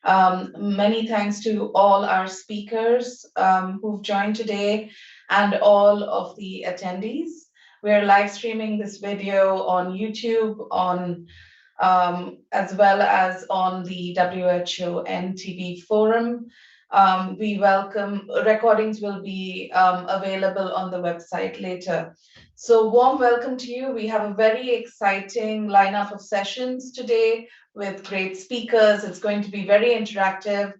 Many thanks to all our speakers who've joined today and all of the attendees. We're live streaming this video on YouTube, on as well as on the WHO NTB forum. We welcome recordings will be available on the website later. So warm welcome to you. We have a very exciting lineup of sessions today with great speakers. It's going to be very interactive.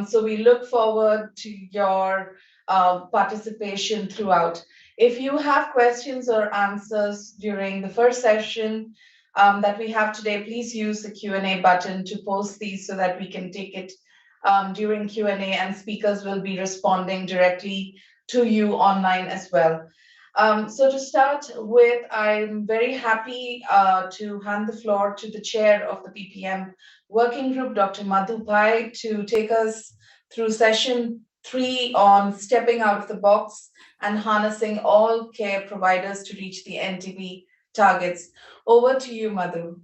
So we look forward to your participation throughout. If you have questions or answers during the first session that we have today, please use the Q&A button to post these so that we can take it during Q&A, and speakers will be responding directly to you online as well. So to start with, I'm very happy to hand the floor to the chair of the PPM working group, Dr. Madhu Pai, to take us through session 3 on stepping out of the box and harnessing all care providers to reach the NTB targets. Over to you, Madhu.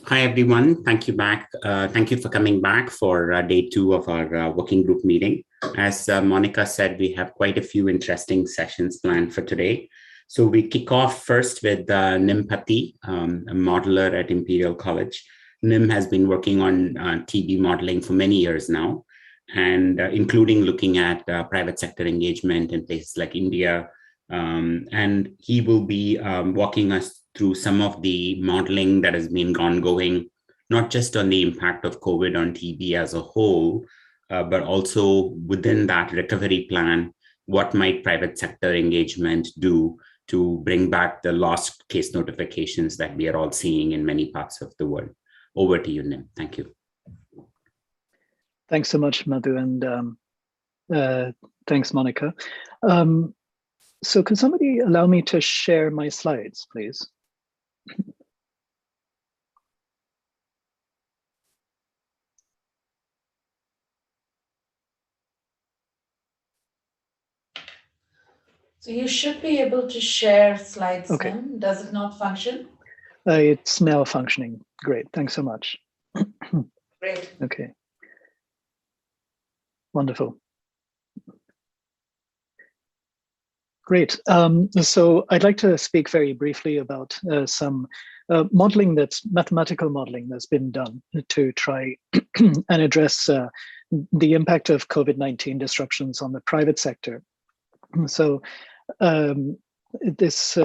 Hi, everyone. Thank you back. Thank you for coming back for day 2 of our working group meeting. As Monica said, we have quite a few interesting sessions planned for today. So we kick off first with Nim Patti, a modeler at Imperial College. Nim has been working on TB modeling for many years now, and including looking at private sector engagement in places like India. And he will be walking us through some of the modeling that has been ongoing, not just on the impact of COVID on TB as a whole, but also within that recovery plan, what might private sector engagement do to bring back the lost case notifications that we are all seeing in many parts of the world. Over to you, Nim. Thank you. Thanks so much, Madhu, and thanks, Monica. So could somebody allow me to share my slides, please? So you should be able to share slides, Okay. Nim. Does it not function? It's now functioning. Great, thanks so much. Great. Okay. Wonderful. Great. So I'd like to speak very briefly about some mathematical modeling that's been done to try and address the impact of COVID-19 disruptions on the private sector. So this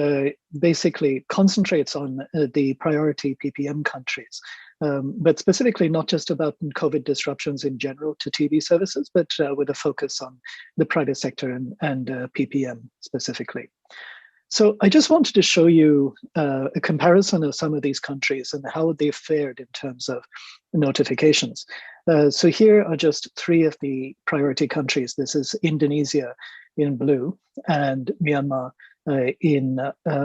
basically concentrates on the priority PPM countries, but specifically not just about COVID disruptions in general to TB services, but with a focus on the private sector and PPM specifically. So I just wanted to show you a comparison of some of these countries and how they fared in terms of notifications. So here are just 3 of the priority countries. This is Indonesia in blue, and Myanmar in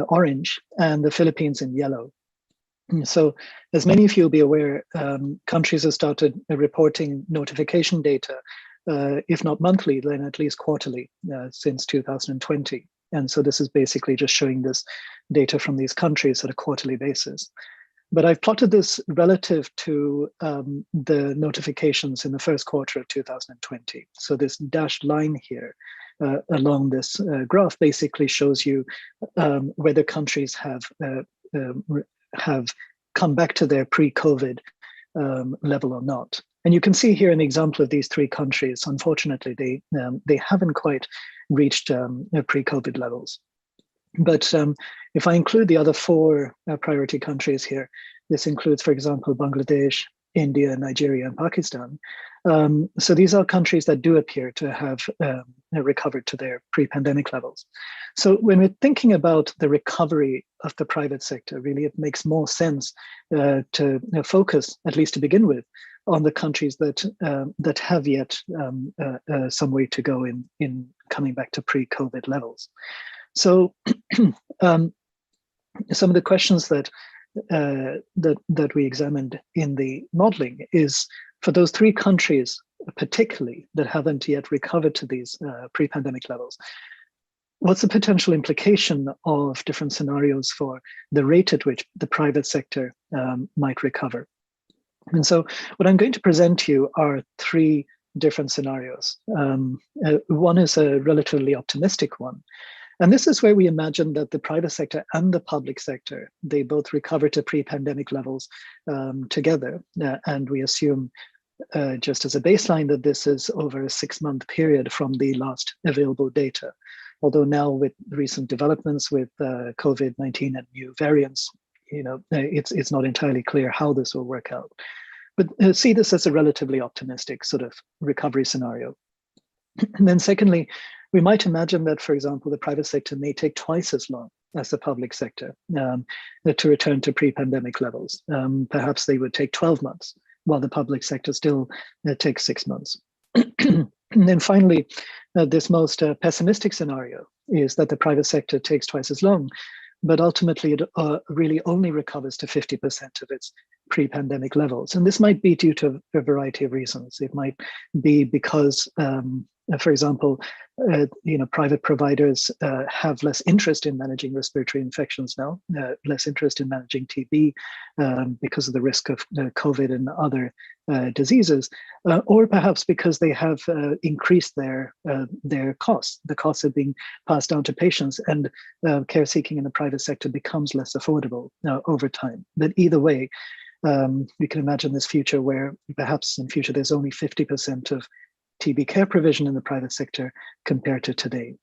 orange, and the Philippines in yellow. So as many of you will be aware, countries have started reporting notification data, if not monthly, then at least quarterly since 2020. And so this is basically just showing this data from these countries at a quarterly basis. But I've plotted this relative to the notifications in the first quarter of 2020. So this dashed line here along this graph basically shows you whether countries have come back to their pre-COVID level or not. And you can see here an example of these 3 countries. Unfortunately, they haven't quite reached pre-COVID levels. But if I include the other 4 priority countries here, this includes, for example, Bangladesh, India, Nigeria, and Pakistan. So these are countries that do appear to have recovered to their pre-pandemic levels. So when we're thinking about the recovery of the private sector, really it makes more sense to focus, at least to begin with, on the countries that have yet some way to go in coming back to pre-COVID levels. So some of the questions that we examined in the modeling is for those 3 countries, particularly that haven't yet recovered to these pre-pandemic levels, what's the potential implication of different scenarios for the rate at which the private sector might recover? And so what I'm going to present to you are three different scenarios. One is a relatively optimistic one. And this is where we imagine that the private sector and the public sector, they both recover to pre-pandemic levels together. And we assume, just as a baseline, that this is over a 6-month period from the last available data. Although now with recent developments with COVID-19 and new variants, it's not entirely clear how this will work out. But see this as a relatively optimistic sort of recovery scenario. And then secondly, we might imagine that, for example, the private sector may take twice as long as the public sector to return to pre-pandemic levels. Perhaps they would take 12 months, while the public sector still takes 6 months. And then finally, this most pessimistic scenario is that the private sector takes twice as long, but ultimately it really only recovers to 50% of its pre-pandemic levels. And this might be due to a variety of reasons. It might be because, for example, private providers have less interest in managing respiratory infections now, less interest in managing TB because of the risk of COVID and other diseases, or perhaps because they have increased their costs. The costs are being passed down to patients, and care seeking in the private sector becomes less affordable over time. But either way, we can imagine this future where perhaps in future there's only 50% of TB care provision in the private sector compared to today.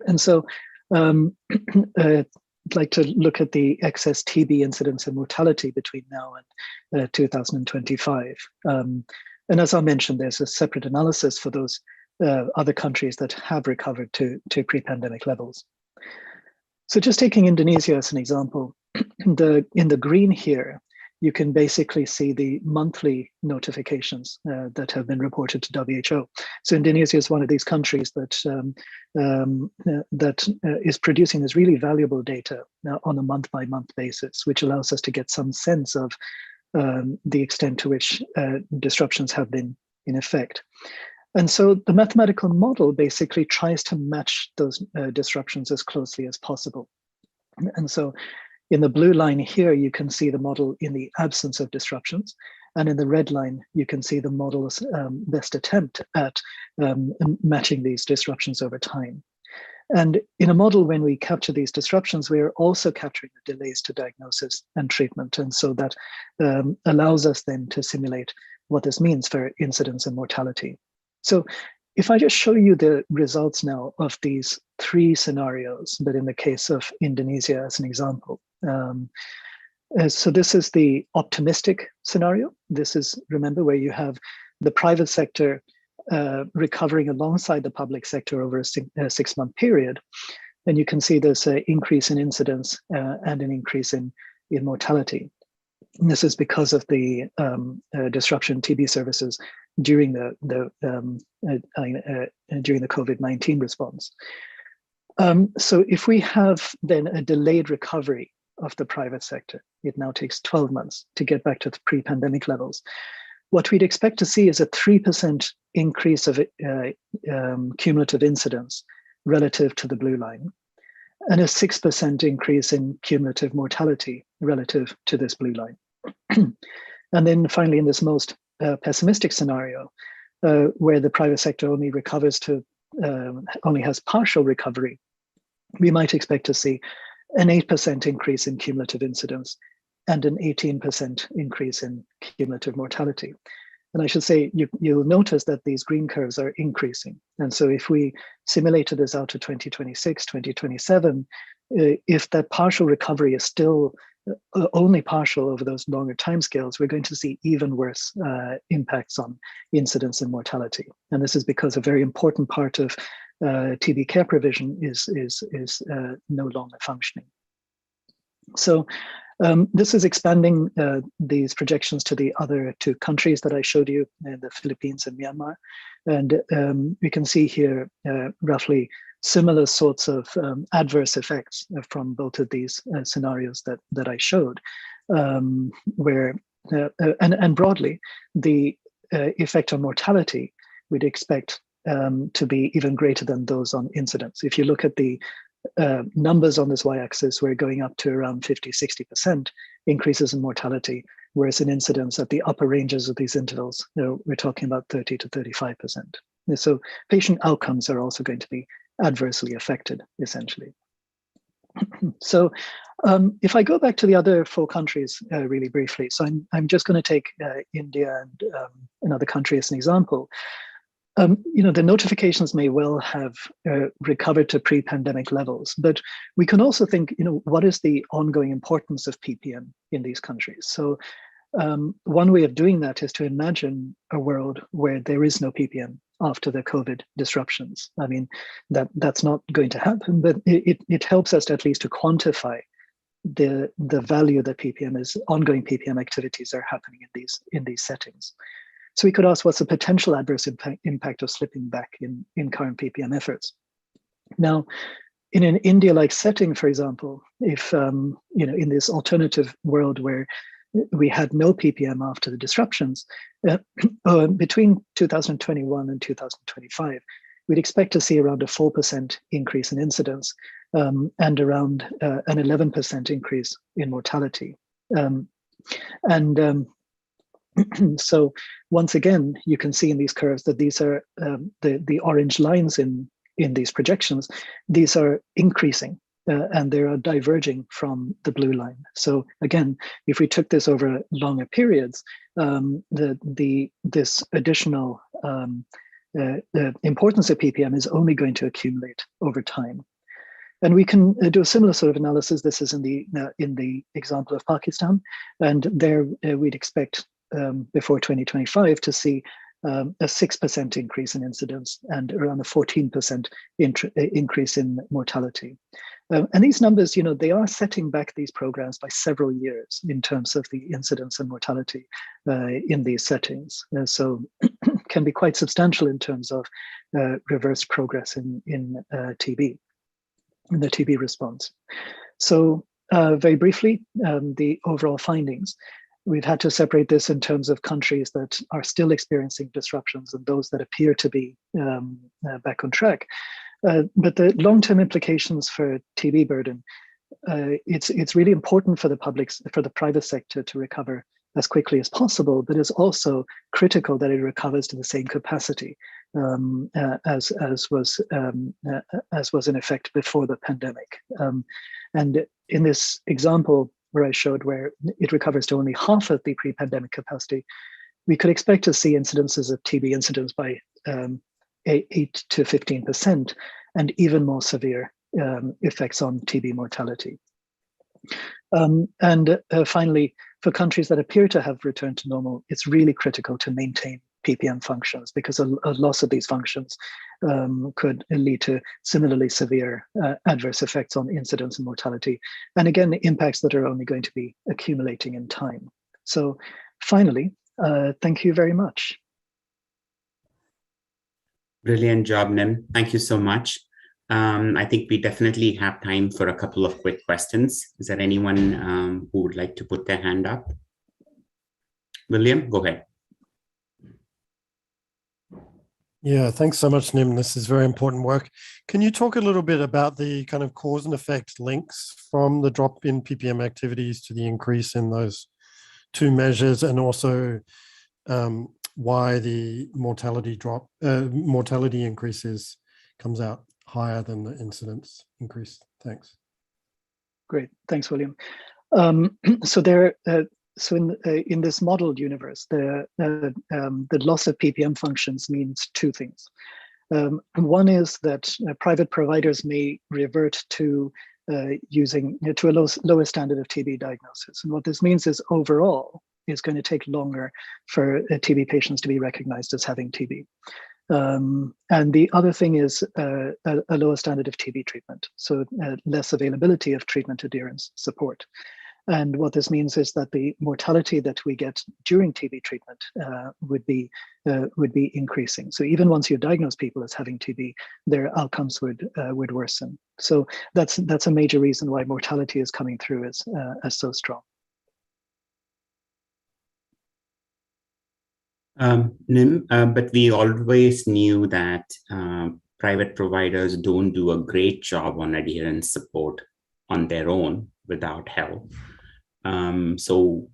And so I'd like to look at the excess TB incidence and mortality between now and 2025. And as I mentioned, there's a separate analysis for those other countries that have recovered to pre-pandemic levels. So just taking Indonesia as an example, in the green here, you can basically see the monthly notifications that have been reported to WHO. So Indonesia is one of these countries that is producing this really valuable data on a month-by-month basis, which allows us to get some sense of the extent to which disruptions have been in effect. And so the mathematical model basically tries to match those disruptions as closely as possible. And so in the blue line here, you can see the model in the absence of disruptions. And in the red line, you can see the model's best attempt at matching these disruptions over time. And in a model, when we capture these disruptions, we are also capturing the delays to diagnosis and treatment. And so that allows us then to simulate what this means for incidence and mortality. So if I just show you the results now of these three scenarios, but in the case of Indonesia as an example. So this is the optimistic scenario. This is, remember, where you have the private sector recovering alongside the public sector over a 6-month period. And you can see there's an increase in incidence and an increase in mortality. And this is because of the disruption in TB services during the COVID-19 response. So if we have then a delayed recovery of the private sector, it now takes 12 months to get back to the pre-pandemic levels. What we'd expect to see is a 3% increase of cumulative incidence relative to the blue line, and a 6% increase in cumulative mortality relative to this blue line. And then finally, in this most pessimistic scenario, where the private sector only recovers to, only has partial recovery, we might expect to see an 8% increase in cumulative incidence and an 18% increase in cumulative mortality. And I should say, you'll notice that these green curves are increasing. And so if we simulated this out to 2026, 2027, if that partial recovery is still only partial over those longer timescales, we're going to see even worse impacts on incidence and mortality. And this is because a very important part of TB care provision is no longer functioning. So this is expanding these projections to the other two countries that I showed you, the Philippines and Myanmar. And we can see here roughly similar sorts of adverse effects from both of these scenarios that I showed, where, and broadly, the effect on mortality we'd expect to be even greater than those on incidence. If you look at the numbers on this y-axis, we're going up to around 50, 60% increases in mortality. whereas in incidence at the upper ranges of these intervals, we're talking about 30 to 35%. So patient outcomes are also going to be adversely affected, essentially. So if I go back to the other 4 countries really briefly, so I'm just going to take India and another country as an example. The notifications may well have recovered to pre-pandemic levels, but we can also think, what is the ongoing importance of PPM in these countries? So one way of doing that is to imagine a world where there is no PPM after the COVID disruptions. I mean, that's not going to happen, but it helps us at least to quantify the value that ongoing PPM activities are happening in these settings. So we could ask, what's the potential adverse impact of slipping back in current PPM efforts? Now, in an India-like setting, for example, if in this alternative world where we had no PPM after the disruptions, between 2021 and 2025, we'd expect to see around a 4% increase in incidence and around an 11% increase in mortality. So once again, you can see in these curves that these are the orange lines in these projections. These are increasing and they are diverging from the blue line. So again, if we took this over longer periods, this additional importance of PPM is only going to accumulate over time. And we can do a similar sort of analysis. This is in the example of Pakistan, and there we'd expect before 2025 to see a 6% increase in incidence and around a 14% increase in mortality. And these numbers, they are setting back these programs by several years in terms of the incidence and mortality in these settings. So can be quite substantial in terms of reverse progress in TB, in the TB response. So very briefly, the overall findings. We've had to separate this in terms of countries that are still experiencing disruptions and those that appear to be back on track. But the long-term implications for TB burden, it's really important for the private sector to recover as quickly as possible, but it's also critical that it recovers to the same capacity as was in effect before the pandemic. And in this example where I showed where it recovers to only half of the pre-pandemic capacity, we could expect to see incidences of TB incidence by 8 to 15%, and even more severe effects on TB mortality. Finally, for countries that appear to have returned to normal, it's really critical to maintain PPM functions, because a loss of these functions could lead to similarly severe adverse effects on incidence and mortality. And again, impacts that are only going to be accumulating in time. So finally, thank you very much. Brilliant job, Nim. Thank you so much. I think we definitely have time for a couple of quick questions. Is there anyone who would like to put their hand up? William, go ahead. Yeah, thanks so much, Nim. This is very important work. Can you talk a little bit about the kind of cause and effect links from the drop in PPM activities to the increase in those two measures, and also why the mortality increases comes out higher than the incidence increase? Thanks. Great, thanks, William. So in this modeled universe, the loss of PPM functions means two things. One is that private providers may revert to using to a lower standard of TB diagnosis. And what this means is overall, it's going to take longer for TB patients to be recognized as having TB. And the other thing is a lower standard of TB treatment, so less availability of treatment adherence support. And what this means is that the mortality that we get during TB treatment would be increasing. So even once you diagnose people as having TB, their outcomes would worsen. So that's a major reason why mortality is coming through as so strong. Nim, but we always knew that private providers don't do a great job on adherence support on their own without help. So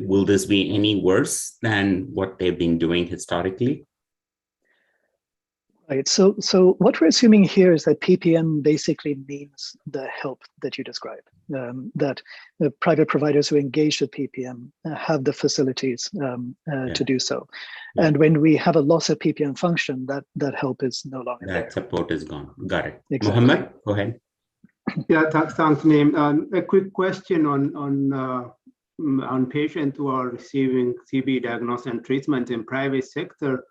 will this be any worse than what they've been doing historically? Right. So what we're assuming here is that PPM basically means the help that you describe. That the private providers who engage with PPM have the facilities to do so. Yeah. And when we have a loss of PPM function, that help is no longer there. That support is gone. Got it. Exactly. Mohammed, go ahead. Yeah, thanks, Neem. A quick question on patients who are receiving TB diagnosis and treatment in private sector,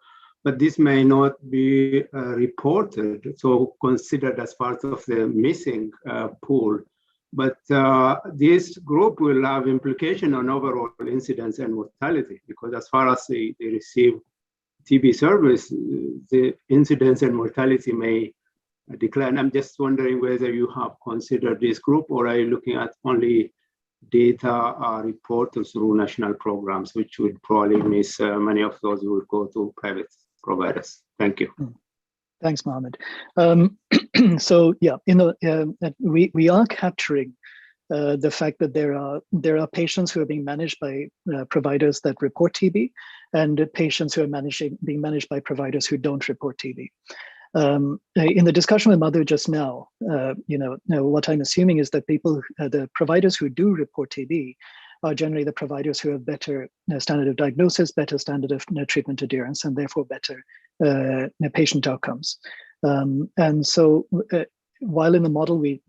but this may not be reported, so considered as part of the missing pool. But this group will have implication on overall incidence and mortality, because as far as they receive TB service, the incidence and mortality may decline. I'm just wondering whether you have considered this group, or are you looking at only data reported through national programs, which would probably miss many of those who will go to private providers. Thank you. Thanks, Mohammed. So yeah, we are capturing the fact that there are patients who are being managed by providers that report TB, and patients who are being managed by providers who don't report TB. In the discussion with Madhu just now, what I'm assuming is that the providers who do report TB are generally the providers who have better standard of diagnosis, better standard of treatment adherence, and therefore better patient outcomes. And so, while in the model we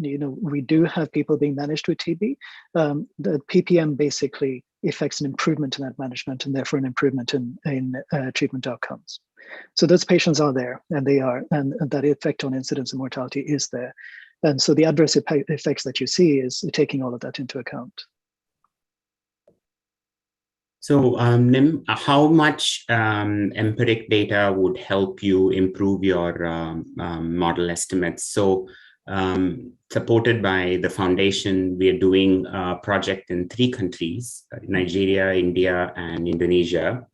do have people being managed with TB, the PPM basically affects an improvement in that management, and therefore an improvement in treatment outcomes. So those patients are there, and that effect on incidence and mortality is there. And so the adverse effects that you see is taking all of that into account. So, Nim, how much empiric data would help you improve your model estimates? So, supported by the foundation, we are doing a project in 3 countries, Nigeria, India, and Indonesia,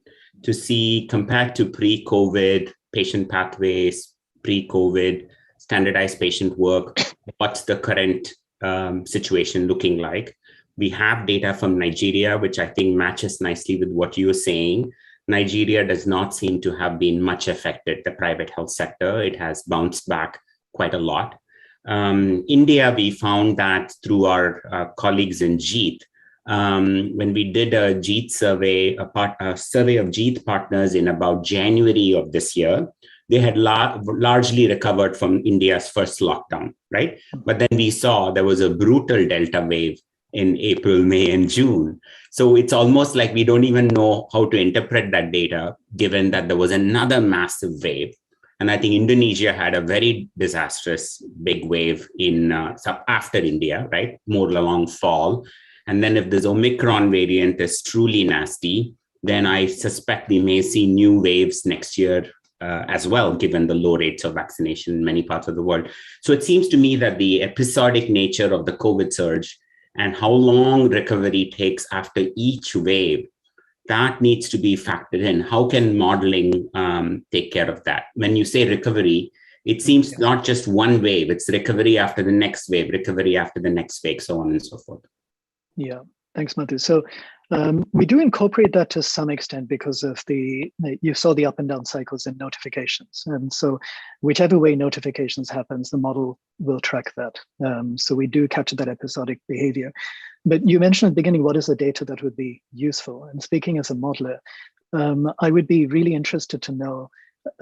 to see, compared to pre-COVID patient pathways, pre-COVID standardized patient work, what's the current situation looking like. We have data from Nigeria, which I think matches nicely with what you're saying. Nigeria does not seem to have been much affected, the private health sector. It has bounced back quite a lot. India, we found that through our colleagues in JEET, when we did a JEET survey, a survey of JEET partners in about January of this year, they had largely recovered from India's first lockdown, right? But then we saw there was a brutal Delta wave in April, May, and June. So it's almost like we don't even know how to interpret that data, given that there was another massive wave. And I think Indonesia had a very disastrous big wave after India, right? More along fall. And then if this Omicron variant is truly nasty, then I suspect we may see new waves next year as well, given the low rates of vaccination in many parts of the world. So it seems to me that the episodic nature of the COVID surge and how long recovery takes after each wave, that needs to be factored in. How can modeling take care of that? When you say recovery, it seems not just one wave, it's recovery after the next wave, recovery after the next wave, so on and so forth. Yeah, thanks, Madhu. So we do incorporate that to some extent because of you saw the up and down cycles in notifications. And so whichever way notifications happens, the model will track that. So we do capture that episodic behavior. But you mentioned at the beginning, what is the data that would be useful? And speaking as a modeler, I would be really interested to know,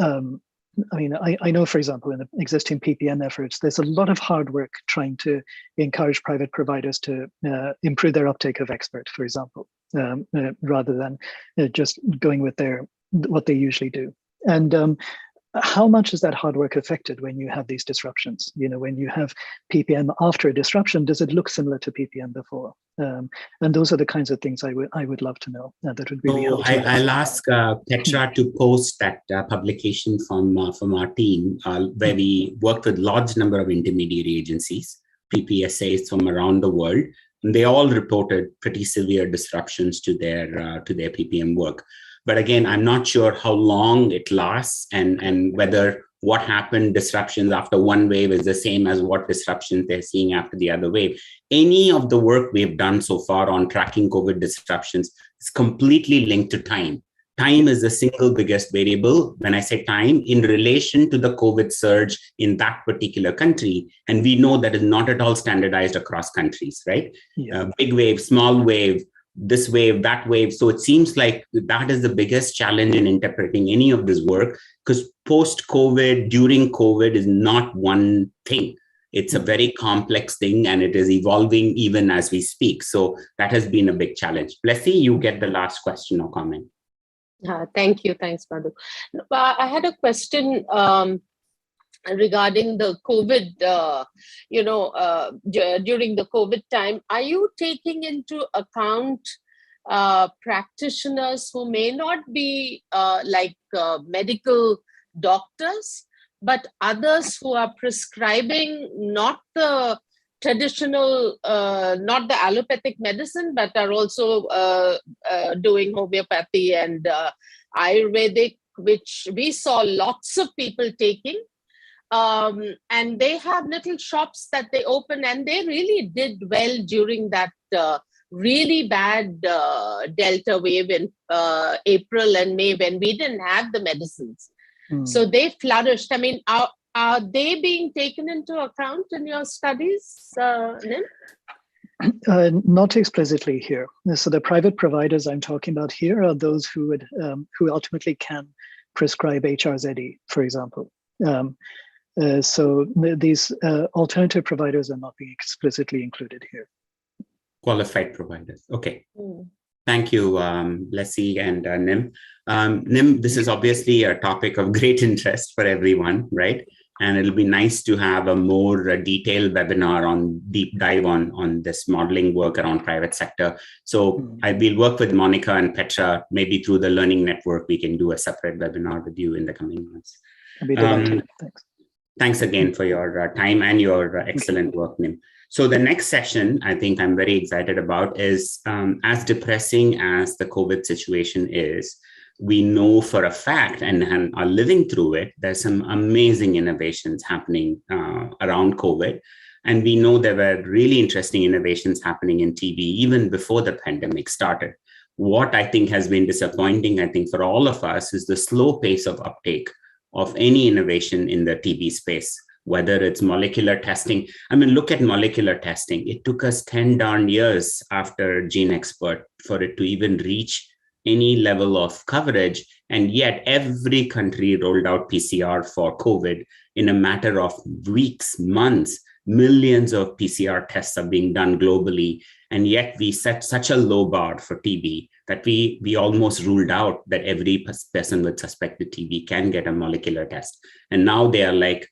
I know, for example, in the existing PPM efforts, there's a lot of hard work trying to encourage private providers to improve their uptake of expert, for example, rather than just going with what they usually do. And how much is that hard work affected when you have these disruptions? When you have PPM after a disruption, does it look similar to PPM before? And those are the kinds of things I would love to know. That would really help. I'll ask Petra to post that publication from our team, where we worked with large number of intermediary agencies, PPSAs from around the world, and they all reported pretty severe disruptions to their PPM work. But again, I'm not sure how long it lasts and whether what happened, disruptions after one wave is the same as what disruptions they're seeing after the other wave. Any of the work we've done so far on tracking COVID disruptions is completely linked to time. Time is the single biggest variable, when I say time, in relation to the COVID surge in that particular country. And we know that is not at all standardized across countries, right? Yeah. Big wave, small wave, this wave, that wave. So it seems like that is the biggest challenge in interpreting any of this work, because post-COVID, during COVID is not one thing. It's a very complex thing, and it is evolving even as we speak. So that has been a big challenge. Blessy, you get the last question or comment. Thank you. Thanks, Madhu. I had a question regarding the COVID, during the COVID time. Are you taking into account practitioners who may not be medical doctors, but others who are prescribing not the traditional, not the allopathic medicine, but are also doing homeopathy and Ayurvedic, which we saw lots of people taking. And they have little shops that they open, and they really did well during that really bad Delta wave in April and May, when we didn't have the medicines. So they flourished. I mean, are they being taken into account in your studies, Nim? Not explicitly here. So the private providers I'm talking about here are those who would who ultimately can prescribe HRZE, for example. So these alternative providers are not being explicitly included here. Qualified providers. Okay. Thank you, Blessy and Nim. Nim, this is obviously a topic of great interest for everyone, right? And it'll be nice to have a more detailed webinar on deep dive on this modeling work around private sector. So I will work with Monica and Petra, maybe through the Learning Network, we can do a separate webinar with you in the coming months. I'd be delighted. Thanks. Thanks again for your time and your excellent work, Nim. So the next session, I think I'm very excited about, is as depressing as the COVID situation is, we know for a fact and are living through it, there's some amazing innovations happening around COVID. And we know there were really interesting innovations happening in TB even before the pandemic started. What I think has been disappointing, I think, for all of us is the slow pace of uptake of any innovation in the TB space, whether it's molecular testing. I mean, look at molecular testing. It took us 10 darn years after GeneXpert for it to even reach any level of coverage. And yet every country rolled out PCR for COVID in a matter of weeks, months. Millions of PCR tests are being done globally. And yet we set such a low bar for TB that we almost ruled out that every person with suspected TB can get a molecular test. And now they are like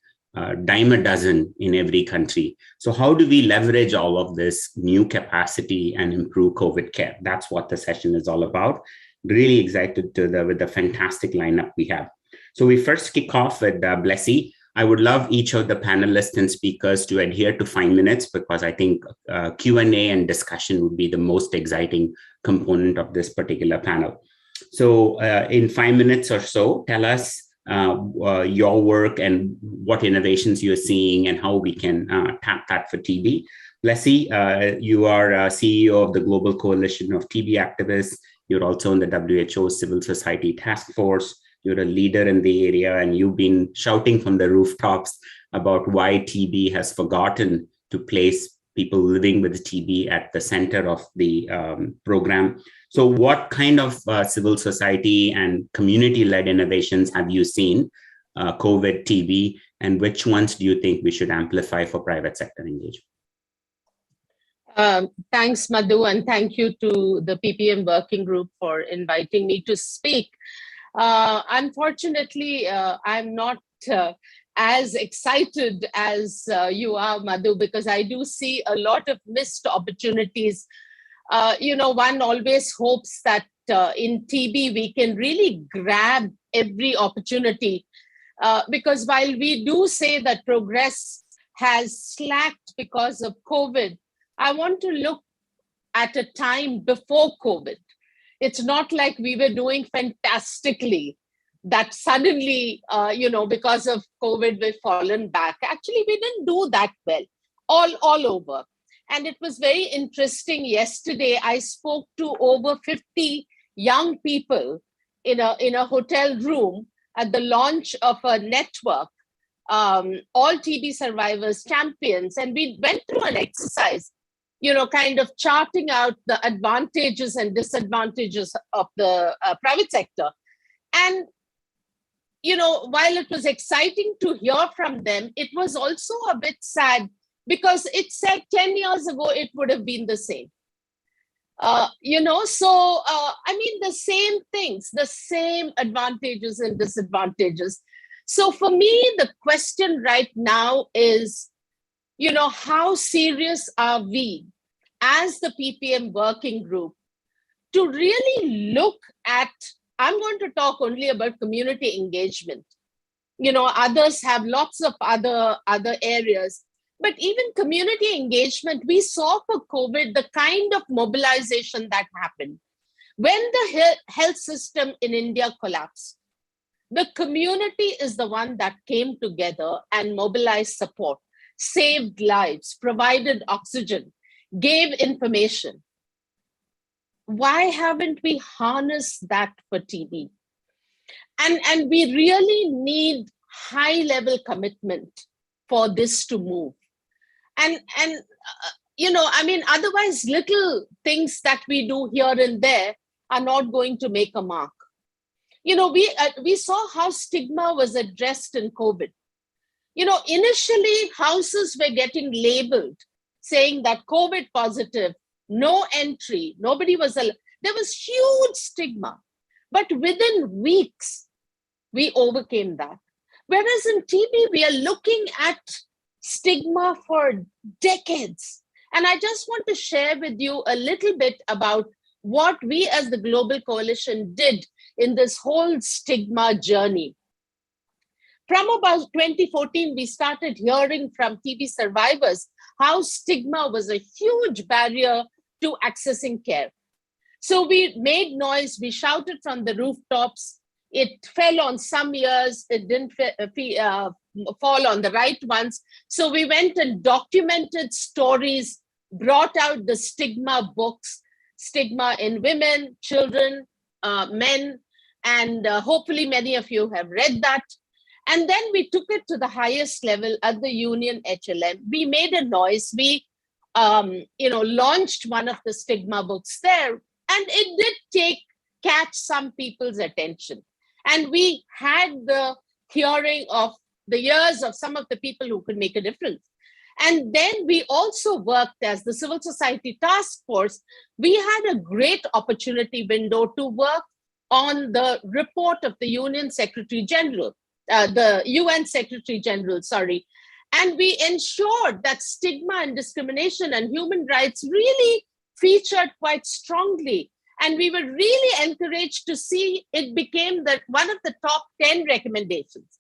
dime a dozen in every country. So how do we leverage all of this new capacity and improve COVID care? That's what the session is all about. Really excited with the fantastic lineup we have. So we first kick off with Blessy. I would love each of the panelists and speakers to adhere to 5 minutes, because I think Q&A and discussion would be the most exciting component of this particular panel. So in 5 minutes or so, tell us your work and what innovations you're seeing and how we can tap that for TB. Blessy, you are CEO of the Global Coalition of TB Activists. You're also in the WHO Civil Society Task Force. You're a leader in the area, and you've been shouting from the rooftops about why TB has forgotten to place people living with TB at the center of the program. So what kind of civil society and community-led innovations have you seen, COVID, TB, and which ones do you think we should amplify for private sector engagement? Thanks, Madhu, and thank you to the PPM working group for inviting me to speak. Unfortunately, I'm not as excited as you are, Madhu, because I do see a lot of missed opportunities. One always hopes that in TB we can really grab every opportunity, because while we do say that progress has slacked because of COVID, I want to look at a time before COVID. It's not like we were doing fantastically, that suddenly, because of COVID, we've fallen back. Actually, we didn't do that well all over. And it was very interesting. Yesterday, I spoke to over 50 young people in a hotel room at the launch of a network, all TB survivors, champions. And we went through an exercise, kind of charting out the advantages and disadvantages of the private sector. And, while it was exciting to hear from them, it was also a bit sad because it said 10 years ago, it would have been the same. The same things, the same advantages and disadvantages. So for me, the question right now is, how serious are we as the PPM working group to really look at, I'm going to talk only about community engagement. Others have lots of other areas, but even community engagement, we saw for COVID, the kind of mobilization that happened. When the health system in India collapsed, the community is the one that came together and mobilized support, saved lives, provided oxygen, gave information. Why haven't we harnessed that for TB? And we really need high-level commitment for this to move. Otherwise, little things that we do here and there are not going to make a mark. We saw how stigma was addressed in COVID. Initially, houses were getting labeled, saying that COVID positive, no entry, nobody was allowed. There was huge stigma. But within weeks, we overcame that. Whereas in TB, we are looking at stigma for decades. And I just want to share with you a little bit about what we as the Global Coalition did in this whole stigma journey. From about 2014, we started hearing from TB survivors how stigma was a huge barrier to accessing care. So we made noise, we shouted from the rooftops. It fell on some ears, it didn't fall on the right ones. So we went and documented stories, brought out the stigma books, stigma in women, children, men, and hopefully many of you have read that. And then we took it to the highest level at the Union HLM. We made a noise. We, launched one of the stigma books there, and it did catch some people's attention. And we had the hearing of the ears of some of the people who could make a difference. And then we also worked as the Civil Society Task Force. We had a great opportunity window to work on the report of the UN Secretary General. And we ensured that stigma and discrimination and human rights really featured quite strongly. And we were really encouraged to see it became one of the top 10 recommendations.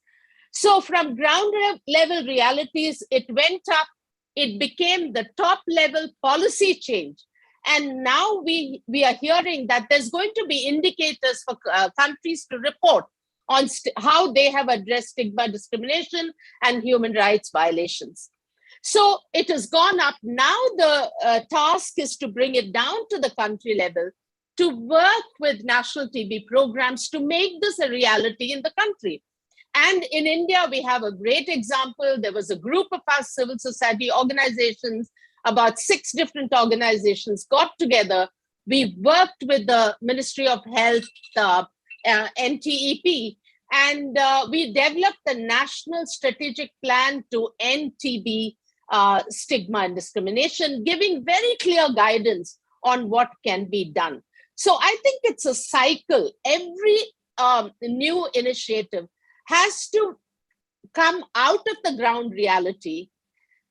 So from ground level realities, it went up, it became the top level policy change. And now we are hearing that there's going to be indicators for countries to report on how they have addressed stigma, discrimination, and human rights violations. So it has gone up. Now the task is to bring it down to the country level, to work with national TB programs to make this a reality in the country. And in India, we have a great example. There was a group of our civil society organizations, about 6 different organizations got together. We worked with the Ministry of Health, NTEP, and we developed a national strategic plan to end TB stigma and discrimination, giving very clear guidance on what can be done. So I think it's a cycle. Every new initiative has to come out of the ground reality.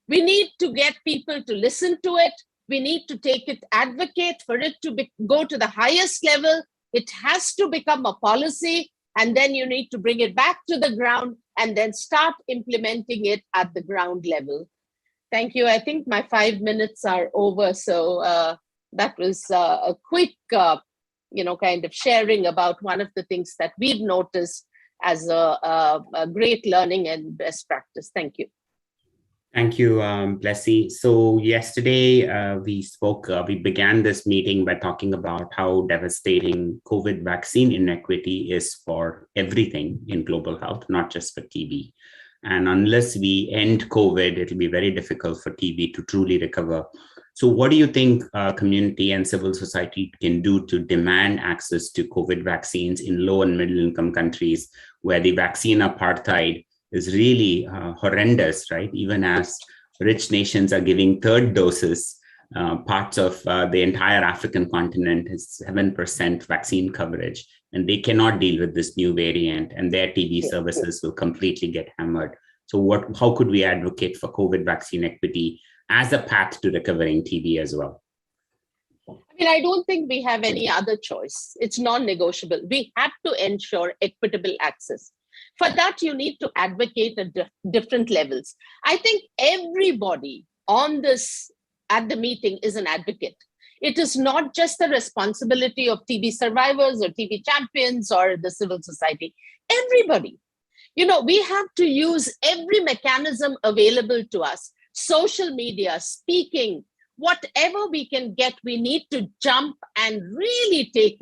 We need to get people to listen to it. We need to take it, advocate for it to go to the highest level. It has to become a policy, and then you need to bring it back to the ground and then start implementing it at the ground level. Thank you. I think my 5 minutes are over. So that was a quick, kind of sharing about one of the things that we've noticed as a great learning and best practice. Thank you. Thank you, Blessy. So yesterday we began this meeting by talking about how devastating COVID vaccine inequity is for everything in global health, not just for TB. And unless we end COVID, it'll be very difficult for TB to truly recover. So what do you think community and civil society can do to demand access to COVID vaccines in low and middle income countries where the vaccine apartheid is really horrendous, right? Even as rich nations are giving third doses, parts of the entire African continent has 7% vaccine coverage, and they cannot deal with this new variant, and their TB services will completely get hammered. So how could we advocate for COVID vaccine equity as a path to recovering TB as well? I mean, I don't think we have any other choice. It's non-negotiable. We have to ensure equitable access. For that, you need to advocate at different levels. I think everybody on this at the meeting is an advocate. It is not just the responsibility of TB survivors or TB champions or the civil society. Everybody. You know, we have to use every mechanism available to us. Social media, speaking, whatever we can get, we need to jump and really take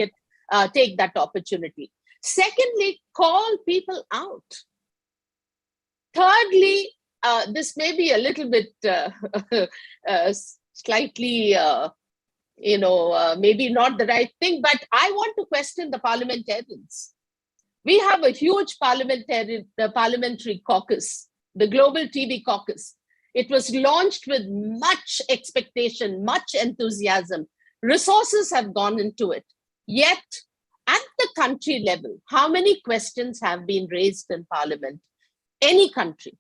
that opportunity. Secondly, call people out. Thirdly, this may be a little bit slightly, maybe not the right thing, but I want to question the parliamentarians. We have a huge parliamentary caucus, the Global TB Caucus. It was launched with much expectation, much enthusiasm. Resources have gone into it. Yet, at the country level, how many questions have been raised in Parliament? Any country.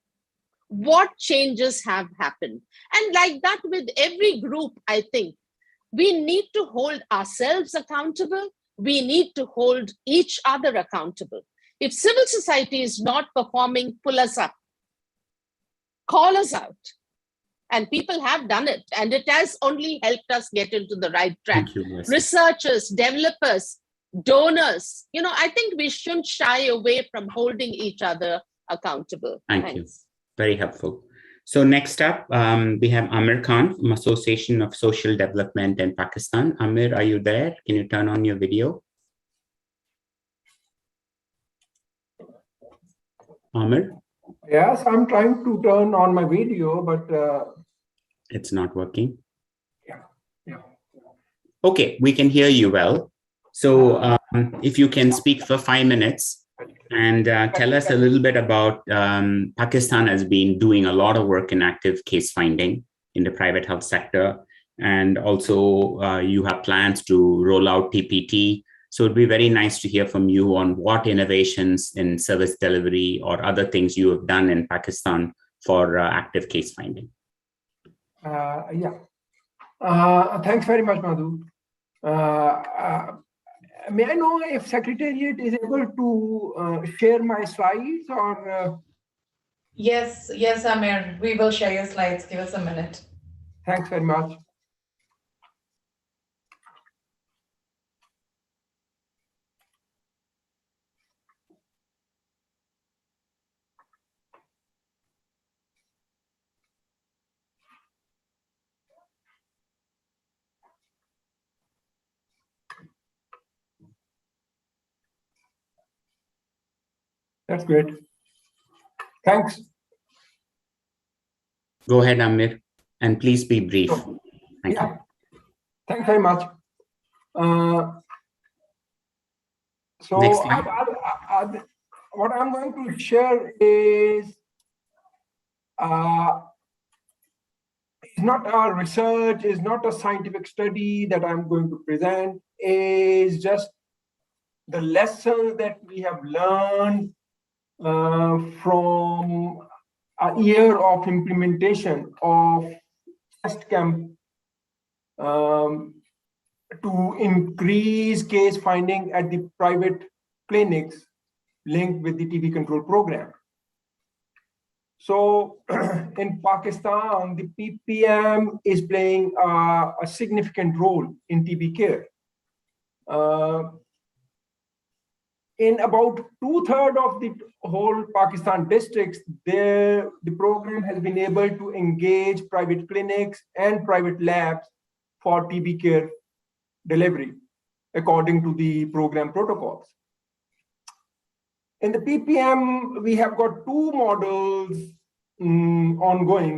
What changes have happened? And like that with every group, I think, we need to hold ourselves accountable. We need to hold each other accountable. If civil society is not performing, pull us up. Call us out. And people have done it. And it has only helped us get into the right track. Researchers, developers, donors, I think we shouldn't shy away from holding each other accountable. Thank you. Very helpful. So next up, we have Amir Khan from Association of Social Development in Pakistan. Amir, are you there? Can you turn on your video? Amir? Yes, I'm trying to turn on my video, but it's not working. Yeah. Okay, we can hear you well. So if you can speak for 5 minutes and tell us a little bit about Pakistan has been doing a lot of work in active case finding in the private health sector. And also you have plans to roll out TPT. So it'd be very nice to hear from you on what innovations in service delivery or other things you have done in Pakistan for active case finding. Thanks very much, Madhu. May I know if Secretariat is able to share my slides or? Yes, Amir, we will share your slides. Give us a minute. Thanks very much. That's great. Thanks. Go ahead, Amir, and please be brief. Thank you. Thanks very much. So what I'm going to share is not our research, is not a scientific study that I'm going to present, is just the lessons that we have learned from a year of implementation of test camp to increase case finding at the private clinics linked with the TB control program. So in Pakistan, the PPM is playing a significant role in TB care. in about 2/3 of the whole Pakistan districts, the program has been able to engage private clinics and private labs for TB care delivery, according to the program protocols. In the PPM, we have got two models ongoing.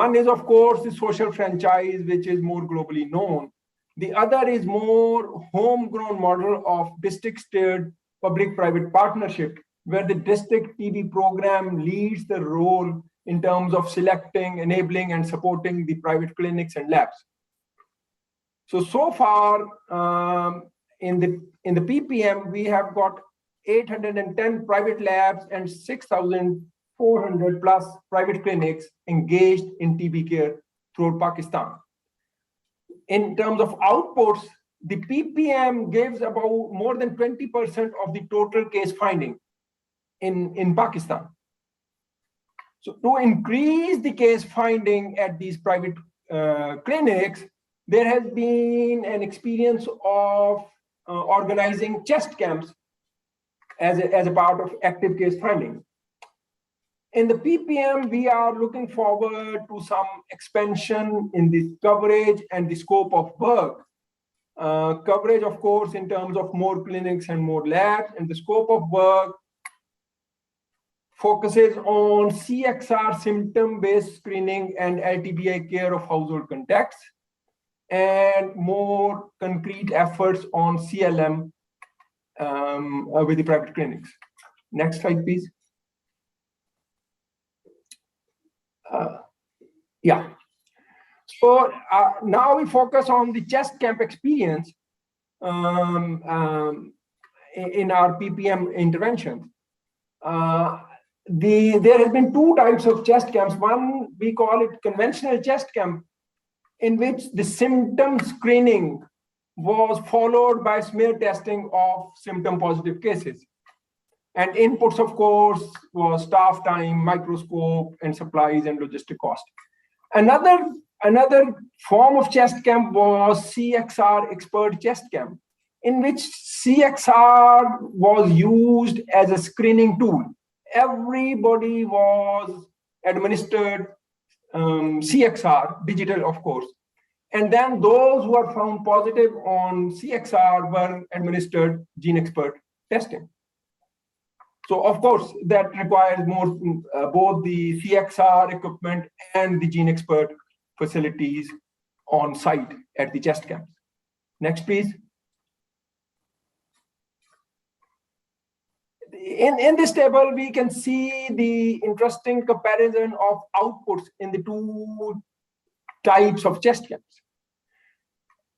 One is, of course, the social franchise, which is more globally known. The other is more homegrown model of district-steered public-private partnership, where the district TB program leads the role in terms of selecting, enabling, and supporting the private clinics and labs. So far, in the PPM, we have got 810 private labs and 6,400 plus private clinics engaged in TB care throughout Pakistan. In terms of outputs, the PPM gives about more than 20% of the total case finding in Pakistan. So to increase the case finding at these private clinics, there has been an experience of organizing chest camps as a part of active case finding. In the PPM, we are looking forward to some expansion in the coverage and the scope of work. Coverage, of course, in terms of more clinics and more labs, and the scope of work focuses on CXR symptom-based screening and LTBI care of household contacts, and more concrete efforts on CLM with the private clinics. Next slide, please. Yeah. So now we focus on the chest camp experience in our PPM interventions. There has been two types of chest camps. One, we call it conventional chest camp, in which the symptom screening was followed by smear testing of symptom positive cases. And inputs, of course, was staff time, microscope, and supplies and logistic cost. Another form of chest camp was CXR expert chest camp, in which CXR was used as a screening tool. Everybody was administered CXR, digital, of course. And then those who are found positive on CXR were administered gene expert testing. So, of course, that requires more both the CXR equipment and the gene expert facilities on site at the chest camps. Next, please. In this table, we can see the interesting comparison of outputs in the two types of chest camps.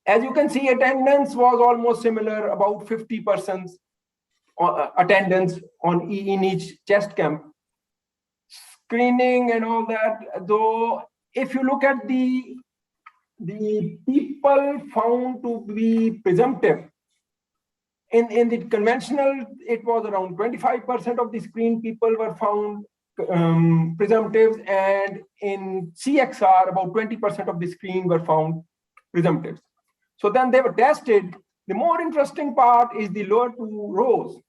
As you can see, attendance was almost similar, about 50% attendance in each chest camp. Screening and all that, though, if you look at the people found to be presumptive, in the conventional, it was around 25% of the screened people were found presumptives, and in CXR, about 20% of the screen were found presumptives. So then they were tested. The more interesting part is the lower two rows.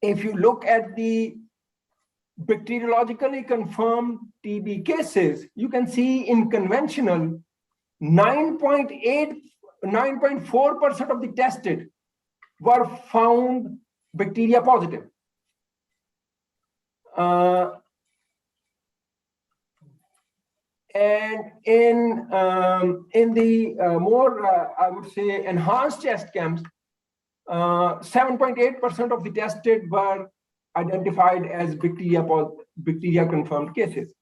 If you look at the bacteriologically confirmed TB cases, you can see in conventional, 9.4% of the tested were found bacteria positive. And in the more, I would say, enhanced chest camps, 7.8% of the tested were identified as bacteria confirmed cases.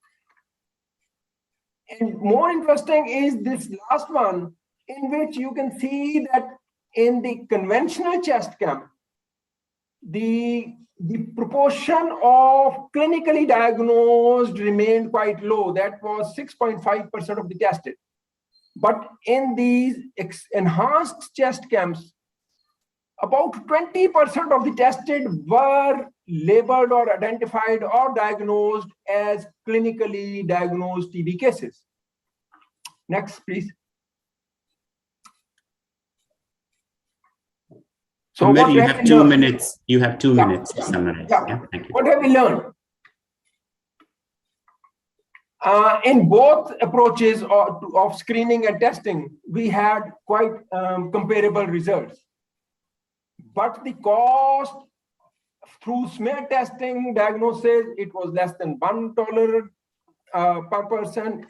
And more interesting is this last one, in which you can see that in the conventional chest camp, the proportion of clinically diagnosed remained quite low. That was 6.5% of the tested. But in these enhanced chest camps, about 20% of the tested were labeled or identified or diagnosed as clinically diagnosed TB cases. Next, please. So Amir, what you have have we 2 learned? minutes. You have 2 minutes to summarize. Yeah. Yeah, thank you. What have we learned? In both approaches of screening and testing, we had quite comparable results. But the cost through smear testing diagnosis, it was less than $1 per person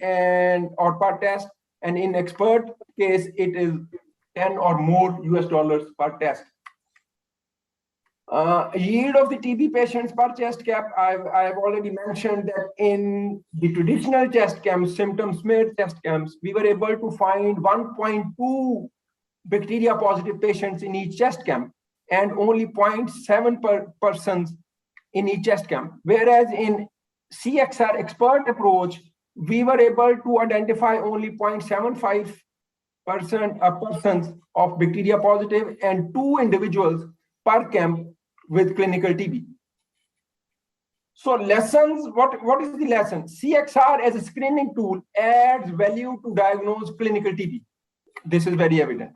or per test. And in expert case, it is 10 or more US dollars per test. Yield of the TB patients per chest cap, I've already mentioned that in the traditional chest cams, symptom smear chest cams, we were able to find 1.2 bacteria positive patients in each chest cam and only 0.7 persons in each chest cam. Whereas in CXR expert approach, we were able to identify only 0.75% persons of bacteria positive and 2 individuals per camp with clinical TB. So lessons, what is the lesson? CXR as a screening tool adds value to diagnose clinical TB. This is very evident.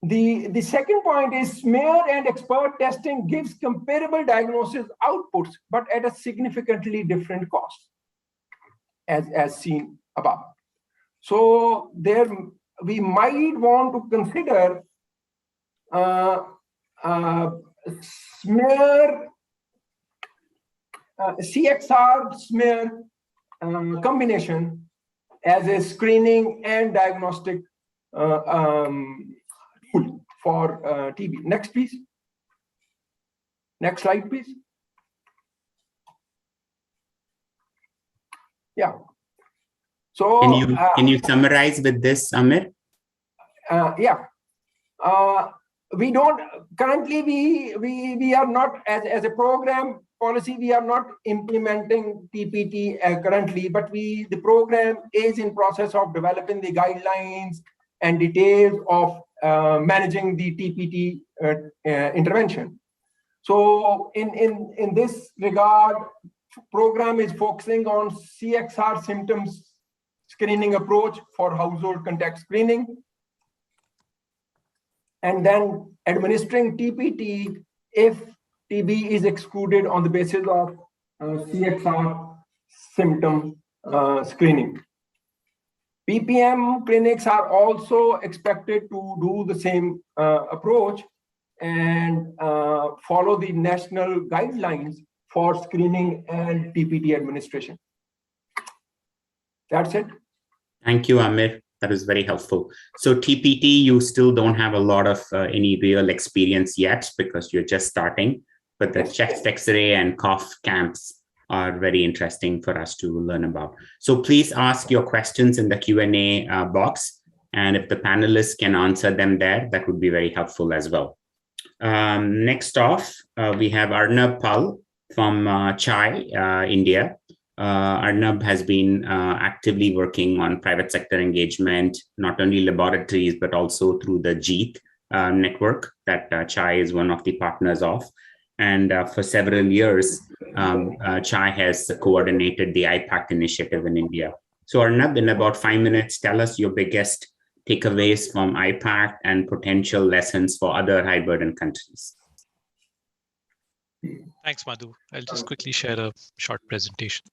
The second point is smear and expert testing gives comparable diagnosis outputs, but at a significantly different cost, as seen above. So there we might want to consider smear, CXR smear combination as a screening and diagnostic tool for TB. Next, please. Next slide, please. Yeah. So can you summarize with this, Amir? Yeah. We don't currently we are not as a program policy, we are not implementing TPT currently, but the program is in process of developing the guidelines and details of managing the TPT intervention. So in this regard, program is focusing on CXR symptoms screening approach for household contact screening, and then administering TPT if TB is excluded on the basis of CXR symptom screening. PPM clinics are also expected to do the same approach and follow the national guidelines for screening and TPT administration. That's it. Thank you, Amir. That is very helpful. So TPT, you still don't have a lot of any real experience yet because you're just starting, but the chest X-ray and cough camps are very interesting for us to learn about. So please ask your questions in the Q&A box. And if the panelists can answer them there, that would be very helpful as well. Next off, we have Arnab Pal from Chai, India. Arnab has been actively working on private sector engagement, not only laboratories, but also through the JEET network that Chai is one of the partners of. And for several years, Chai has coordinated the IPACT initiative in India. So Arnab, in about 5 minutes, tell us your biggest takeaways from IPACT and potential lessons for other high burden countries. Thanks, Madhu. I'll just quickly share a short presentation.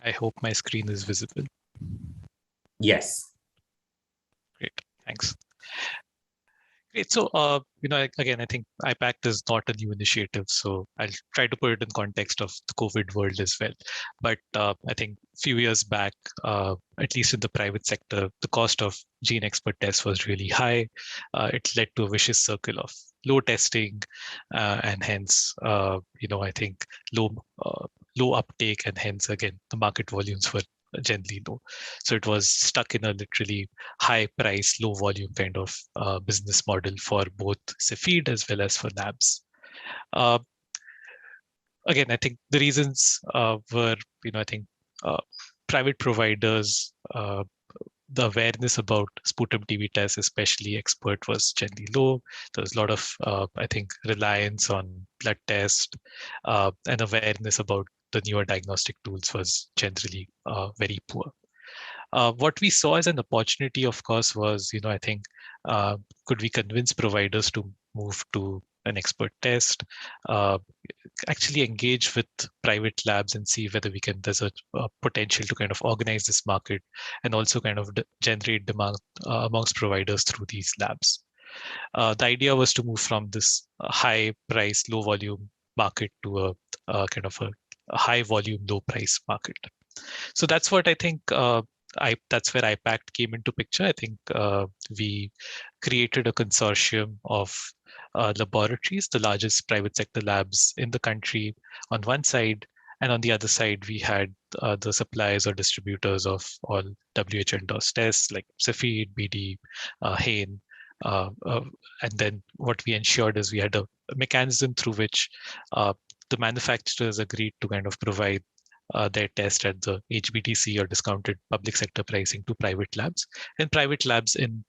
I hope my screen is visible. Yes. Great, thanks. Great. So, again, I think IPACT is not a new initiative, so I'll try to put it in context of the COVID world as well. But I think a few years back, at least in the private sector, the cost of gene expert tests was really high. It led to a vicious circle of low testing, and hence, I think low uptake, and hence again the market volumes were generally low. So it was stuck in a literally high price, low volume kind of business model for both Cepheid as well as for labs. Again, I think the reasons were, private providers, the awareness about sputum TB tests, especially expert, was generally low. There was a lot of, I think, reliance on blood test, and awareness about the newer diagnostic tools was generally very poor. What we saw as an opportunity, of course, was, I think Could we convince providers to move to an expert test? Actually engage with private labs and see whether there's a potential to kind of organize this market and also kind of generate demand amongst providers through these labs. The idea was to move from this high price, low volume market to a kind of a high volume, low price market. So that's what I think. That's where IPACT came into picture. I think we created a consortium of laboratories, the largest private sector labs in the country on one side, and on the other side we had the suppliers or distributors of all WHO endorsed tests like Cepheid, BD, Hain. And then what we ensured is we had a mechanism through which the manufacturers agreed to kind of provide their test at the HBTC or discounted public sector pricing to private labs, and private labs in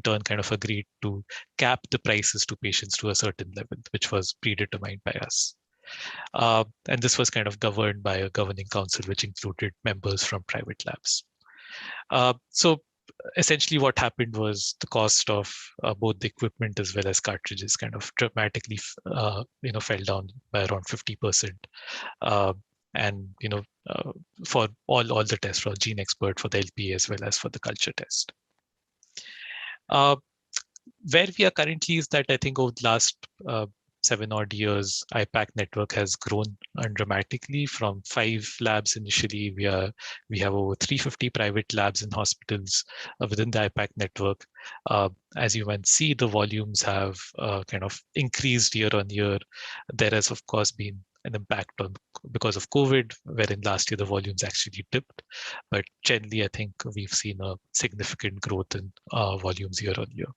turn kind of agreed to cap the prices to patients to a certain level, which was predetermined by us. And this was kind of governed by a governing council, which included members from private labs. So essentially what happened was the cost of both the equipment as well as cartridges kind of dramatically fell down by around 50%. And for all the tests, for Gene Expert, for the LP, as well as for the culture test. Where we are currently is that I think over the last 7 odd years, IPAC network has grown dramatically from 5 labs initially. We have over 350 private labs and hospitals within the IPAC network. As you can see, the volumes have kind of increased year on year. There has, of course, been an impact because of COVID, wherein last year the volumes actually dipped. But generally, I think we've seen a significant growth in volumes year on year.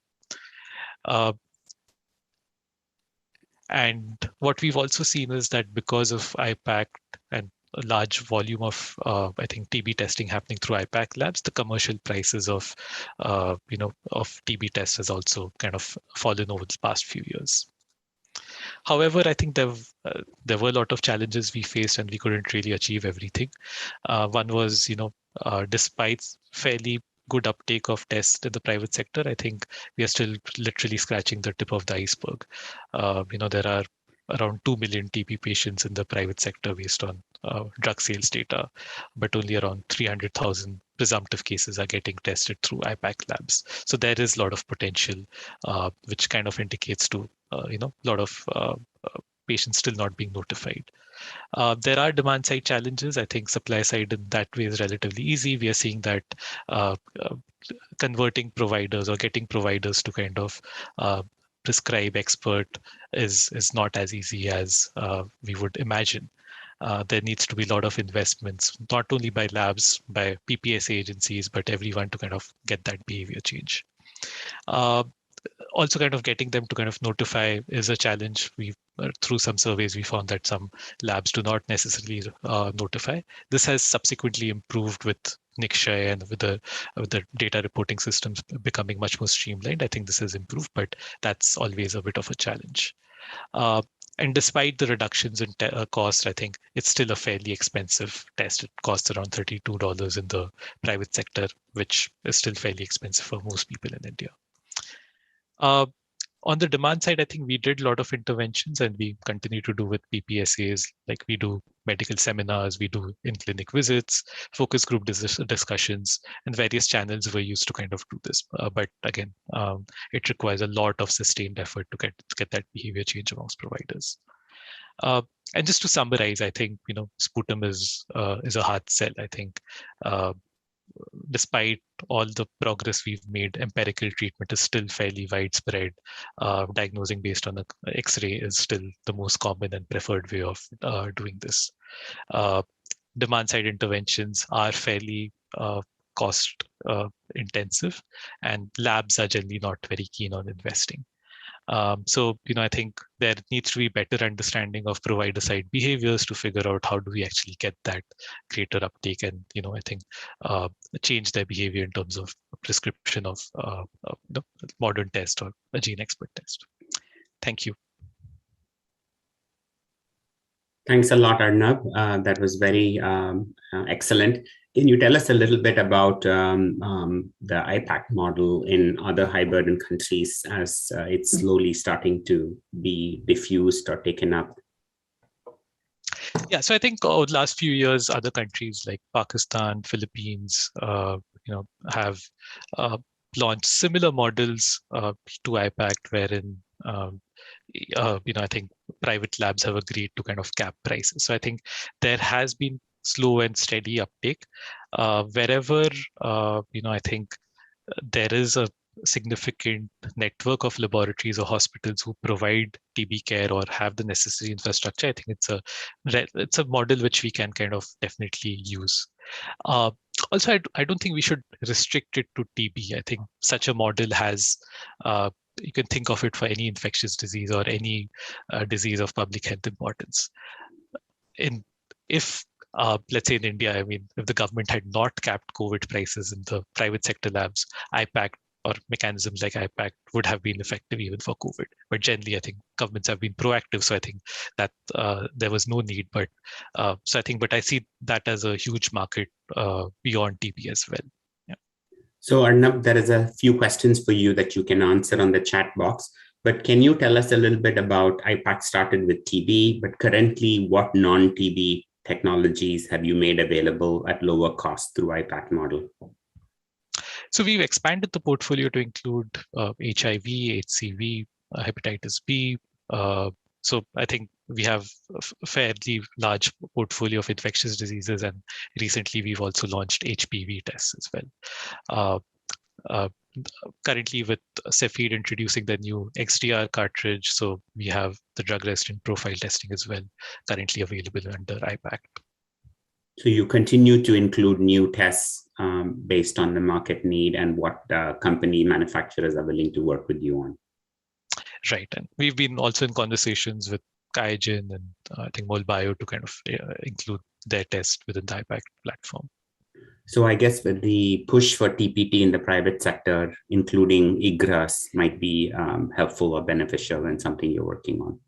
And what we've also seen is that because of IPAC and a large volume of, I think, TB testing happening through IPAC labs, the commercial prices of TB tests has also kind of fallen over the past few years. However, I think there were a lot of challenges we faced, and we couldn't really achieve everything. One was, despite fairly good uptake of tests in the private sector, I think we are still literally scratching the tip of the iceberg. There are around 2 million TB patients in the private sector based on drug sales data, but only around 300,000 presumptive cases are getting tested through IPAC labs. So there is a lot of potential, which kind of indicates to a lot of patients still not being notified. There are demand side challenges. I think supply side in that way is relatively easy. We are seeing that converting providers or getting providers to kind of prescribe expert is not as easy as we would imagine. There needs to be a lot of investments, not only by labs, by PPS agencies, but everyone to kind of get that behavior change. Also kind of getting them to kind of notify is a challenge. Through some surveys, we found that some labs do not necessarily notify. This has subsequently improved with NICSHI and with the data reporting systems becoming much more streamlined. I think this has improved, but that's always a bit of a challenge. And despite the reductions in cost, I think it's still a fairly expensive test. It costs around $32 in the private sector, which is still fairly expensive for most people in India. On the demand side, I think we did a lot of interventions, and we continue to do with PPSAs, like we do medical seminars, we do in-clinic visits, focus group discussions, and various channels were used to kind of do this. But again, it requires a lot of sustained effort to get that behavior change amongst providers. And just to summarize, I think sputum is a hard sell. I think despite all the progress we've made, empirical treatment is still fairly widespread. Diagnosing based on an X-ray is still the most common and preferred way of doing this. Demand-side interventions are fairly cost intensive, and labs are generally not very keen on investing. So, I think there needs to be better understanding of provider side behaviors to figure out how do we actually get that greater uptake and, I think change their behavior in terms of prescription of modern test or a Gene Expert test. Thank you. Thanks a lot, Arnab. That was very excellent. Can you tell us a little bit about the IPAC model in other high-burden countries as it's slowly starting to be diffused or taken up? Yeah, so I think over the last few years, other countries like Pakistan, Philippines, have launched similar models to IPAC, wherein I think private labs have agreed to kind of cap prices. So I think there has been slow and steady uptake. Wherever I think there is a significant network of laboratories or hospitals who provide TB care or have the necessary infrastructure, I think it's a model which we can kind of definitely use. Also, I don't think we should restrict it to TB. I think such a model has, you can think of it for any infectious disease or any disease of public health importance. If let's say in India, I mean, if the government had not capped COVID prices in the private sector labs, IPAC or mechanisms like IPAC would have been effective even for COVID. But generally, I think governments have been proactive. So I think that there was no need. But but I see that as a huge market beyond TB as well. Yeah. So Arnab, there is a few questions for you that you can answer on the chat box. But can you tell us a little bit about IPAC started with TB, but currently what non-TB technologies have you made available at lower cost through IPAC model? So we've expanded the portfolio to include HIV, HCV, hepatitis B. So I think we have a fairly large portfolio of infectious diseases, and recently we've also launched HPV tests as well. Currently with Cepheid introducing the new XDR cartridge, so we have the drug resistant profile testing as well, currently available under IPAC. So you continue to include new tests based on the market need and what company manufacturers are willing to work with you on. Right, and we've been also in conversations with QIAGEN and I think MolBio to kind of include their test within the IPAC platform. So I guess with the push for TPT in the private sector, including IGRAS, might be helpful or beneficial and something you're working on.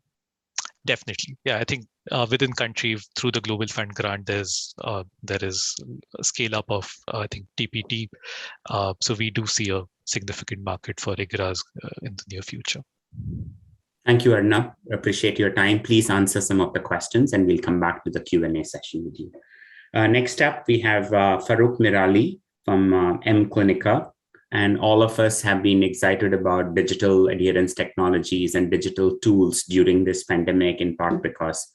Definitely. Yeah, I think within country through the Global Fund grant, there is a scale up of I think TPT. So we do see a significant market for IGRAS in the near future. Thank you, Arnab. Appreciate your time. Please answer some of the questions and we'll come back to the Q&A session with you. Next up, we have Farooq Mirali from M-Clinica. And all of us have been excited about digital adherence technologies and digital tools during this pandemic, in part because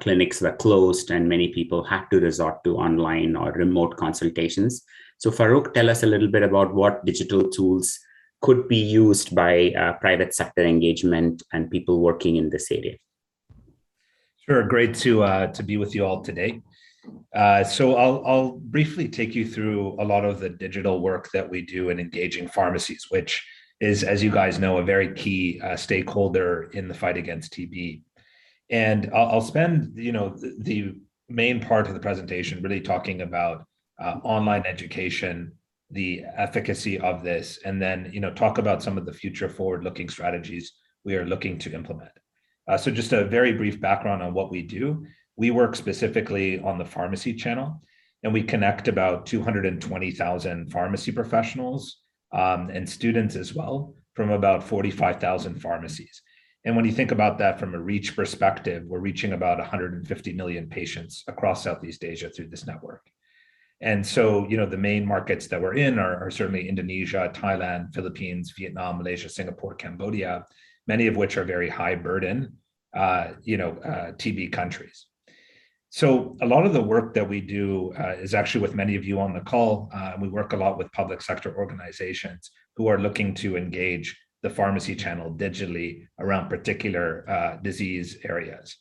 clinics were closed and many people had to resort to online or remote consultations. So Farooq, tell us a little bit about what digital tools could be used by private sector engagement and people working in this area. Sure, great to be with you all today. So I'll briefly take you through a lot of the digital work that we do in engaging pharmacies, which is, as you guys know, a very key stakeholder in the fight against TB. And I'll spend, the main part of the presentation really talking about online education, the efficacy of this, and then, talk about some of the future forward-looking strategies we are looking to implement. So just a very brief background on what we do. We work specifically on the pharmacy channel, and we connect about 220,000 pharmacy professionals and students as well from about 45,000 pharmacies. And when you think about that from a reach perspective, we're reaching about 150 million patients across Southeast Asia through this network. And so, the main markets that we're in are certainly Indonesia, Thailand, Philippines, Vietnam, Malaysia, Singapore, Cambodia, many of which are very high burden, TB countries. So a lot of the work that we do is actually with many of you on the call. We work a lot with public sector organizations who are looking to engage the pharmacy channel digitally around particular disease areas.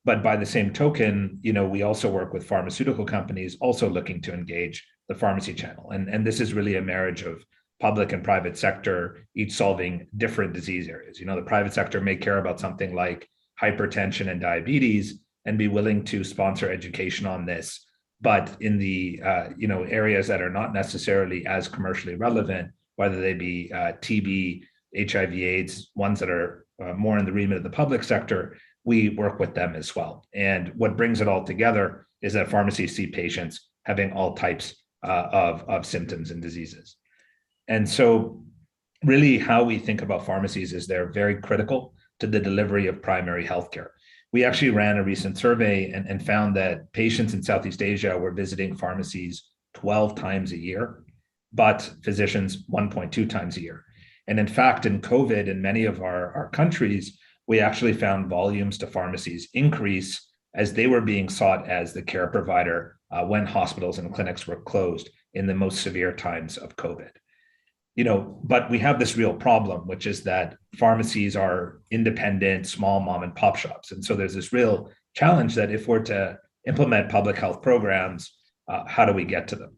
But by the same token, we also work with pharmaceutical companies also looking to engage the pharmacy channel. And this is really a marriage of public and private sector, each solving different disease areas. The private sector may care about something like hypertension and diabetes and be willing to sponsor education on this. But in the areas that are not necessarily as commercially relevant, whether they be TB, HIV/AIDS, ones that are more in the remit of the public sector, we work with them as well. And what brings it all together is that pharmacies see patients having all types of symptoms and diseases. And so really how we think about pharmacies is they're very critical to the delivery of primary healthcare. We actually ran a recent survey and found that patients in Southeast Asia were visiting pharmacies 12 times a year, but physicians 1.2 times a year. And in fact, in COVID, in many of our countries, we actually found volumes to pharmacies increase as they were being sought as the care provider when hospitals and clinics were closed in the most severe times of COVID. But we have this real problem, which is that pharmacies are independent, small mom and pop shops. And so there's this real challenge that if we're to implement public health programs, how do we get to them?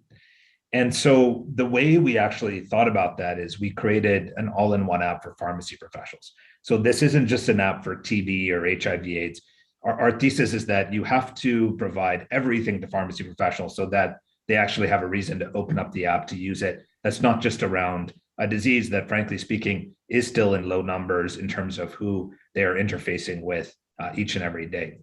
And so the way we actually thought about that is we created an all-in-one app for pharmacy professionals. So this isn't just an app for TB or HIV/AIDS. Our thesis is that you have to provide everything to pharmacy professionals so that they actually have a reason to open up the app to use it. That's not just around a disease that, frankly speaking, is still in low numbers in terms of who they are interfacing with each and every day.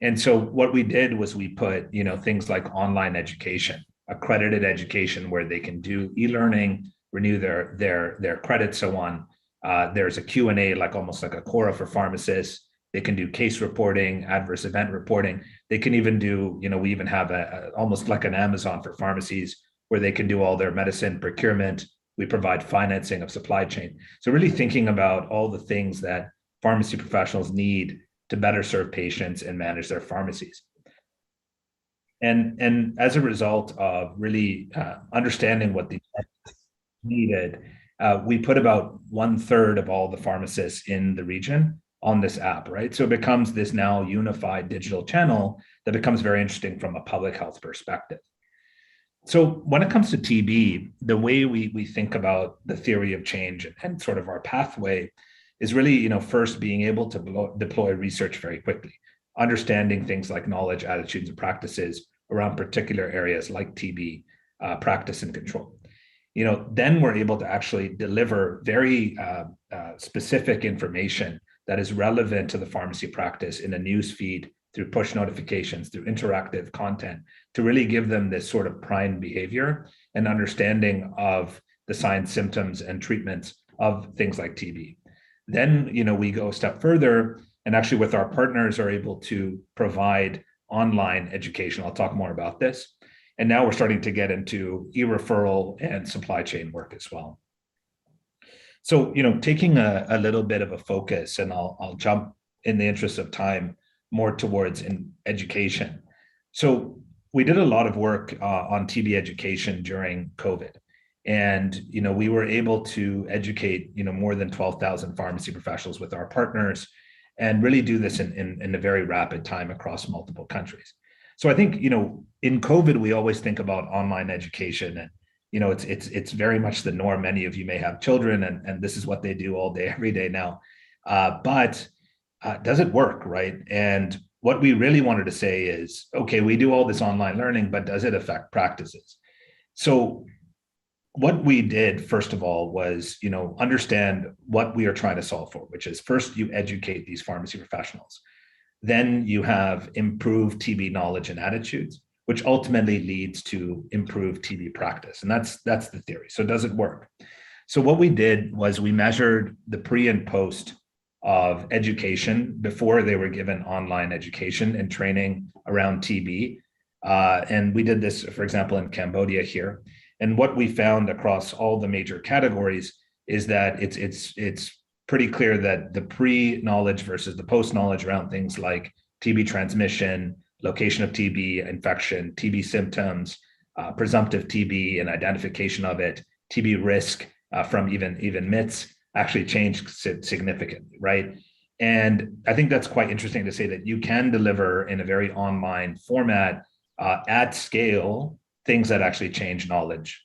And so what we did was we put, things like online education, accredited education where they can do e-learning, renew their credits, so on. There's a Q&A, almost like a Quora for pharmacists. They can do case reporting, adverse event reporting. They can even do, we even have almost like an Amazon for pharmacies where they can do all their medicine procurement. We provide financing of supply chain. So really thinking about all the things that pharmacy professionals need to better serve patients and manage their pharmacies. And as a result of really understanding what these needed, we put about 1/3 of all the pharmacists in the region on this app, right? So it becomes this now unified digital channel that becomes very interesting from a public health perspective. So when it comes to TB, the way we think about the theory of change and sort of our pathway is really, first being able to deploy research very quickly, understanding things like knowledge, attitudes, and practices around particular areas like TB, practice and control. Then we're able to actually deliver very specific information that is relevant to the pharmacy practice in a news feed, through push notifications, through interactive content, to really give them this sort of prime behavior and understanding of the signs, symptoms, and treatments of things like TB. Then, we go a step further and actually with our partners are able to provide online education. I'll talk more about this. And now we're starting to get into e-referral and supply chain work as well. So, taking a little bit of a focus, and I'll jump in the interest of time more towards in education. So we did a lot of work on TB education during COVID. And, we were able to educate, more than 12,000 pharmacy professionals with our partners and really do this in a very rapid time across multiple countries. So I think, in COVID, we always think about online education and, it's very much the norm. Many of you may have children and this is what they do all day, every day now. But does it work, right? And what we really wanted to say is, okay, we do all this online learning, but does it affect practices? So what we did, first of all, was, understand what we are trying to solve for, which is first you educate these pharmacy professionals. Then you have improved TB knowledge and attitudes, which ultimately leads to improved TB practice. And that's the theory. So does it work? So what we did was we measured the pre and post of education before they were given online education and training around TB. And we did this, for example, in Cambodia here. And what we found across all the major categories is that it's pretty clear that the pre-knowledge versus the post-knowledge around things like TB transmission, location of TB infection, TB symptoms, presumptive TB and identification of it, TB risk from even myths actually changed significantly, right? And I think that's quite interesting to say that you can deliver in a very online format at scale things that actually change knowledge.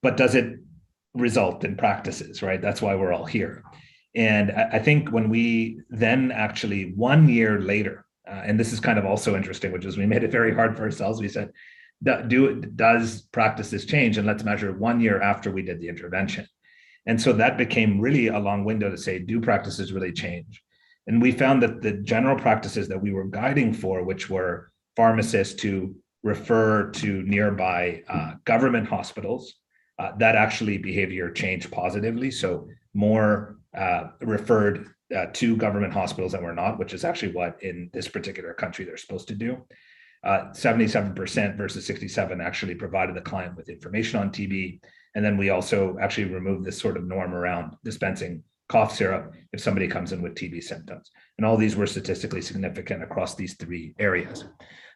But does it result in practices, right? That's why we're all here. And I think when we then actually 1 year later, and this is kind of also interesting, which is we made it very hard for ourselves. We said, does practices change? And let's measure 1 year after we did the intervention. And so that became really a long window to say, do practices really change? And we found that the general practices that we were guiding for, which were pharmacists to refer to nearby government hospitals, that actually behavior changed positively. So more referred to government hospitals that were not, which is actually what in this particular country they're supposed to do. 77% versus 67 actually provided the client with information on TB. And then we also actually removed this sort of norm around dispensing cough syrup if somebody comes in with TB symptoms. And all these were statistically significant across these three areas.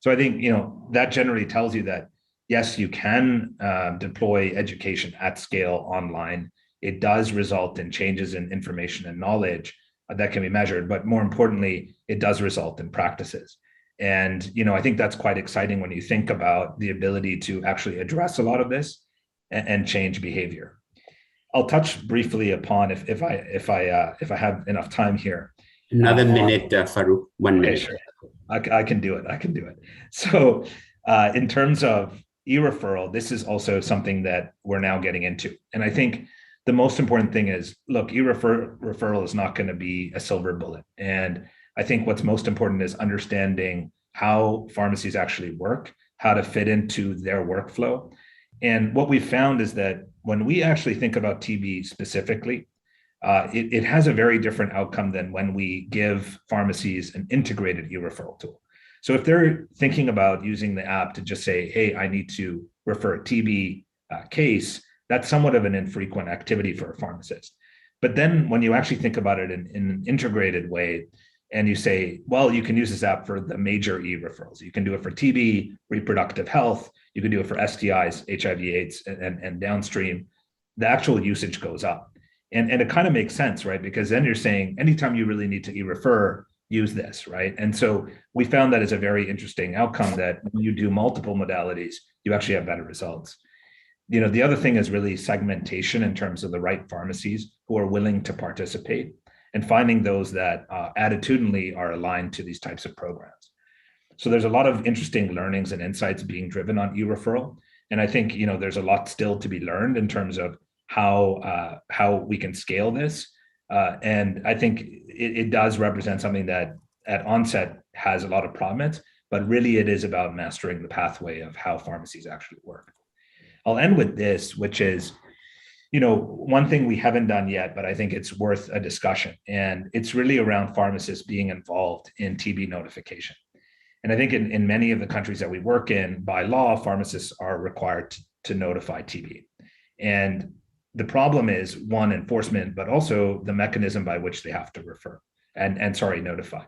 So I think, that generally tells you that, yes, you can deploy education at scale online. It does result in changes in information and knowledge that can be measured, but more importantly, it does result in practices. And, I think that's quite exciting when you think about the ability to actually address a lot of this and change behavior. I'll touch briefly upon if I have enough time here. Another minute, Farooq. 1 minute. Okay, sure. I can do it. So in terms of e-referral, this is also something that we're now getting into. And I think the most important thing is, look, e-referral is not going to be a silver bullet. And I think what's most important is understanding how pharmacies actually work, how to fit into their workflow. And what we found is that when we actually think about TB specifically, it has a very different outcome than when we give pharmacies an integrated e-referral tool. So if they're thinking about using the app to just say, hey, I need to refer a TB case, that's somewhat of an infrequent activity for a pharmacist. But then when you actually think about it in an integrated way, and you say, well, you can use this app for the major e-referrals. You can do it for TB, reproductive health. You can do it for STIs, HIV/AIDS, and downstream. The actual usage goes up. And it kind of makes sense, right? Because then you're saying, anytime you really need to e-refer, use this, right? And so we found that as a very interesting outcome, that when you do multiple modalities, you actually have better results. The other thing is really segmentation in terms of the right pharmacies who are willing to participate, and finding those that attitudinally are aligned to these types of programs. So there's a lot of interesting learnings and insights being driven on e-referral. And I think, there's a lot still to be learned in terms of how we can scale this. And I think it does represent something that at onset has a lot of promise, but really it is about mastering the pathway of how pharmacies actually work. I'll end with this, which is, one thing we haven't done yet, but I think it's worth a discussion, and it's really around pharmacists being involved in TB notification. And I think in many of the countries that we work in, by law, pharmacists are required to notify TB. And the problem is, one, enforcement, but also the mechanism by which they have to refer and notify.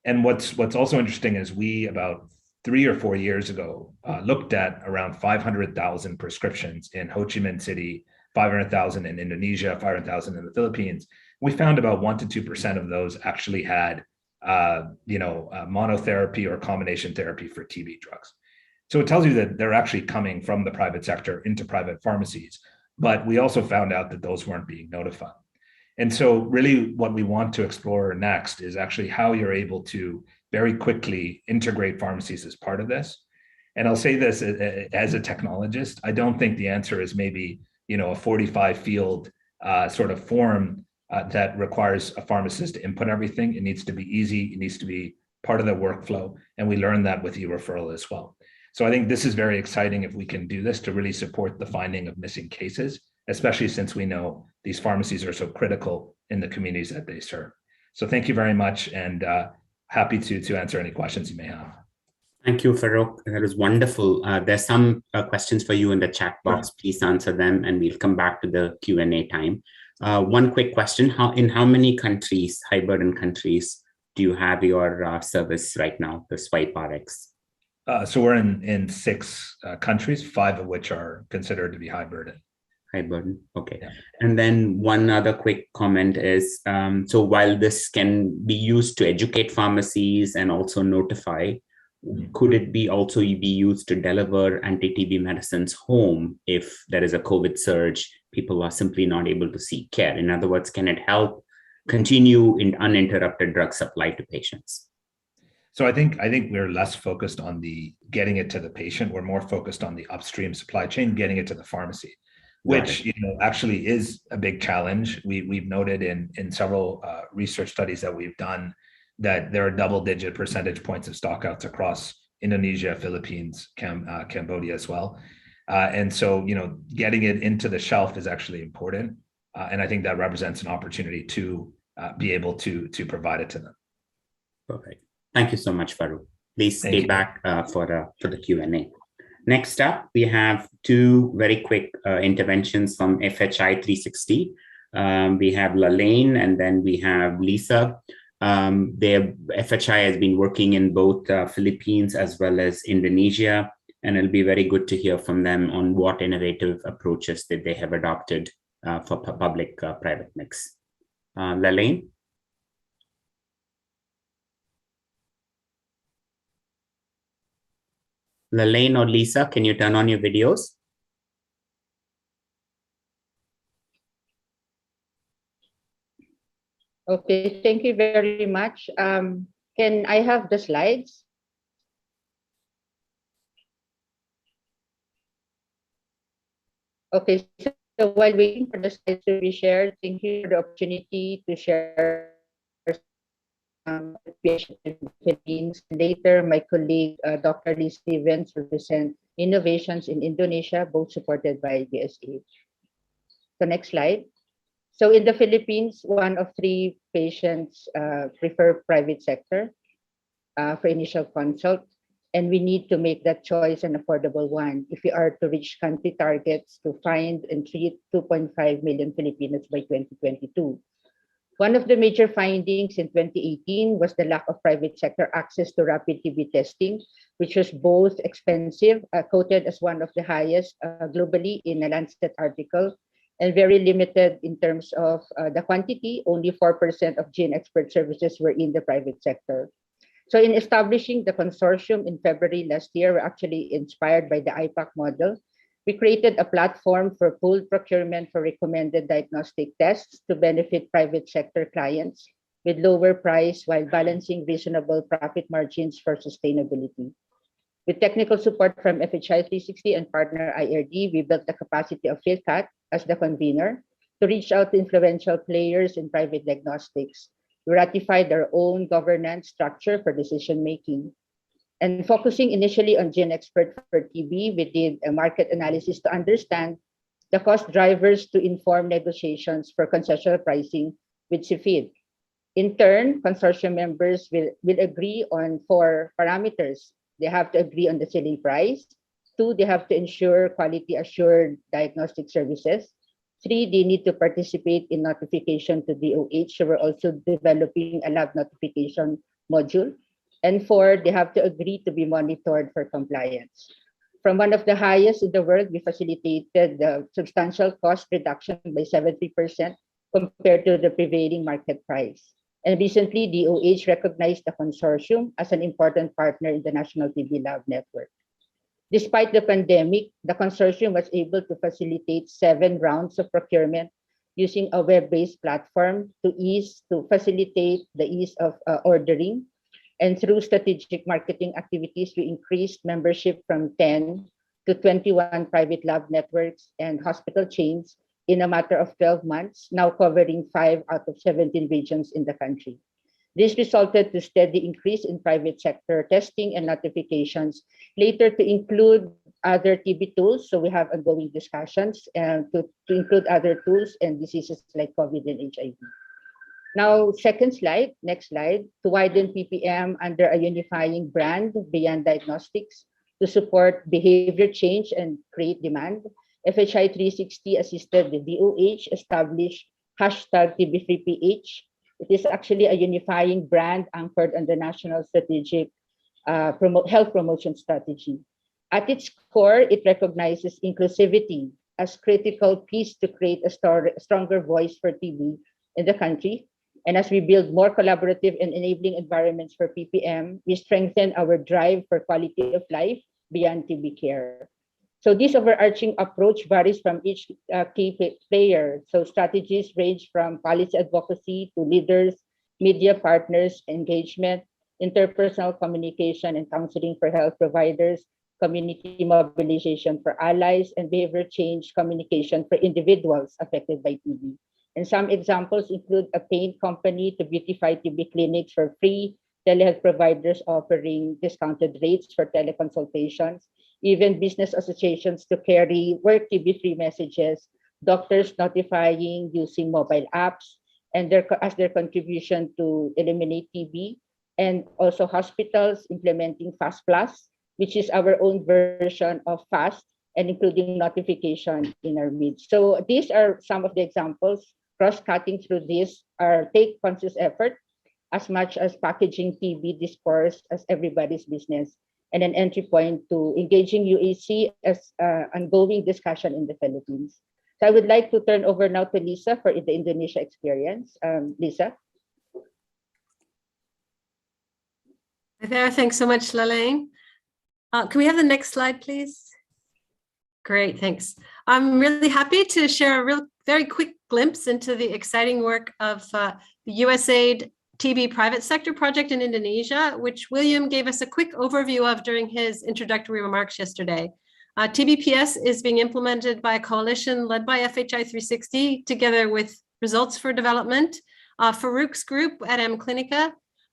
And what's also interesting is we, about 3 or 4 years ago, looked at around 500,000 prescriptions in Ho Chi Minh City, 500,000 in Indonesia, 500,000 in the Philippines. We found about 1 to 2% of those actually had, monotherapy or combination therapy for TB drugs. So it tells you that they're actually coming from the private sector into private pharmacies. But we also found out that those weren't being notified. And so really what we want to explore next is actually how you're able to very quickly integrate pharmacies as part of this. And I'll say this as a technologist, I don't think the answer is maybe a 45 field sort of form that requires a pharmacist to input everything. It needs to be easy. It needs to be part of the workflow. And we learned that with e-referral as well. So I think this is very exciting if we can do this to really support the finding of missing cases, especially since we know these pharmacies are so critical in the communities that they serve. So thank you very much, and happy to answer any questions you may have. Thank you, Farooq. That was wonderful. There's some questions for you in the chat box. Please answer them, and we'll come back to the Q&A time. One quick question: in how many countries, high burden countries, do you have your service right now, the Swipe RX? So we're in 6 countries, 5 of which are considered to be high burden. High burden. Okay. Yeah. And then one other quick comment is, so while this can be used to educate pharmacies and also notify, could it be also be used to deliver anti-TB medicines home if there is a COVID surge, people are simply not able to seek care? In other words, can it help continue in uninterrupted drug supply to patients? So I think we're less focused on the getting it to the patient. We're more focused on the upstream supply chain, getting it to the pharmacy, which actually is a big challenge. We've noted in several research studies that we've done that there are double-digit percentage points of stockouts across Indonesia, Philippines, Cambodia as well. And so, getting it into the shelf is actually important. And I think that represents an opportunity to be able to provide it to them. Perfect. Thank you so much, Farooq. Please stay back for the Q&A. Next up, we have two very quick interventions from FHI 360. We have Lalaine and then we have Lisa. Their FHI has been working in both Philippines as well as Indonesia, and it'll be very good to hear from them on what innovative approaches that they have adopted for public-private mix. Lalaine? Lalaine or Lisa, can you turn on your videos? Okay, thank you very much. Can I have the slides? Okay, so while waiting for the slides to be shared, thank you for the opportunity to share in the Philippines. Later, my colleague, Dr. Lee Stevens, will present innovations in Indonesia, both supported by BSH. So next slide. So in the Philippines, 1 of 3 patients prefer private sector for initial consult, and we need to make that choice an affordable one if we are to reach country targets to find and treat 2.5 million Filipinos by 2022. One of the major findings in 2018 was the lack of private sector access to rapid TB testing, which was both expensive, quoted as one of the highest globally in a Lancet article, and very limited in terms of the quantity. Only 4% of gene expert services were in the private sector. So in establishing the consortium in February last year, we're actually inspired by the IPAC model. We created a platform for pooled procurement for recommended diagnostic tests to benefit private sector clients with lower price while balancing reasonable profit margins for sustainability. With technical support from FHI 360 and partner IRD, we built the capacity of PhilCat as the convener to reach out to influential players in private diagnostics. We ratified our own governance structure for decision making. And focusing initially on gene expert for TB, we did a market analysis to understand the cost drivers to inform negotiations for concessional pricing with CFID. In turn, consortium members will agree on 4 parameters. They have to agree on the selling price. 2, they have to ensure quality assured diagnostic services. 3, they need to participate in notification to DOH. So we're also developing a lab notification module. And 4, they have to agree to be monitored for compliance. From one of the highest in the world, we facilitated the substantial cost reduction by 70% compared to the prevailing market price. And recently, DOH recognized the consortium as an important partner in the National TB Lab Network. Despite the pandemic, the consortium was able to facilitate 7 rounds of procurement using a web-based platform to facilitate the ease of ordering. And through strategic marketing activities, we increased membership from 10 to 21 private lab networks and hospital chains in a matter of 12 months, now covering 5 out of 17 regions in the country. This resulted to steady increase in private sector testing and notifications, later to include other TB tools. So we have ongoing discussions to include other tools and diseases like COVID and HIV. Now, second slide, next slide, to widen PPM under a unifying brand beyond diagnostics to support behavior change and create demand. FHI 360 assisted the DOH establish #TB3PH. It is actually a unifying brand anchored on the National Strategic Health Promotion Strategy. At its core, it recognizes inclusivity as critical piece to create a stronger voice for TB in the country. And as we build more collaborative and enabling environments for PPM, we strengthen our drive for quality of life beyond TB care. So this overarching approach varies from each key player. So strategies range from policy advocacy to leaders, media partners, engagement, interpersonal communication and counseling for health providers, community mobilization for allies, and behavior change communication for individuals affected by TB. And some examples include a paint company to beautify TB clinics for free, telehealth providers offering discounted rates for teleconsultations, even business associations to carry work TB-free messages, doctors notifying using mobile apps, and as their contribution to eliminate TB, and also hospitals implementing Fast Plus, which is our own version of Fast, and including notification in our midst. So these are some of the examples. Cross-cutting through this take conscious effort as much as packaging TB discourse as everybody's business, and an entry point to engaging UAC as ongoing discussion in the Philippines. So I would like to turn over now to Lisa for the Indonesia experience. Lisa. Hi there, thanks so much, Lalane. Can we have the next slide, please? Great, thanks. I'm really happy to share a very quick glimpse into the exciting work of the USAID TB private sector project in Indonesia, which William gave us a quick overview of during his introductory remarks yesterday. TBPS is being implemented by a coalition led by FHI 360, together with Results for Development, Farouk's group at M Clinica,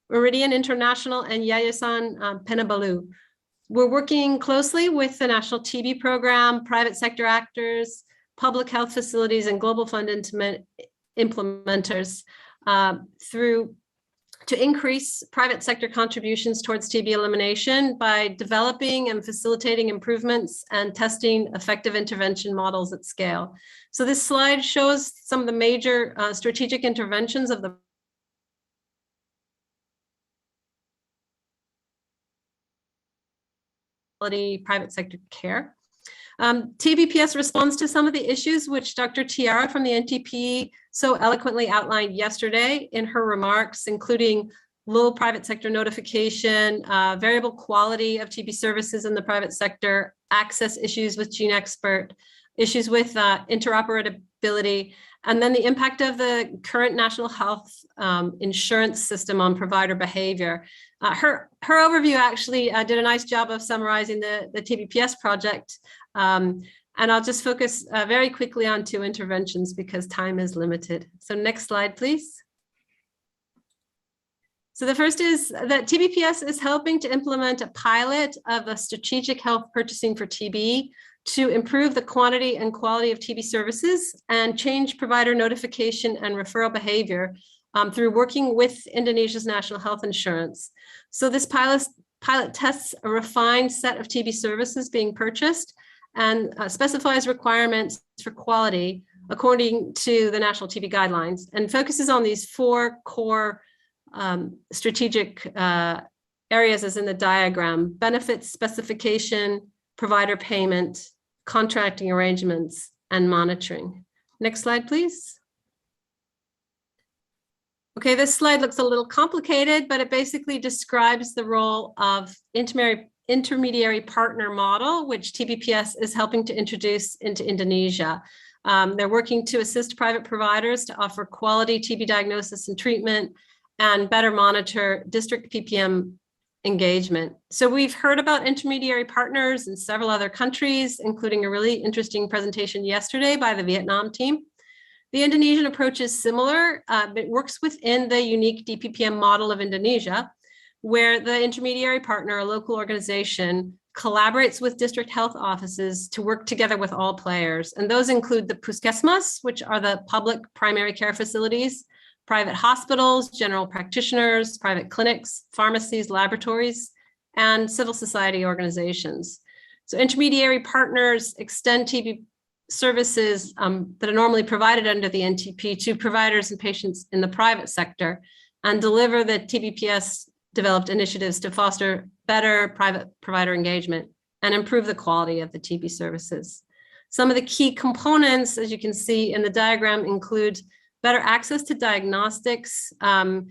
Meridian International, and Yayasan Penabalu. We're working closely with the National TB Program, private sector actors, public health facilities, and Global Fund implementers to increase private sector contributions towards TB elimination by developing and facilitating improvements and testing effective intervention models at scale. So this slide shows some of the major strategic interventions of the private sector care. TBPS responds to some of the issues which Dr. Tiara from the NTP so eloquently outlined yesterday in her remarks, including low private sector notification, variable quality of TB services in the private sector, access issues with GeneXpert, issues with interoperability, and then the impact of the current national health insurance system on provider behavior. Her overview actually did a nice job of summarizing the TBPS project. And I'll just focus very quickly on two interventions because time is limited. So next slide, please. So the first is that TBPS is helping to implement a pilot of a strategic health purchasing for TB to improve the quantity and quality of TB services and change provider notification and referral behavior through working with Indonesia's national health insurance. So this pilot tests a refined set of TB services being purchased and specifies requirements for quality according to the national TB guidelines and focuses on these four core strategic areas as in the diagram: benefits specification, provider payment, contracting arrangements, and monitoring. Next slide, please. Okay, this slide looks a little complicated, but it basically describes the role of intermediary partner model, which TBPS is helping to introduce into Indonesia. They're working to assist private providers to offer quality TB diagnosis and treatment and better monitor district PPM engagement. So we've heard about intermediary partners in several other countries, including a really interesting presentation yesterday by the Vietnam team. The Indonesian approach is similar. It works within the unique DPPM model of Indonesia, where the intermediary partner, a local organization, collaborates with district health offices to work together with all players. And those include the Puskesmas, which are the public primary care facilities, private hospitals, general practitioners, private clinics, pharmacies, laboratories, and civil society organizations. So intermediary partners extend TB services that are normally provided under the NTP to providers and patients in the private sector and deliver the TBPS developed initiatives to foster better private provider engagement and improve the quality of the TB services. Some of the key components, as you can see in the diagram, include better access to diagnostics and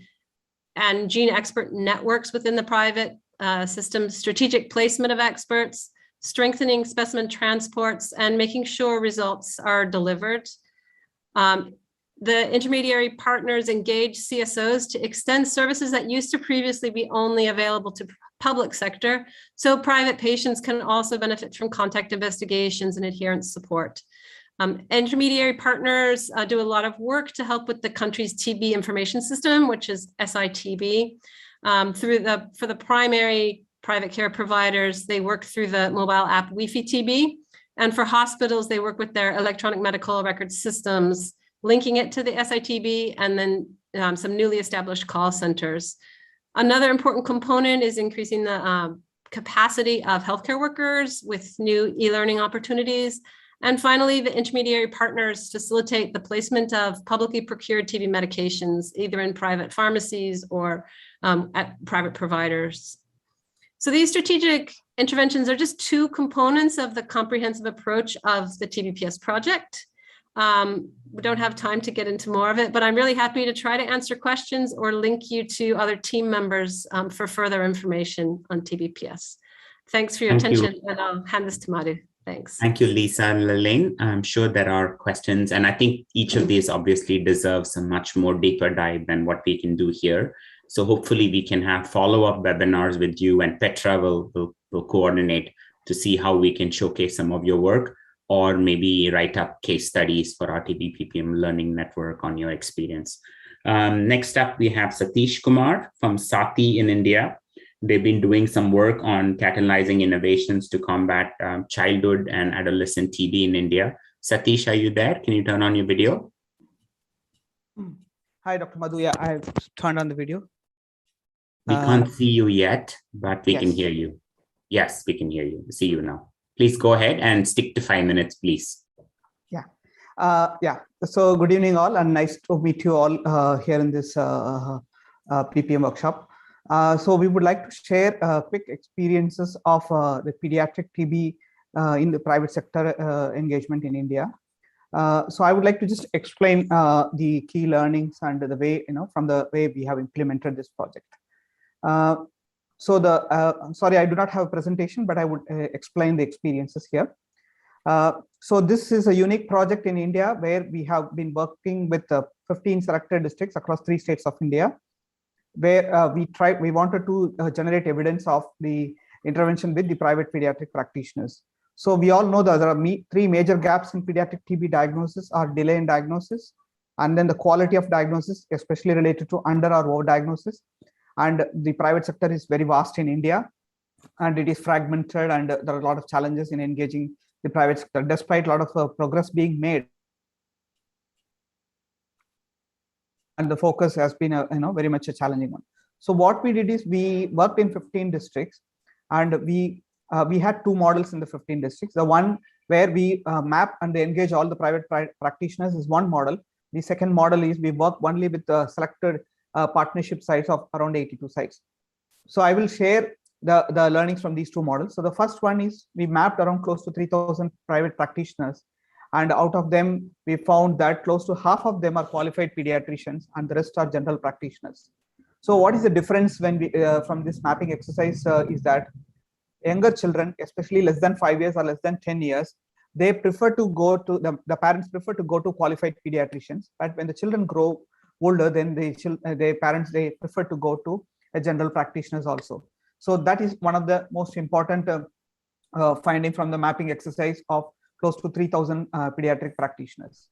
GeneXpert networks within the private system, strategic placement of experts, strengthening specimen transports, and making sure results are delivered. The intermediary partners engage CSOs to extend services that used to previously be only available to public sector, so private patients can also benefit from contact investigations and adherence support. Intermediary partners do a lot of work to help with the country's TB information system, which is SITB. For the primary private care providers, they work through the mobile app Wi-Fi TB. And for hospitals, they work with their electronic medical record systems, linking it to the SITB, and then some newly established call centers. Another important component is increasing the capacity of healthcare workers with new e-learning opportunities. And finally, the intermediary partners facilitate the placement of publicly procured TB medications, either in private pharmacies or at private providers. So these strategic interventions are just two components of the comprehensive approach of the TBPS project. We don't have time to get into more of it, but I'm really happy to try to answer questions or link you to other team members for further information on TBPS. Thanks for your attention, and I'll hand this to Madhu. Thanks. Thank you, Lisa and Lalaine. I'm sure there are questions, and I think each of these obviously deserves a much more deeper dive than what we can do here. So hopefully we can have follow-up webinars with you, and Petra will coordinate to see how we can showcase some of your work, or maybe write up case studies for our TB PPM Learning Network on your experience. Next up, we have Satish Kumar from Sati in India. They've been doing some work on catalyzing innovations to combat childhood and adolescent TB in India. Satish, are you there? Can you turn on your video? Hi, Dr. Madhu. Yeah, I've turned on the video. We can't see you yet, but we yes. can hear you. Yes, we can hear you. See you now. Please go ahead and stick to 5 minutes, please. Yeah. So good evening all, and nice to meet you all here in this PPM workshop. So we would like to share quick experiences of the pediatric TB in the private sector engagement in India. So I would like to just explain the key learnings and the way, from the way we have implemented this project. Sorry, I do not have a presentation, but I would explain the experiences here. So this is a unique project in India where we have been working with 15 selected districts across 3 states of India, where we wanted to generate evidence of the intervention with the private pediatric practitioners. So we all know that there are 3 major gaps in pediatric TB diagnosis: are delay in diagnosis, and then the quality of diagnosis, especially related to under or over diagnosis. And the private sector is very vast in India, and it is fragmented, and there are a lot of challenges in engaging the private sector, despite a lot of progress being made. And the focus has been very much a challenging one. So what we did is we worked in 15 districts, and we had 2 models in the 15 districts. The one where we map and engage all the private practitioners is one model. The second model is we work only with selected partnership sites of around 82 sites. So I will share the learnings from these 2 models. So the first one is we mapped around close to 3,000 private practitioners, and out of them we found that close to half of them are qualified pediatricians and the rest are general practitioners. So what is the difference when we from this mapping exercise is that younger children, especially less than 5 years or less than 10 years, they prefer to go to the parents prefer to go to qualified pediatricians, but when the children grow older, then their parents, they prefer to go to a general practitioners also. So that is one of the most important finding from the mapping exercise of close to 3,000 pediatric practitioners.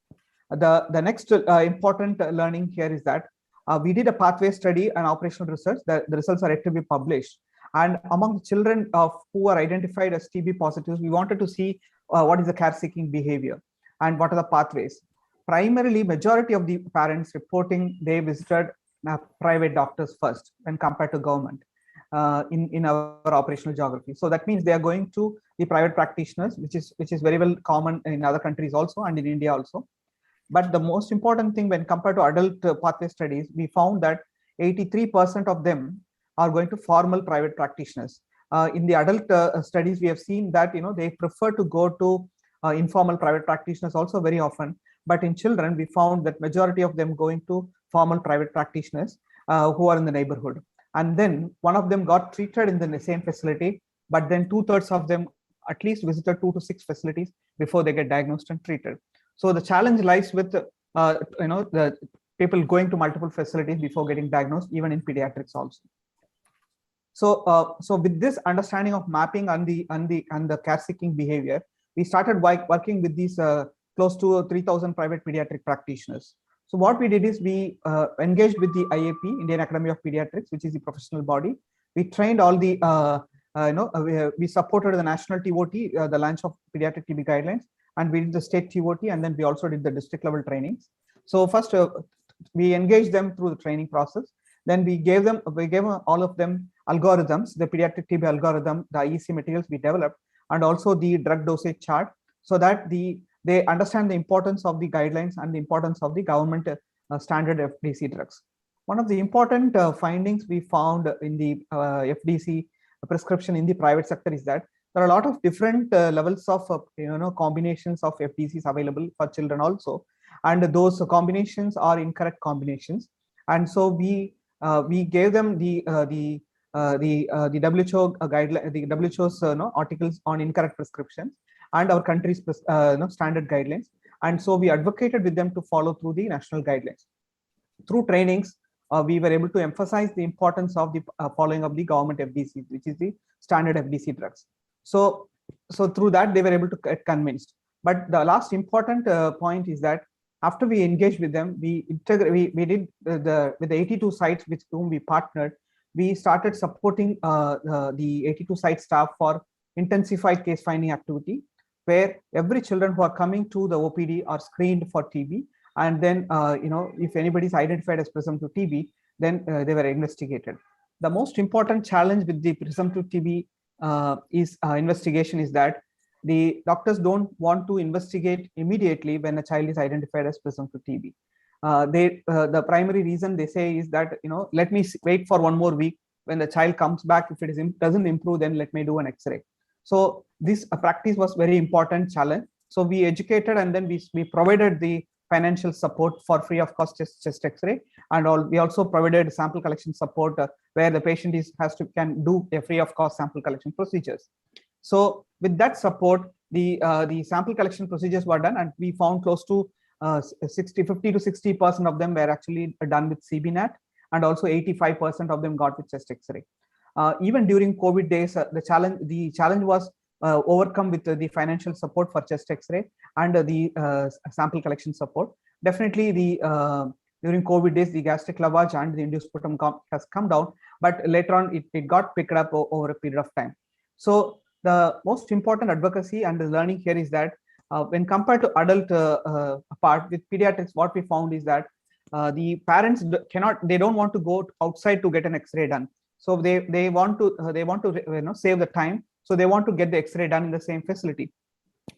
The next important learning here is that we did a pathway study and operational research. The results are yet to be published. And among the children who are identified as TB positives, we wanted to see what is the care-seeking behavior and what are the pathways. Primarily, majority of the parents reporting they visited private doctors first when compared to government in our operational geography. So that means they are going to the private practitioners, which is very well common in other countries also and in India also. But the most important thing when compared to adult pathway studies, we found that 83% of them are going to formal private practitioners. In the adult studies, we have seen that they prefer to go to informal private practitioners also very often. But in children, we found that majority of them going to formal private practitioners who are in the neighborhood. And then one of them got treated in the same facility, but then 2/3 of them at least visited 2 to 6 facilities before they get diagnosed and treated. So the challenge lies with the people going to multiple facilities before getting diagnosed, even in pediatrics also. So with this understanding of mapping and the care-seeking behavior, we started working with these close to 3,000 private pediatric practitioners. So what we did is we engaged with the IAP, Indian Academy of Pediatrics, which is the professional body. We trained all the, we supported the national TOT, the launch of pediatric TB guidelines, and we did the state TOT, and then we also did the district level trainings. So first, we engaged them through the training process. Then we gave all of them algorithms, the pediatric TB algorithm, the IEC materials we developed, and also the drug dosage chart, so that they understand the importance of the guidelines and the importance of the government standard FDC drugs. One of the important findings we found in the FDC prescription in the private sector is that there are a lot of different levels of combinations of FDCs available for children also, and those combinations are incorrect combinations. And so we gave them the WHO guideline, the WHO's articles on incorrect prescriptions and our country's standard guidelines. And so we advocated with them to follow through the national guidelines. Through trainings, we were able to emphasize the importance of the following of the government FDC, which is the standard FDC drugs. So through that, they were able to get convinced. But the last important point is that after we engaged with them, we did with the 82 sites with whom we partnered, we started supporting the 82 site staff for intensified case finding activity, where every children who are coming to the OPD are screened for TB, and then if anybody is identified as presumptive TB, then they were investigated. The most important challenge with the presumptive TB investigation is that the doctors don't want to investigate immediately when a child is identified as presumptive TB. The primary reason they say is that let me wait for one more week. When the child comes back, if it doesn't improve, then let me do an X-ray. So this practice was very important challenge. So we educated, and then we provided the financial support for free of cost chest X-ray, and we also provided sample collection support where the patient can do a free of cost sample collection procedures. So with that support, the sample collection procedures were done, and we found close to 50 to 60% of them were actually done with CBNAT, and also 85% of them got with chest X-ray. Even during COVID days, the challenge was overcome with the financial support for chest X-ray and the sample collection support. Definitely, during COVID days, the gastric lavage and the induced sputum has come down, but later on it got picked up over a period of time. So the most important advocacy and the learning here is that when compared to adult part with pediatrics, what we found is that the parents don't want to go outside to get an X-ray done. So they want to save the time. So they want to get the X-ray done in the same facility.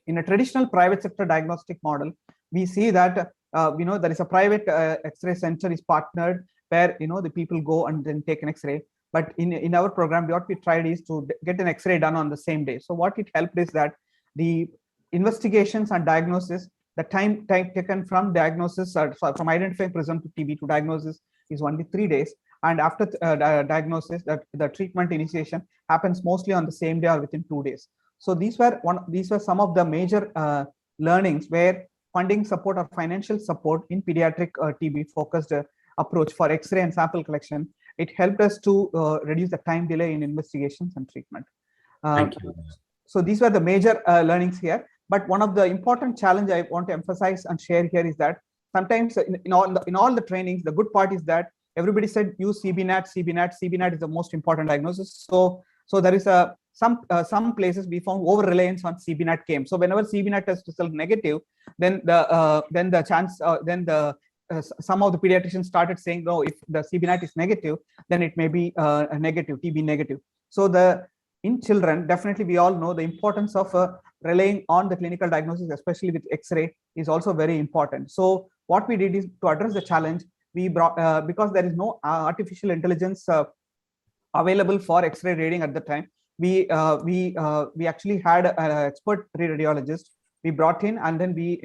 In a traditional private sector diagnostic model, we see that there is a private X-ray center is partnered where the people go and then take an X-ray. But in our program, what we tried is to get an X-ray done on the same day. So what it helped is that the investigations and diagnosis, the time taken from diagnosis, from identifying presumptive TB to diagnosis is only 3 days. And after diagnosis, the treatment initiation happens mostly on the same day or within 2 days. So these were some of the major learnings where funding support or financial support in pediatric TB focused approach for X-ray and sample collection. It helped us to reduce the time delay in investigations and treatment. Thank you. So these were the major learnings here. But one of the important challenge I want to emphasize and share here is that sometimes in all the trainings, the good part is that everybody said use CBNAT. CBNAT is the most important diagnosis. So there is some places we found over reliance on CBNAT came. So whenever CBNAT test result negative, then some of the pediatricians started saying, no, if the CBNAT is negative, then it may be a negative, TB negative. So in children, definitely we all know the importance of relying on the clinical diagnosis, especially with X-ray, is also very important. So what we did is to address the challenge, we brought, because there is no artificial intelligence available for X-ray reading at the time, we actually had an expert radiologist we brought in, and then we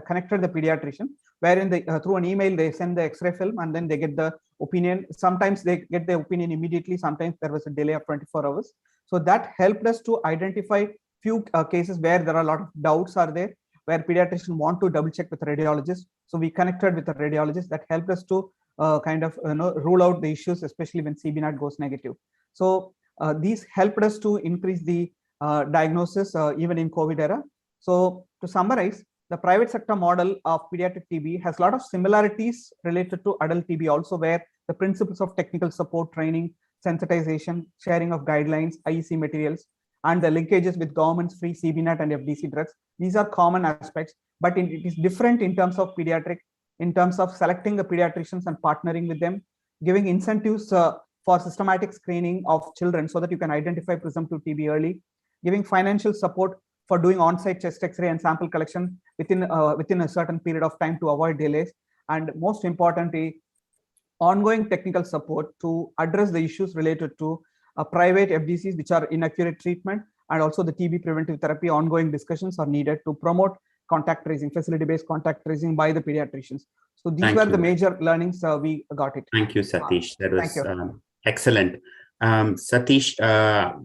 connected the pediatrician, wherein through an email they send the X-ray film and then they get the opinion. Sometimes they get the opinion immediately, sometimes there was a delay of 24 hours. So that helped us to identify few cases where there are a lot of doubts are there, where pediatrician want to double check with the radiologist. So we connected with the radiologist. That helped us to rule out the issues, especially when CBNAT goes negative. So these helped us to increase the diagnosis even in COVID era. So to summarize, the private sector model of pediatric TB has a lot of similarities related to adult TB also, where the principles of technical support, training, sensitization, sharing of guidelines, IEC materials, and the linkages with government's free CBNet and FDC drugs. These are common aspects, but it is different in terms of pediatric, in terms of selecting the pediatricians and partnering with them, giving incentives for systematic screening of children so that you can identify presumptive TB early, giving financial support for doing on-site chest X-ray and sample collection within a certain period of time to avoid delays, and most importantly, ongoing technical support to address the issues related to private FDCs which are inaccurate treatment, and also the TB preventive therapy. Ongoing discussions are needed to promote contact tracing, facility-based contact tracing by the pediatricians. So these were the major learnings we got it. Thank you, Satish. That was excellent. Satish,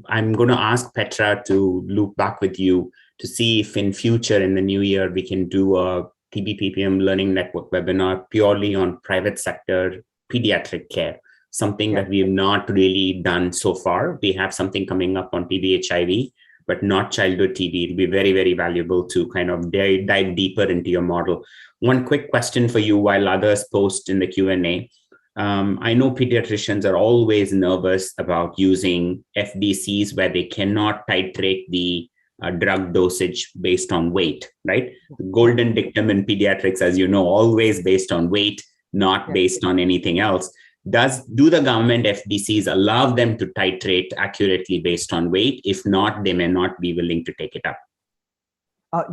I'm going to ask Petra to loop back with you to see if in future, in the new year, we can do a TB PPM Learning Network webinar purely on private sector pediatric care, something that we have not really done so far. We have something coming up on TB HIV, but not childhood TB. It'll be very, very valuable to kind of dive deeper into your model. One quick question for you while others post in the Q&A. I know pediatricians are always nervous about using FDCs where they cannot titrate the drug dosage based on weight, right? The golden dictum in pediatrics, as you know, always based on weight, not based on anything else. Do the government FDCs allow them to titrate accurately based on weight? If not, they may not be willing to take it up.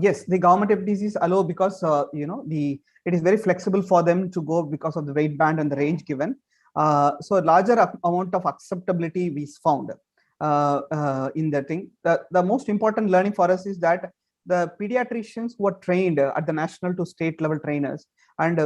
Yes, the government FDCs allow because it is very flexible for them to go because of the weight band and the range given. So a larger amount of acceptability is found in the thing. The most important learning for us is that the pediatricians who are trained at the national to state level trainers, and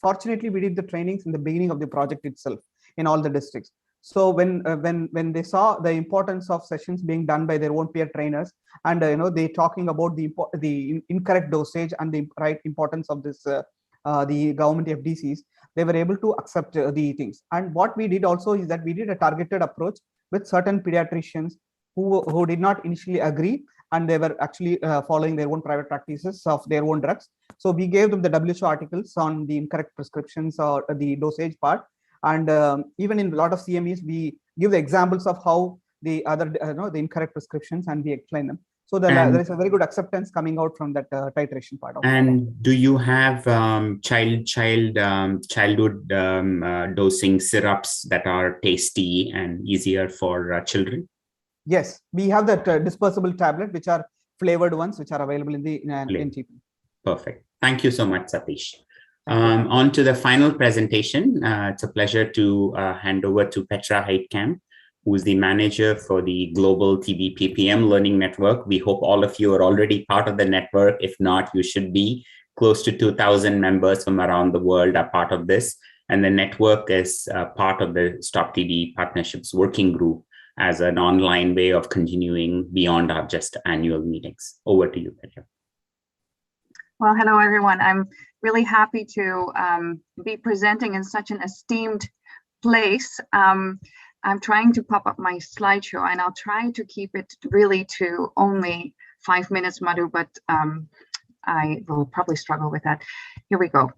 fortunately we did the trainings in the beginning of the project itself in all the districts. So when they saw the importance of sessions being done by their own peer trainers, and they talking about the incorrect dosage and the right importance of this the government FDCs, they were able to accept the things. And what we did also is that we did a targeted approach with certain pediatricians who did not initially agree, and they were actually following their own private practices of their own drugs. So we gave them the WHO articles on the incorrect prescriptions or the dosage part. And even in a lot of CMEs, we give the examples of how the other, the incorrect prescriptions, and we explain them. So there is a very good acceptance coming out from that titration part. Do you have childhood dosing syrups that are tasty and easier for children? Yes, we have that dispersible tablet, which are flavored ones, which are available in the NTP. Perfect. Thank you so much, Satish. On to the final presentation. It's a pleasure to hand over to Petra Heitkamp, who is the manager for the Global TB PPM Learning Network. We hope all of you are already part of the network. If not, you should be. Close to 2,000 members from around the world are part of this. And the network is part of the Stop TB Partnerships Working Group as an online way of continuing beyond our just annual meetings. Over to you, Petra. Well, hello, everyone. I'm really happy to be presenting in such an esteemed place. I'm trying to pop up my slideshow, and I'll try to keep it really to only 5 minutes, Madhu, but I will probably struggle with that. Here we go.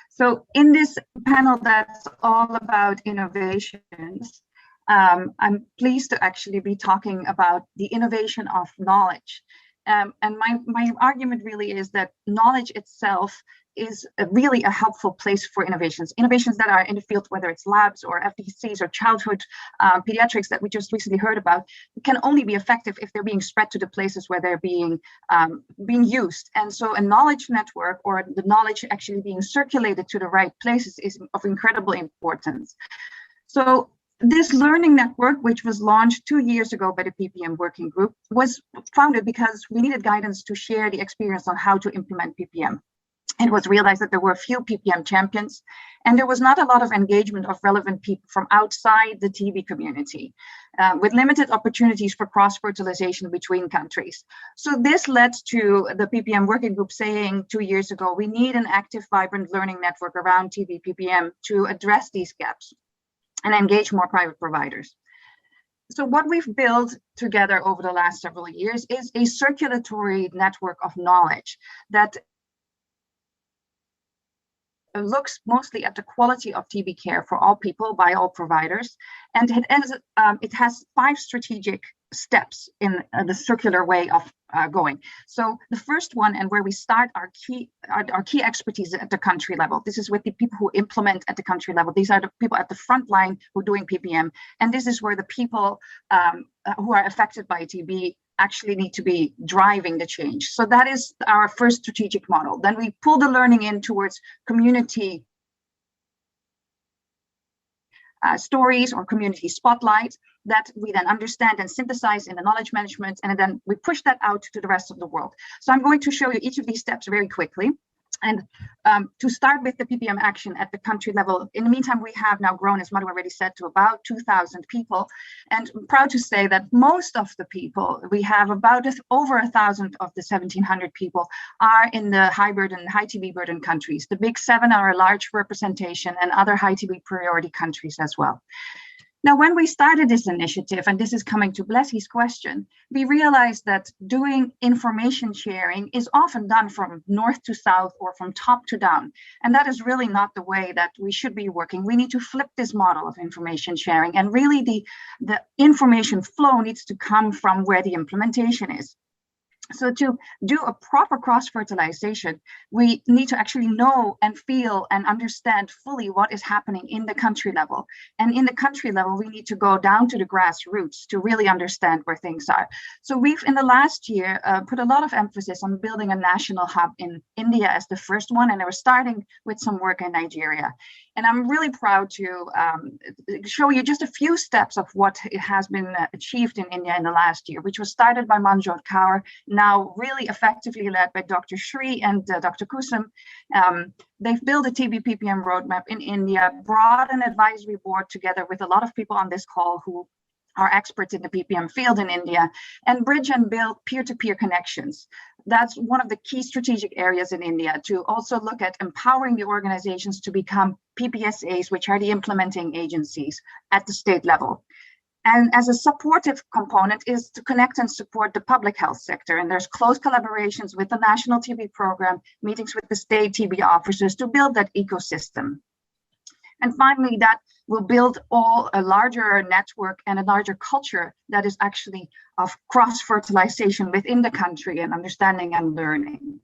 So in this panel that's all about innovations, I'm pleased to actually be talking about the innovation of knowledge. And my argument really is that knowledge itself is really a helpful place for innovations that are in the field, whether it's labs or FDCs or childhood pediatrics that we just recently heard about, can only be effective if they're being spread to the places where they're being used. And so a knowledge network, or the knowledge actually being circulated to the right places, is of incredible importance. So this learning network, which was launched 2 years ago by the PPM working group, was founded because we needed guidance to share the experience on how to implement PPM. It was realized that there were few PPM champions, and there was not a lot of engagement of relevant people from outside the TB community, with limited opportunities for cross-fertilization between countries. So this led to the PPM working group saying 2 years ago, we need an active, vibrant learning network around TB PPM to address these gaps and engage more private providers. So what we've built together over the last several years is a circulatory network of knowledge that looks mostly at the quality of TB care for all people by all providers. And it has 5 strategic steps in the circular way of going. So the first one, and where we start our key expertise at the country level. This is with the people who implement at the country level. These are the people at the front line who are doing PPM. And this is where the people who are affected by TB actually need to be driving the change. So that is our first strategic model. Then we pull the learning in towards community stories or community spotlights that we then understand and synthesize in the knowledge management, and then we push that out to the rest of the world. So I'm going to show you each of these steps very quickly. And to start with the PPM action at the country level, in the meantime, we have now grown, as Madhu already said, to about 2,000 people. And I'm proud to say that most of the people, we have about over 1,000 of the 1,700 people are in the high TB burden countries. The big 7 are a large representation, and other high TB priority countries as well. Now, when we started this initiative, and this is coming to Blessie's question, we realized that doing information sharing is often done from north to south or from top to down. And that is really not the way that we should be working. We need to flip this model of information sharing. And really the information flow needs to come from where the implementation is. So to do a proper cross-fertilization, we need to actually know and feel and understand fully what is happening in the country level. And in the country level, we need to go down to the grassroots to really understand where things are. So we've, in the last year, put a lot of emphasis on building a national hub in India as the first one, and we're starting with some work in Nigeria. And I'm really proud to show you just a few steps of what has been achieved in India in the last year, which was started by Manjot Kaur, now really effectively led by Dr. Shri and Dr. Kusum. They've built a TB PPM roadmap in India, brought an advisory board together with a lot of people on this call who are experts in the PPM field in India, and bridge and build peer-to-peer connections. That's one of the key strategic areas in India, to also look at empowering the organizations to become PPSAs, which are the implementing agencies at the state level. And as a supportive component is to connect and support the public health sector. And there's close collaborations with the National TB Program, meetings with the state TB officers to build that ecosystem. And finally, that will build a larger network and a larger culture that is actually of cross-fertilization within the country and understanding and learning.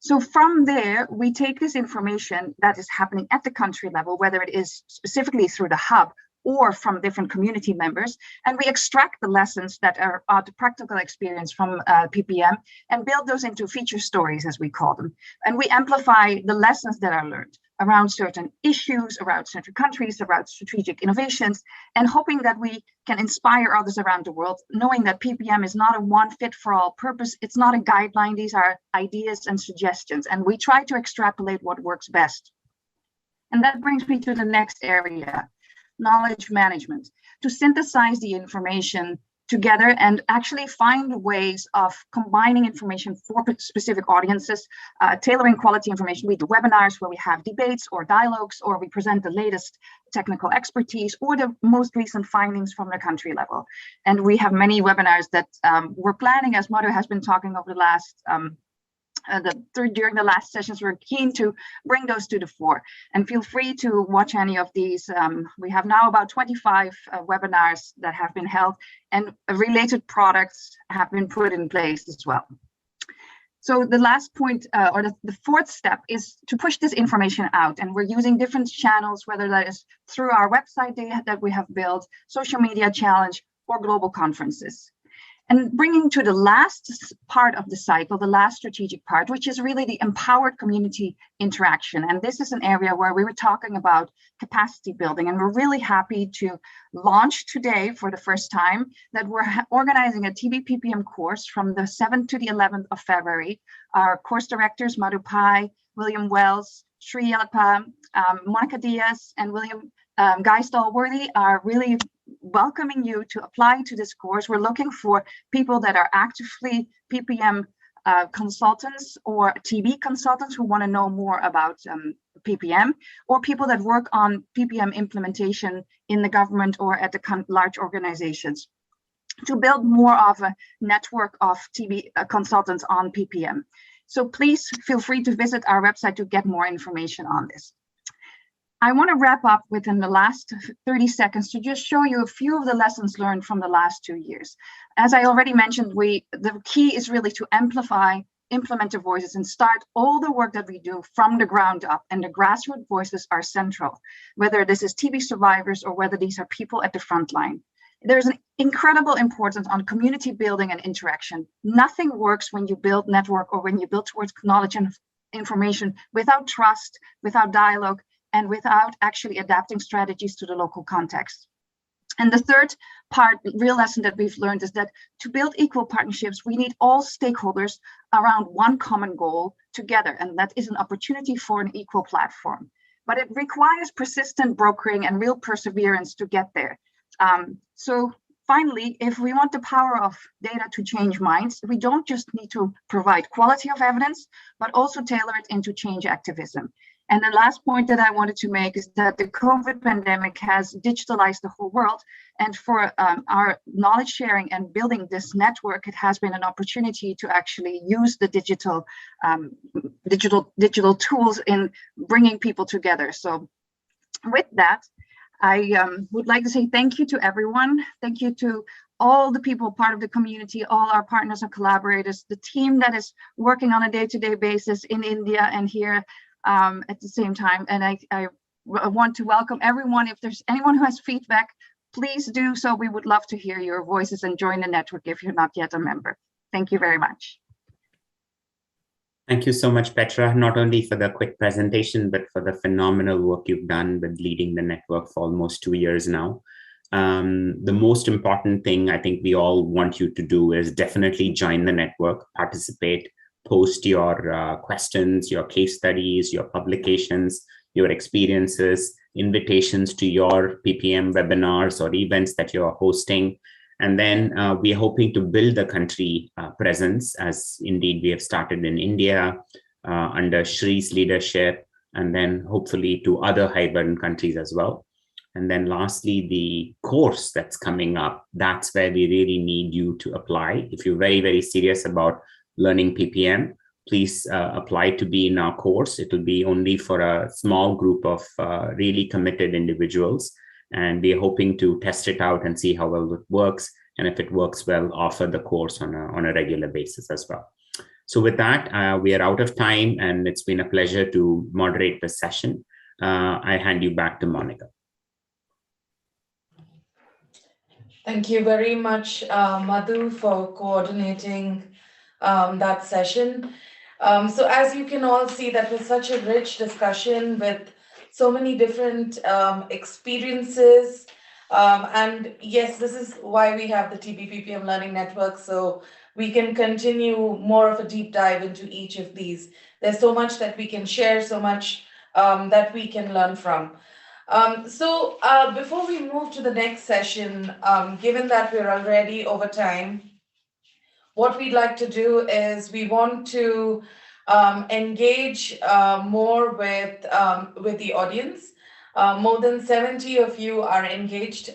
So from there, we take this information that is happening at the country level, whether it is specifically through the hub or from different community members, and we extract the lessons that are the practical experience from PPM and build those into feature stories, as we call them. And we amplify the lessons that are learned around certain issues, around certain countries, around strategic innovations, and hoping that we can inspire others around the world, knowing that PPM is not a one-fit-for-all purpose. It's not a guideline. These are ideas and suggestions, and we try to extrapolate what works best. And that brings me to the next area, knowledge management, to synthesize the information together and actually find ways of combining information for specific audiences, tailoring quality information. We do webinars where we have debates or dialogues, or we present the latest technical expertise or the most recent findings from the country level. And we have many webinars that we're planning, as Madhu has been talking over the last during the last sessions. We're keen to bring those to the fore, and feel free to watch any of these. We have now about 25 webinars that have been held, and related products have been put in place as well. So the last point, or the fourth step, is to push this information out, and we're using different channels, whether that is through our website that we have built, social media challenge, or global conferences. And bringing to the last part of the cycle, the last strategic part, which is really the empowered community interaction. And this is an area where we were talking about capacity building. And we're really happy to launch today for the first time that we're organizing a TB PPM course from the 7th to the 11th of February. Our course directors, Madhu Pai, William Wells, Sri Yalapa, Monica Diaz, and William Guy Stallworthy are really welcoming you to apply to this course. We're looking for people that are actively PPM consultants or TB consultants who want to know more about PPM, or people that work on PPM implementation in the government or at the large organizations, to build more of a network of TB consultants on PPM. So please feel free to visit our website to get more information on this. I want to wrap up within the last 30 seconds to just show you a few of the lessons learned from the last 2 years. As I already mentioned, the key is really to amplify implemented voices and start all the work that we do from the ground up, and the grassroots voices are central, whether this is TB survivors or whether these are people at the front line. There's an incredible importance on community building and interaction. Nothing works when you build network or when you build towards knowledge and information without trust, without dialogue, and without actually adapting strategies to the local context. And the third part, real lesson that we've learned, is that to build equal partnerships, we need all stakeholders around one common goal together, and that is an opportunity for an equal platform. But it requires persistent brokering and real perseverance to get there. So finally, if we want the power of data to change minds, we don't just need to provide quality of evidence, but also tailor it into change activism. And the last point that I wanted to make is that the COVID pandemic has digitalized the whole world. And for our knowledge sharing and building this network, it has been an opportunity to actually use the digital tools in bringing people together. So with that, I would like to say thank you to everyone. Thank you to all the people part of the community, all our partners and collaborators, the team that is working on a day-to-day basis in India and here at the same time. And I want to welcome everyone. If there's anyone who has feedback, please do so. We would love to hear your voices and join the network if you're not yet a member. Thank you very much. Thank you so much, Petra, not only for the quick presentation, but for the phenomenal work you've done with leading the network for almost 2 years now. The most important thing I think we all want you to do is definitely join the network, participate, post your questions, your case studies, your publications, your experiences, invitations to your PPM webinars or events that you're hosting. And then we are hoping to build a country presence, as indeed we have started in India under Shree's leadership, and then hopefully to other high-burden countries as well. And then lastly, the course that's coming up, that's where we really need you to apply. If you're very, very serious about learning PPM, please apply to be in our course. It will be only for a small group of really committed individuals. And we're hoping to test it out and see how well it works. And if it works well, offer the course on a regular basis as well. So with that, we are out of time, and it's been a pleasure to moderate this session. I hand you back to Monica. Thank you very much, Madhu, for coordinating that session. So as you can all see, that was such a rich discussion with so many different experiences. And yes, this is why we have the TB PPM Learning Network, so we can continue more of a deep dive into each of these. There's so much that we can share, so much that we can learn from. So before we move to the next session, given that we're already over time, what we'd like to do is we want to engage more with the audience. More than 70 of you are engaged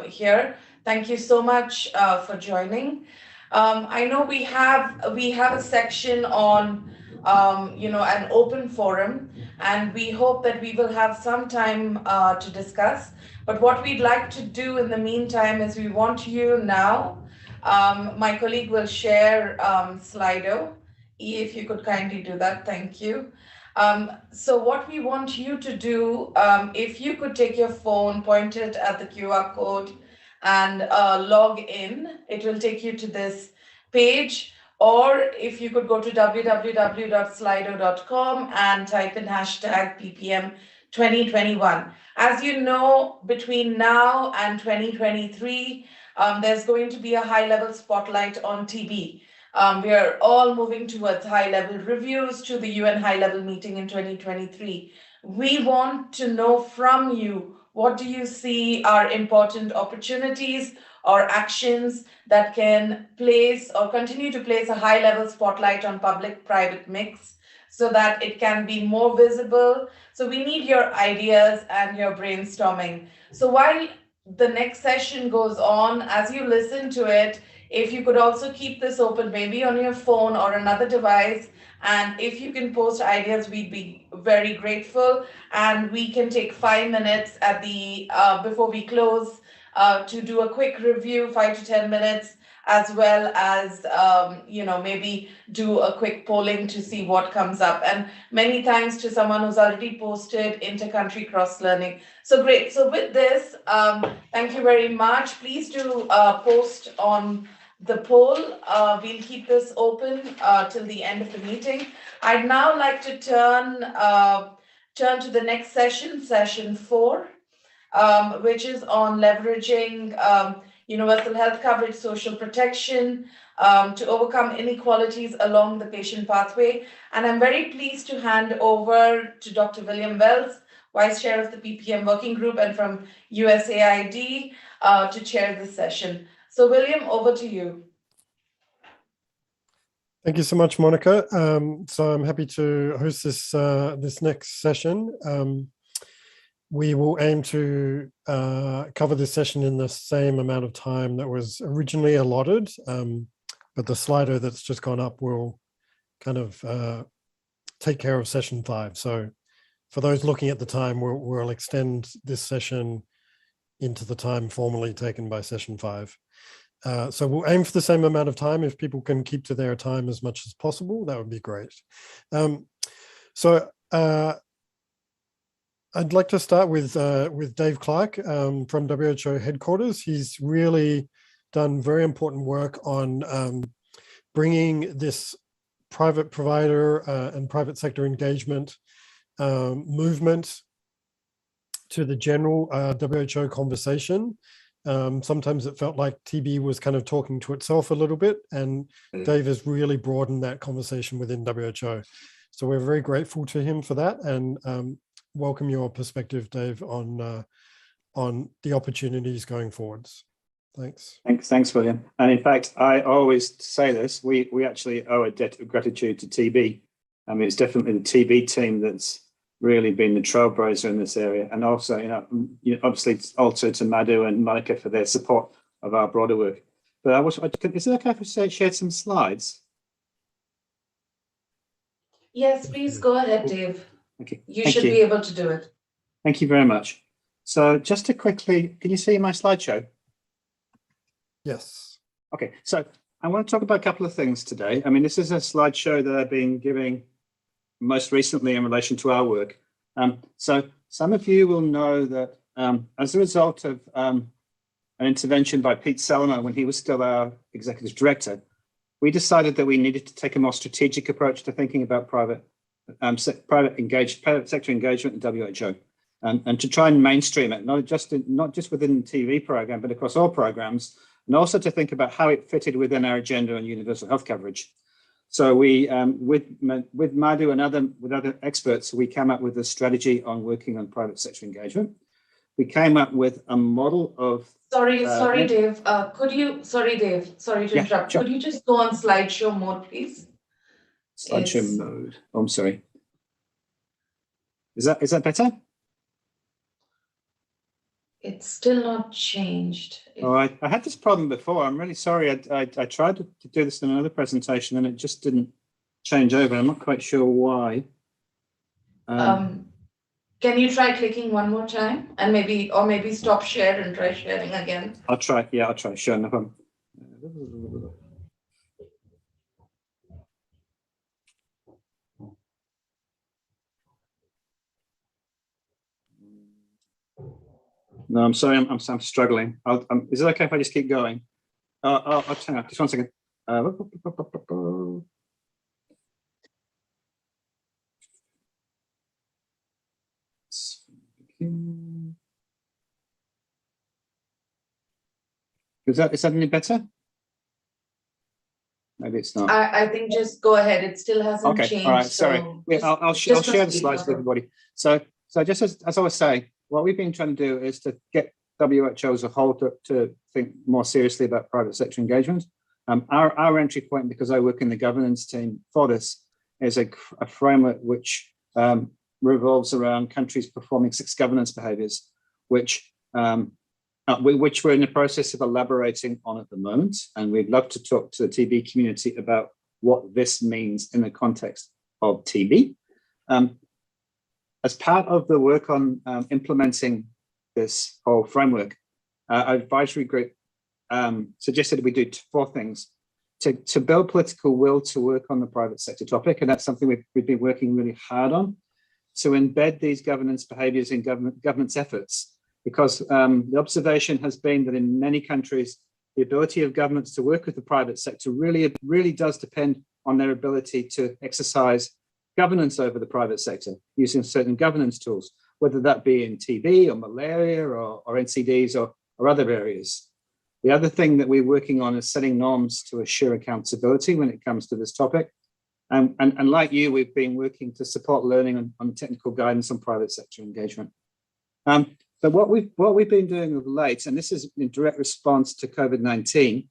here. Thank you so much for joining. I know we have a section on an open forum, and we hope that we will have some time to discuss. But what we'd like to do in the meantime is we want you now. My colleague will share Slido. If you could kindly do that, thank you. So what we want you to do, if you could take your phone, point it at the QR code and log in, it will take you to this page. Or if you could go to www.slido.com and type in hashtag PPM 2021. As you know, between now and 2023, there's going to be a high-level spotlight on TB. We are all moving towards high-level reviews to the UN high-level meeting in 2023. We want to know from you, what do you see are important opportunities or actions that can place or continue to place a high-level spotlight on public-private mix so that it can be more visible. So we need your ideas and your brainstorming. So while the next session goes on, as you listen to it, if you could also keep this open, maybe on your phone or another device, and if you can post ideas, we'd be very grateful. And we can take 5 minutes at the before we close to do a quick review, 5 to 10 minutes, as well as maybe do a quick polling to see what comes up. And many thanks to someone who's already posted inter-country cross-learning. So great. So with this, thank you very much. Please do post on the poll. We'll keep this open till the end of the meeting. I'd now like to turn to the next session, session 4, which is on leveraging universal health coverage, social protection, to overcome inequalities along the patient pathway. And I'm very pleased to hand over to Dr. William Wells, Vice Chair of the PPM Working Group and from USAID, to chair this session. So William, over to you. Thank you so much, Monica. So I'm happy to host this next session. We will aim to cover this session in the same amount of time that was originally allotted, but the Slido that's just gone up will kind of take care of session 5. So for those looking at the time, we'll extend this session into the time formerly taken by session 5. So we'll aim for the same amount of time. If people can keep to their time as much as possible, that would be great. I'd like to start with Dave Clark from WHO headquarters. He's really done very important work on bringing this private provider and private sector engagement movement to the general WHO conversation. Sometimes it felt like TB was kind of talking to itself a little bit, and Dave has really broadened that conversation within WHO. So we're very grateful to him for that, and welcome your perspective, Dave, on the opportunities going forwards. Thanks. Thanks, William. And in fact, I always say this, we actually owe a debt of gratitude to TB. I mean, it's definitely the TB team that's really been the trailblazer in this area. And also, obviously also to Madhu and Monica for their support of our broader work. But is it okay if I share some slides? Yes, please go ahead, Dave. Okay. You should be able to do it. Thank you very much. So just to quickly, can you see my slideshow? Yes. Okay, so I want to talk about a couple of things today. I mean, this is a slideshow that I've been giving most recently in relation to our work. So some of you will know that as a result of an intervention by Pete Salamo when he was still our executive director, we decided that we needed to take a more strategic approach to thinking about private sector engagement in WHO, and to try and mainstream it, not just within the TV program, but across all programs, and also to think about how it fitted within our agenda on universal health coverage. So we, with Madhu and with other experts, we came up with a strategy on working on private sector engagement. We came up with a model of. Sorry, Dave. Sorry to interrupt. Sure. Could you just go on slideshow mode, please? Slideshow mode. Oh, I'm sorry. Is that better? It's still not changed. Oh, I had this problem before. I'm really sorry. I tried to do this in another presentation and it just didn't change over. I'm not quite sure why. Can you try clicking one more time and maybe stop share and try sharing again? I'll try. Yeah, I'll try. Sure, no problem. No, I'm sorry. I'm struggling. Is it okay if I just keep going? I'll hang on. Just 1 second. Is that any better? Maybe it's not. I think just go ahead. It still hasn't changed. All right. Sorry. So I'll share the slides with everybody. So just as I was saying, what we've been trying to do is to get WHO as a whole to think more seriously about private sector engagement. Our entry point, because I work in the governance team for this, is a framework which revolves around countries performing 6 governance behaviors, which we're in the process of elaborating on at the moment. And we'd love to talk to the TB community about what this means in the context of TB. As part of the work on implementing this whole framework, our advisory group suggested we do 4 things to build political will to work on the private sector topic. And that's something we've been working really hard on, to embed these governance behaviors in governance efforts, because the observation has been that in many countries, the ability of governments to work with the private sector really does depend on their ability to exercise governance over the private sector using certain governance tools, whether that be in TB or malaria or NCDs or other areas. The other thing that we're working on is setting norms to assure accountability when it comes to this topic. And like you, we've been working to support learning on technical guidance on private sector engagement. But what we've been doing of late, and this is in direct response to COVID-19,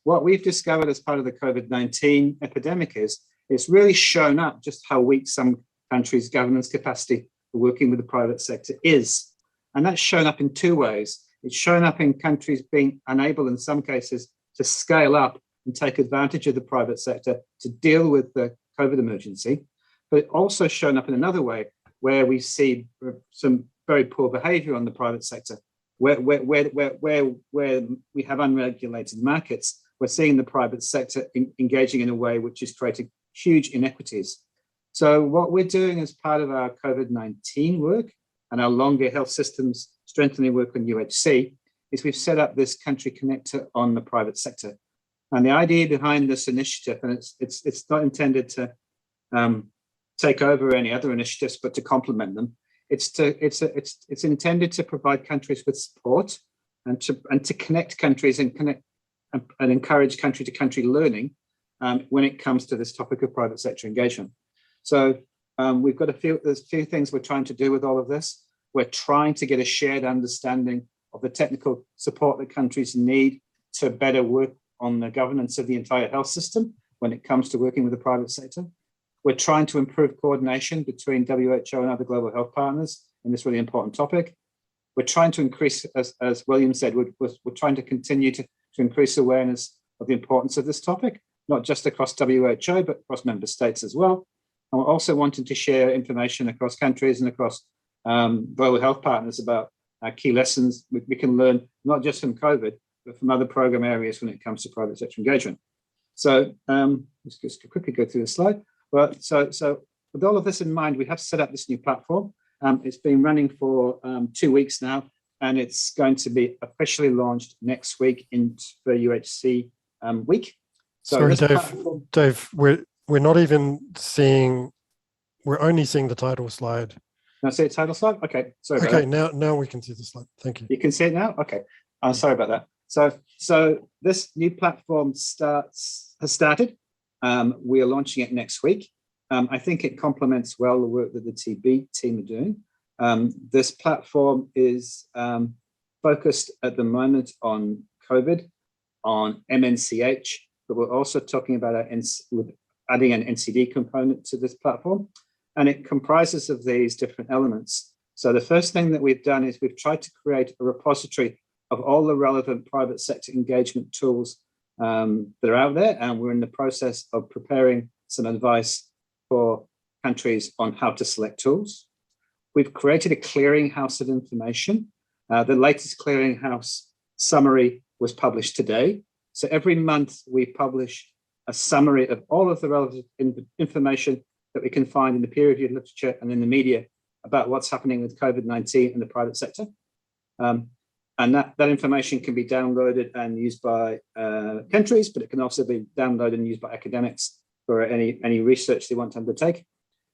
what we've discovered as part of the COVID-19 epidemic is it's really shown up just how weak some countries' governance capacity for working with the private sector is. And that's shown up in 2 ways. It's shown up in countries being unable, in some cases, to scale up and take advantage of the private sector to deal with the COVID emergency. But it also shown up in another way, where we see some very poor behavior on the private sector, where we have unregulated markets. We're seeing the private sector engaging in a way which is creating huge inequities. So what we're doing as part of our COVID-19 work and our longer health systems strengthening work on UHC is we've set up this country connector on the private sector. And the idea behind this initiative, and it's not intended to take over any other initiatives, but to complement them. It's intended to provide countries with support and to connect countries and encourage country-to-country learning when it comes to this topic of private sector engagement. So we've got there's a few things we're trying to do with all of this. We're trying to get a shared understanding of the technical support that countries need to better work on the governance of the entire health system when it comes to working with the private sector. We're trying to improve coordination between WHO and other global health partners in this really important topic. We're trying to increase, as William said, we're trying to continue to increase awareness of the importance of this topic, not just across WHO, but across member states as well. And we're also wanting to share information across countries and across global health partners about key lessons we can learn, not just from COVID, but from other program areas when it comes to private sector engagement. So let's just quickly go through the slide. Well, so with all of this in mind, we have set up this new platform. It's been running for 2 weeks now, and it's going to be officially launched next week for UHC week. So sorry, Dave, we're not even seeing, we're only seeing the title slide. Can I see the title slide? Okay, sorry about that. Okay, now we can see the slide. Thank you. You can see it now? Okay, I'm sorry about that. So this new platform has started. We are launching it next week. I think it complements well the work that the TB team are doing. This platform is focused at the moment on COVID, on MNCH, but we're also talking about adding an NCD component to this platform. And it comprises of these different elements. So the first thing that we've done is we've tried to create a repository of all the relevant private sector engagement tools that are out there. And we're in the process of preparing some advice for countries on how to select tools. We've created a clearinghouse of information. The latest clearinghouse summary was published today. So every month we publish a summary of all of the relevant information that we can find in the peer-reviewed literature and in the media about what's happening with COVID-19 in the private sector. And that information can be downloaded and used by countries, but it can also be downloaded and used by academics for any research they want to undertake.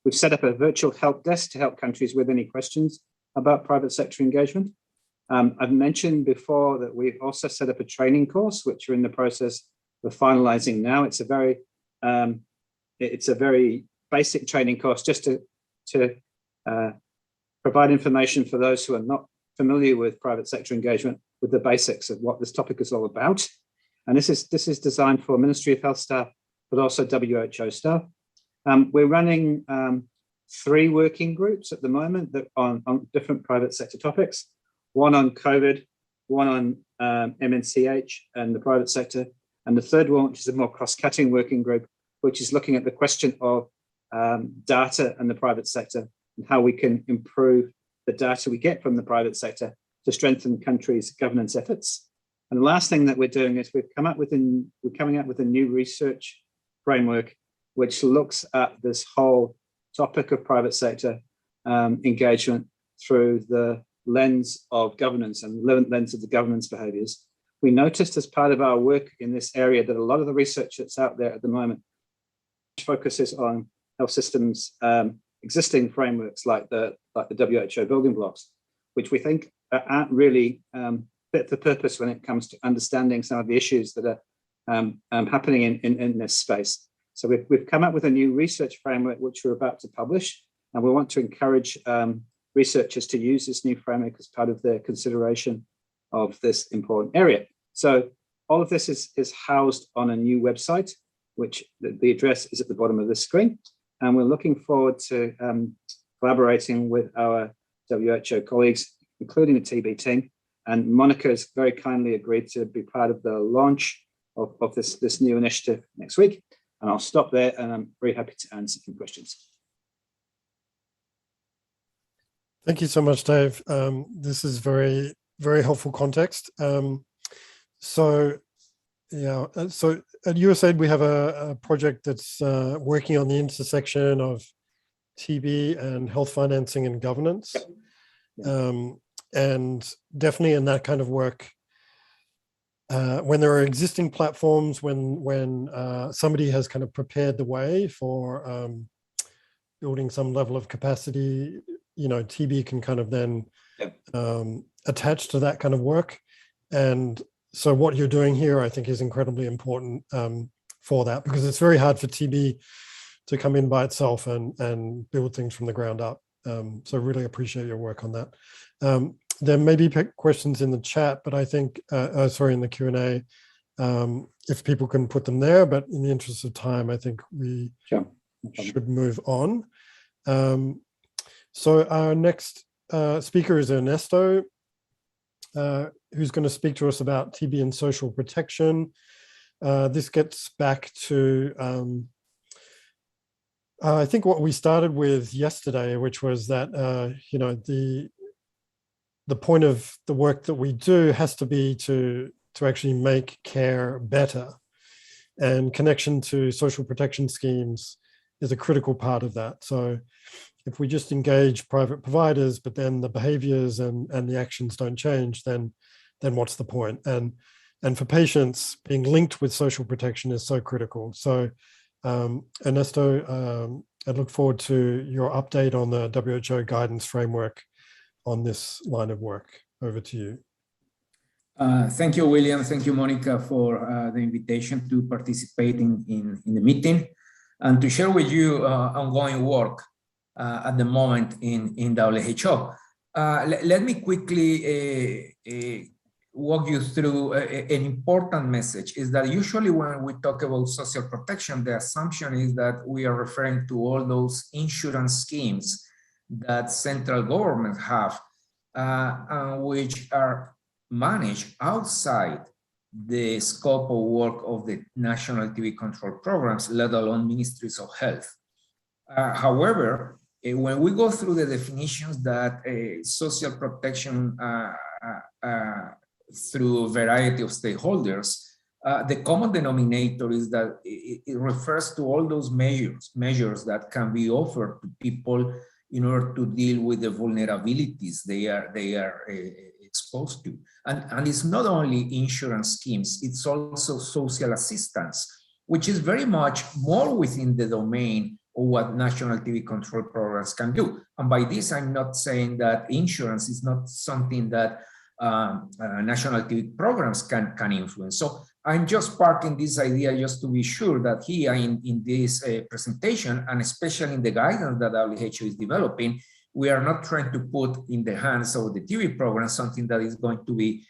We've set up a virtual help desk to help countries with any questions about private sector engagement. I've mentioned before that we've also set up a training course, which we're in the process of finalizing now. It's a very basic training course just to provide information for those who are not familiar with private sector engagement with the basics of what this topic is all about. And this is designed for Ministry of Health staff, but also WHO staff. We're running 3 working groups at the moment that on different private sector topics, one on COVID, one on MNCH and the private sector, and the third one, which is a more cross-cutting working group, which is looking at the question of data and the private sector and how we can improve the data we get from the private sector to strengthen countries' governance efforts. And the last thing that we're doing is we're coming out with a new research framework which looks at this whole topic of private sector engagement through the lens of governance and lens of the governance behaviors. We noticed as part of our work in this area that a lot of the research that's out there at the moment focuses on health systems existing frameworks like the WHO building blocks, which we think aren't really fit for purpose when it comes to understanding some of the issues that are happening in this space. So we've come up with a new research framework which we're about to publish, and we want to encourage researchers to use this new framework as part of their consideration of this important area. So all of this is housed on a new website, which the address is at the bottom of the screen. And we're looking forward to collaborating with our WHO colleagues, including the TB team. And Monica has very kindly agreed to be part of the launch of this new initiative next week. And I'll stop there, and I'm very happy to answer some questions. Thank you so much, Dave. This is very, very helpful context. So at USAID, we have a project that's working on the intersection of TB and health financing and governance. And definitely in that kind of work, when there are existing platforms, when somebody has kind of prepared the way for building some level of capacity, TB can kind of then attach to that kind of work. And so what you're doing here, I think, is incredibly important for that, because it's very hard for TB to come in by itself and build things from the ground up. So really appreciate your work on that. There may be questions in the chat, but I think, in the Q&A, if people can put them there, but in the interest of time, I think we should move on. So our next speaker is Ernesto, who's going to speak to us about TB and social protection. This gets back to, I think, what we started with yesterday, which was that, the point of the work that we do has to be to actually make care better. And connection to social protection schemes is a critical part of that. So if we just engage private providers, but then the behaviors and the actions don't change, then what's the point? And for patients, being linked with social protection is so critical. So Ernesto, I look forward to your update on the WHO guidance framework on this line of work. Over to you. Thank you, William. Thank you, Monica, for the invitation to participate in the meeting and to share with you ongoing work at the moment in WHO. Let me quickly walk you through an important message. Is that usually when we talk about social protection, the assumption is that we are referring to all those insurance schemes that central governments have, which are managed outside the scope of work of the national TB control programs, let alone ministries of health. However, when we go through the definitions that social protection through a variety of stakeholders, the common denominator is that it refers to all those measures that can be offered to people in order to deal with the vulnerabilities they are exposed to. And it's not only insurance schemes, it's also social assistance, which is very much more within the domain of what national TB control programs can do. And by this, I'm not saying that insurance is not something that national TB programs can influence. So I'm just parking this idea just to be sure that here in this presentation, and especially in the guidance that WHO is developing, we are not trying to put in the hands of the TB program something that is going to be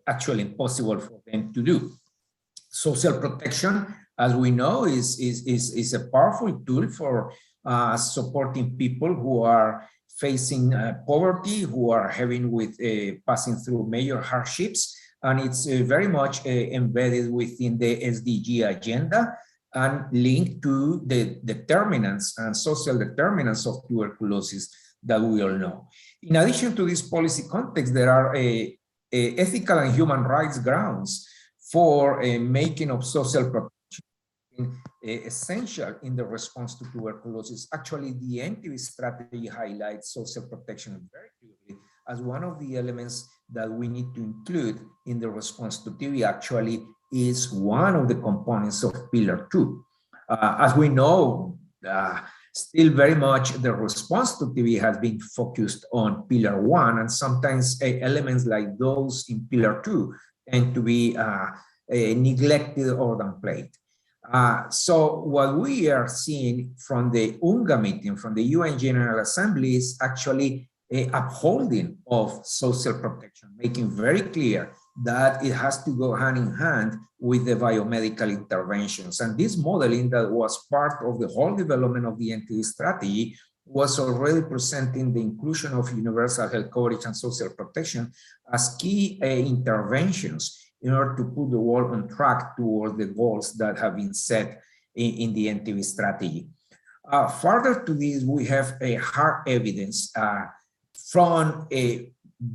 actually impossible for them to do. Social protection, as we know, is a powerful tool for supporting people who are facing poverty, who are having with passing through major hardships, and it's very much embedded within the SDG agenda and linked to the determinants and social determinants of tuberculosis that we all know. In addition to this policy context, there are ethical and human rights grounds for making of social protection essential in the response to tuberculosis. Actually, the NTB strategy highlights social protection very clearly as one of the elements that we need to include in the response to TB. Actually is one of the components of Pillar 2. As we know, still very much the response to TB has been focused on Pillar 1, and sometimes elements like those in Pillar 2 tend to be neglected or downplayed. So what we are seeing from the UNGA meeting, from the UN General Assembly, is actually upholding of social protection, making very clear that it has to go hand in hand with the biomedical interventions. And this modeling that was part of the whole development of the NTD strategy was already presenting the inclusion of universal health coverage and social protection as key interventions in order to put the world on track towards the goals that have been set in the NTB strategy. Further to this, we have a hard evidence from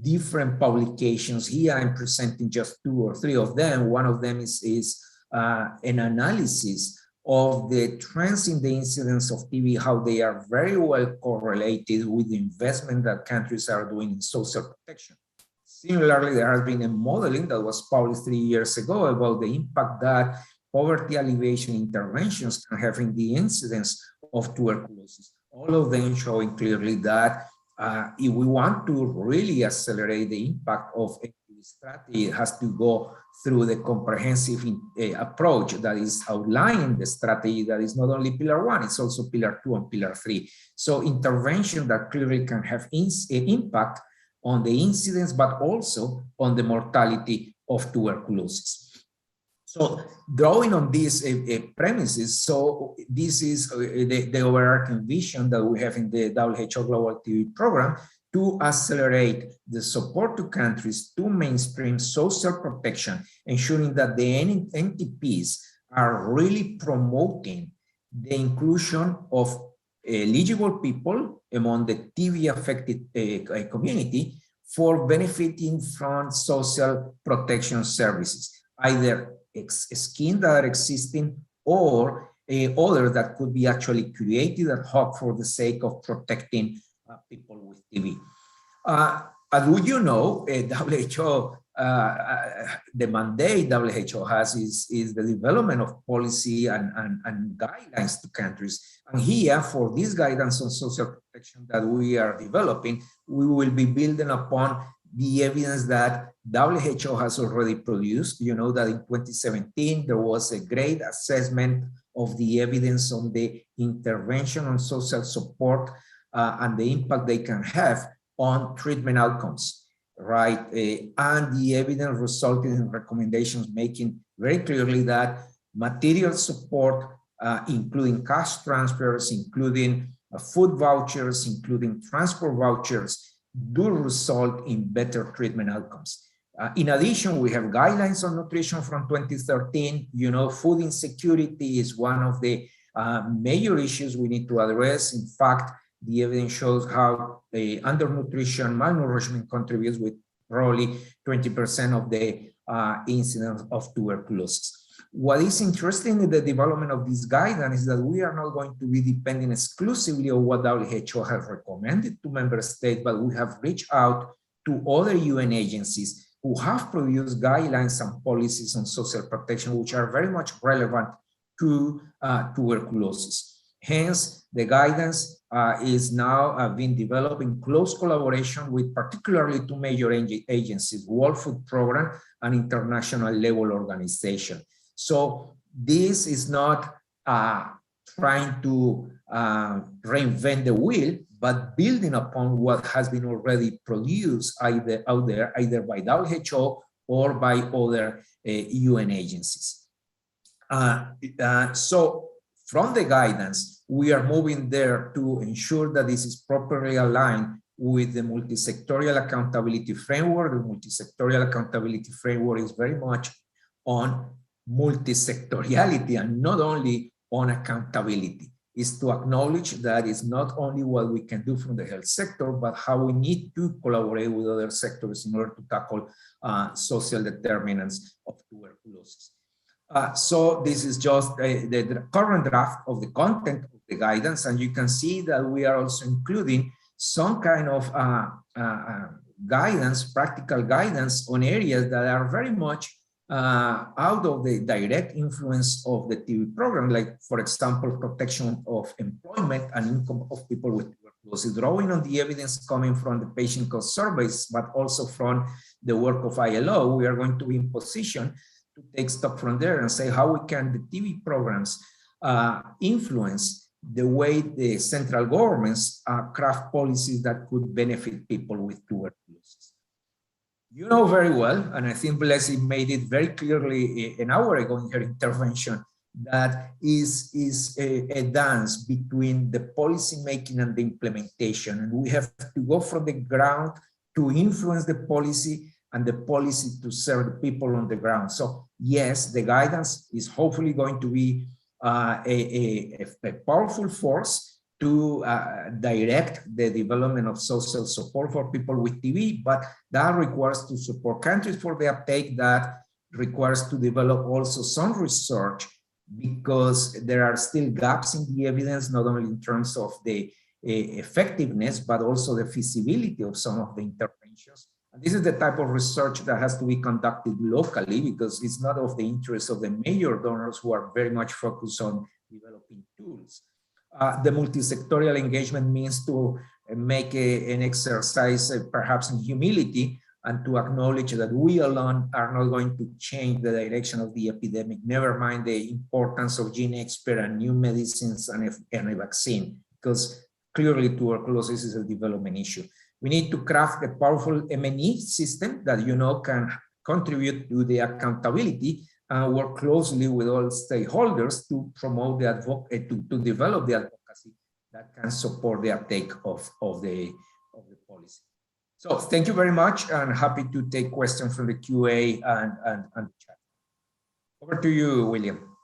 different publications. Here I'm presenting just 2 or 3 of them. One of them is an analysis of the trends in the incidence of TB, how they are very well correlated with the investment that countries are doing in social protection. Similarly, there has been a modeling that was published 3 years ago about the impact that poverty alleviation interventions can have in the incidence of tuberculosis. All of them showing clearly that if we want to really accelerate the impact of a strategy, it has to go through the comprehensive approach that is outlining the strategy that is not only Pillar 1, it's also Pillar 2 and Pillar 3. So intervention that clearly can have impact on the incidence, but also on the mortality of tuberculosis. So drawing on these premises, so this is the overarching vision that we have in the WHO Global TB Program to accelerate the support to countries to mainstream social protection, ensuring that the NTPs are really promoting the inclusion of eligible people among the TB-affected community for benefiting from social protection services, either schemes that are existing or others that could be actually created ad hoc for the sake of protecting people with TB. As you know, WHO, the mandate WHO has is the development of policy and guidelines to countries. And here, for this guidance on social protection that we are developing, we will be building upon the evidence that WHO has already produced. You know that in 2017, there was a great assessment of the evidence on the intervention on social support and the impact they can have on treatment outcomes, right? And the evidence resulted in recommendations making very clearly that material support, including cash transfers, including food vouchers, including transport vouchers, do result in better treatment outcomes. In addition, we have guidelines on nutrition from 2013. You know, food insecurity is one of the major issues we need to address. In fact, the evidence shows how undernutrition, malnourishment contributes with probably 20% of the incidence of tuberculosis. What is interesting in the development of this guidance is that we are not going to be depending exclusively on what WHO has recommended to member states, but we have reached out to other UN agencies who have produced guidelines and policies on social protection, which are very much relevant to tuberculosis. Hence, the guidance is now being developed in close collaboration with particularly 2 major agencies, World Food Program and International Level Organization. So this is not trying to reinvent the wheel, but building upon what has been already produced out there, either by WHO or by other UN agencies. So from the guidance, we are moving there to ensure that this is properly aligned with the multi-sectorial accountability framework. The multi-sectorial accountability framework is very much on multi-sectoriality and not only on accountability. Is to acknowledge that it's not only what we can do from the health sector, but how we need to collaborate with other sectors in order to tackle social determinants of tuberculosis. So this is just the current draft of the content of the guidance, and you can see that we are also including some kind of guidance, practical guidance on areas that are very much out of the direct influence of the TB program, like, for example, protection of employment and income of people with tuberculosis, drawing on the evidence coming from the patient cost surveys, but also from the work of ILO. We are going to be in position to take stock from there and say how we can, the TB programs, influence the way the central governments craft policies that could benefit people with tuberculosis. You know very well, and I think Blessy made it very clearly an hour ago in her intervention, that is a dance between the policy making and the implementation. And we have to go from the ground to influence the policy and the policy to serve the people on the ground. So yes, the guidance is hopefully going to be a powerful force to direct the development of social support for people with TB, but that requires to support countries for the uptake, that requires to develop also some research, because there are still gaps in the evidence, not only in terms of the effectiveness, but also the feasibility of some of the interventions. And this is the type of research that has to be conducted locally, because it's not of the interest of the major donors who are very much focused on developing tools. The multi-sectorial engagement means to make an exercise perhaps in humility, and to acknowledge that we alone are not going to change the direction of the epidemic, never mind the importance of gene expert and new medicines and a vaccine, because clearly tuberculosis is a development issue. We need to craft a powerful M&E system that, you know, can contribute to the accountability and work closely with all stakeholders to promote the to develop the advocacy that can support the uptake of the policy. So thank you very much, and happy to take questions from the QA and chat. Over to you, William.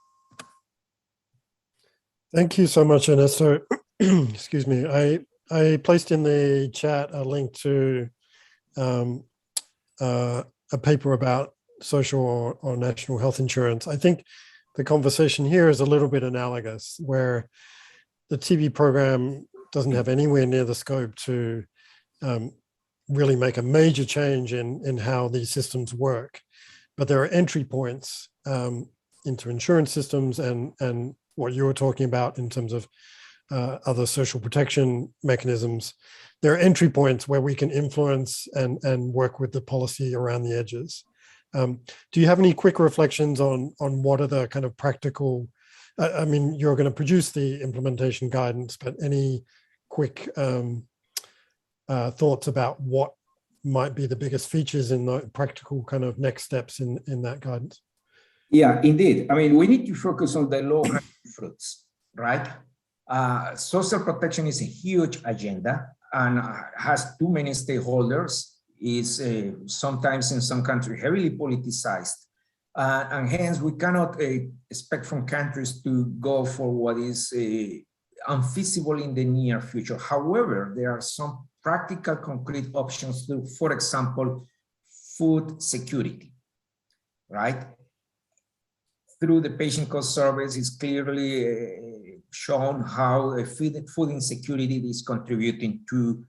Thank you so much, Ernesto. Excuse me. I placed in the chat a link to a paper about social or national health insurance. I think the conversation here is a little bit analogous, where the TB program doesn't have anywhere near the scope to really make a major change in how these systems work. But there are entry points into insurance systems and what you were talking about in terms of other social protection mechanisms. There are entry points where we can influence and work with the policy around the edges. Do you have any quick reflections on what are the kind of practical, I mean, you're going to produce the implementation guidance, but any quick thoughts about what might be the biggest features in the practical kind of next steps in that guidance? Yeah, indeed. I mean, we need to focus on the low-hanging fruits, right? Social protection is a huge agenda and has too many stakeholders, is sometimes in some countries heavily politicized. And hence we cannot expect from countries to go for what is unfeasible in the near future. However, there are some practical concrete options to, for example, food security, right? Through the patient cost surveys, it's clearly shown how food insecurity is contributing to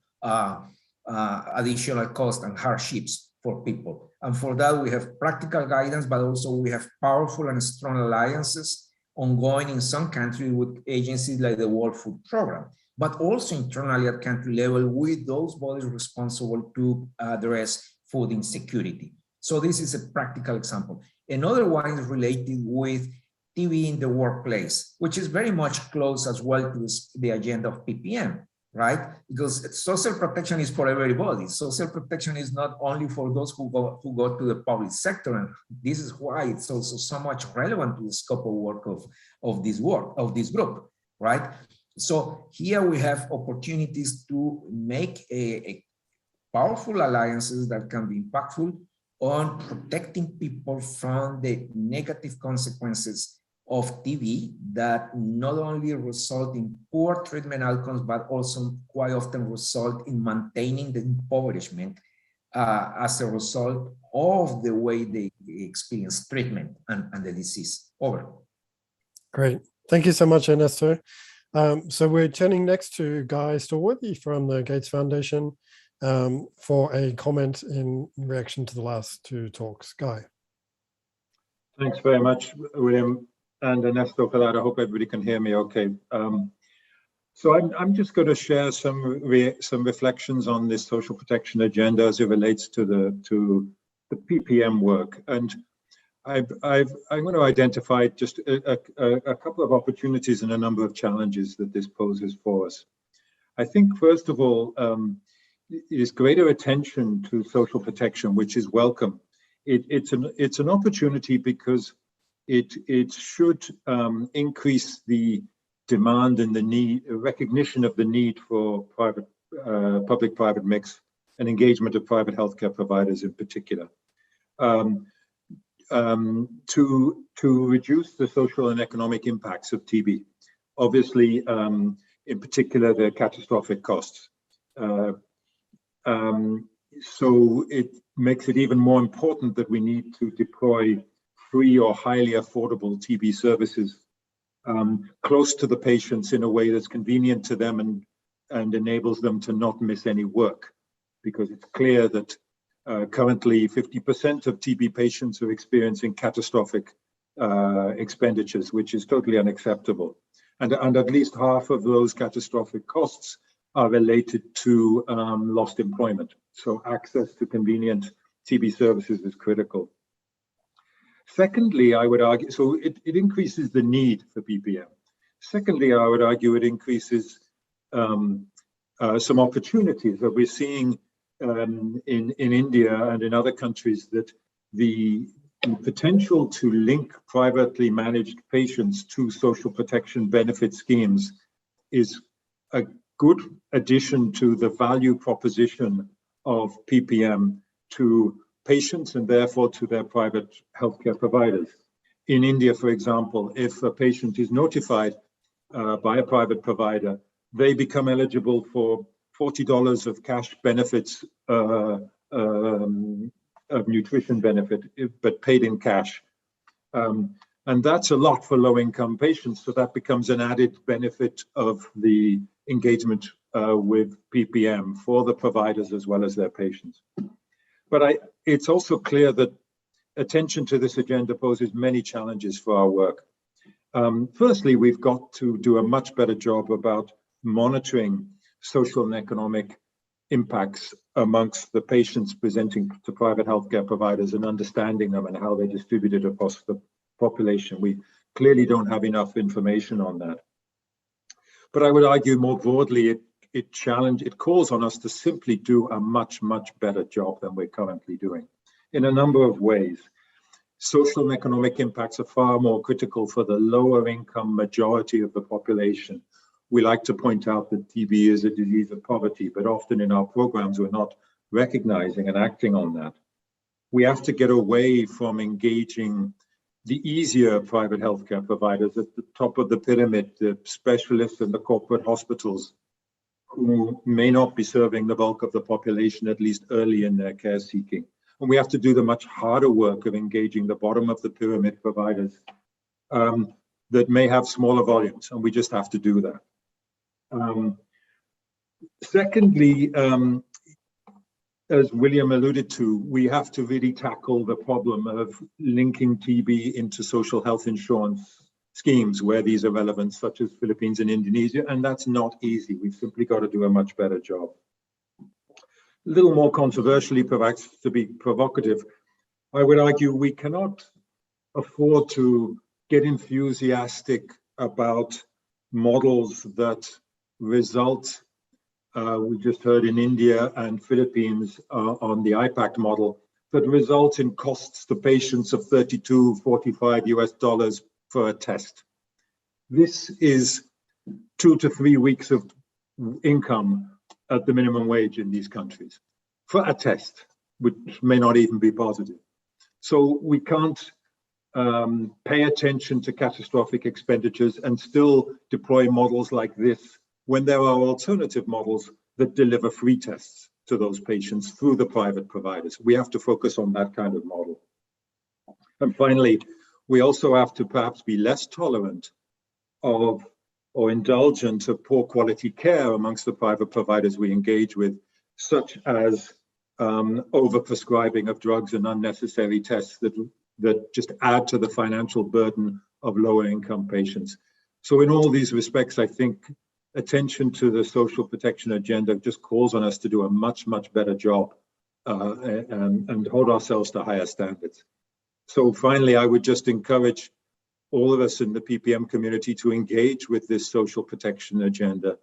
additional costs and hardships for people. And for that, we have practical guidance, but also we have powerful and strong alliances ongoing in some countries with agencies like the World Food Program, but also internally at country level with those bodies responsible to address food insecurity. So this is a practical example. Another one is related with TB in the workplace, which is very much close as well to the agenda of PPM. right? Because social protection is for everybody. Social protection is not only for those who go to the public sector, and this is why it's also so much relevant to the scope of work of this group, right? So here we have opportunities to make a powerful alliances that can be impactful on protecting people from the negative consequences of TB that not only result in poor treatment outcomes, but also quite often result in maintaining the impoverishment as a result of the way they experience treatment and the disease. Over. Great. Thank you so much, Ernesto. So we're turning next to Guy Stallworthy from the Gates Foundation for a comment in reaction to the last two talks. Guy. Thanks very much, William and Ernesto, for that. I hope everybody can hear me okay. So I'm just going to share some reflections on this social protection agenda as it relates to the PPM work. And I'm going to identify just a couple of opportunities and a number of challenges that this poses for us. I think, first of all, is greater attention to social protection, which is welcome. It's an opportunity because it should increase the demand and the need, recognition of the need for public-private mix and engagement of private healthcare providers in particular, to reduce the social and economic impacts of TB. Obviously, in particular, the catastrophic costs. So it makes it even more important that we need to deploy free or highly affordable TB services close to the patients in a way that's convenient to them and enables them to not miss any work. Because it's clear that currently 50% of TB patients are experiencing catastrophic expenditures, which is totally unacceptable. And at least half of those catastrophic costs are related to lost employment. So access to convenient TB services is critical. Secondly, I would argue, so it increases the need for PPM. Secondly, I would argue it increases some opportunities that we're seeing in India and in other countries, that the potential to link privately managed patients to social protection benefit schemes is a good addition to the value proposition of PPM to patients and therefore to their private healthcare providers. In India, for example, if a patient is notified by a private provider, they become eligible for $40 of cash benefits of nutrition benefit, but paid in cash. And that's a lot for low-income patients, so that becomes an added benefit of the engagement with PPM for the providers as well as their patients. But it's also clear that attention to this agenda poses many challenges for our work. Firstly, we've got to do a much better job about monitoring social and economic impacts amongst the patients presenting to private healthcare providers and understanding them and how they're distributed across the population. We clearly don't have enough information on that. But I would argue more broadly, it calls on us to simply do a much better job than we're currently doing in a number of ways. Social and economic impacts are far more critical for the lower income majority of the population. We like to point out that TB is a disease of poverty, but often in our programs, we're not recognizing and acting on that. We have to get away from engaging the easier private healthcare providers at the top of the pyramid, the specialists and the corporate hospitals, who may not be serving the bulk of the population, at least early in their care seeking. And we have to do the much harder work of engaging the bottom of the pyramid providers that may have smaller volumes, and we just have to do that. Secondly, as William alluded to, we have to really tackle the problem of linking TB into social health insurance schemes where these are relevant, such as Philippines and Indonesia, and that's not easy. We've simply got to do a much better job. A little more controversially, perhaps to be provocative, I would argue we cannot afford to get enthusiastic about models that result we just heard in India and Philippines on the IPAC model that results in costs to patients of $32-45 for a test. This is 2 to 3 weeks of income at the minimum wage in these countries for a test, which may not even be positive. So we can't pay attention to catastrophic expenditures and still deploy models like this when there are alternative models that deliver free tests to those patients through the private providers. We have to focus on that kind of model. And finally, we also have to perhaps be less tolerant of or indulgent of poor quality care amongst the private providers we engage with, such as overprescribing of drugs and unnecessary tests that just add to the financial burden of lower income patients. So in all these respects, I think attention to the social protection agenda just calls on us to do a much, much better job and hold ourselves to higher standards. So finally, I would just encourage all of us in the PPM community to engage with this social protection agenda.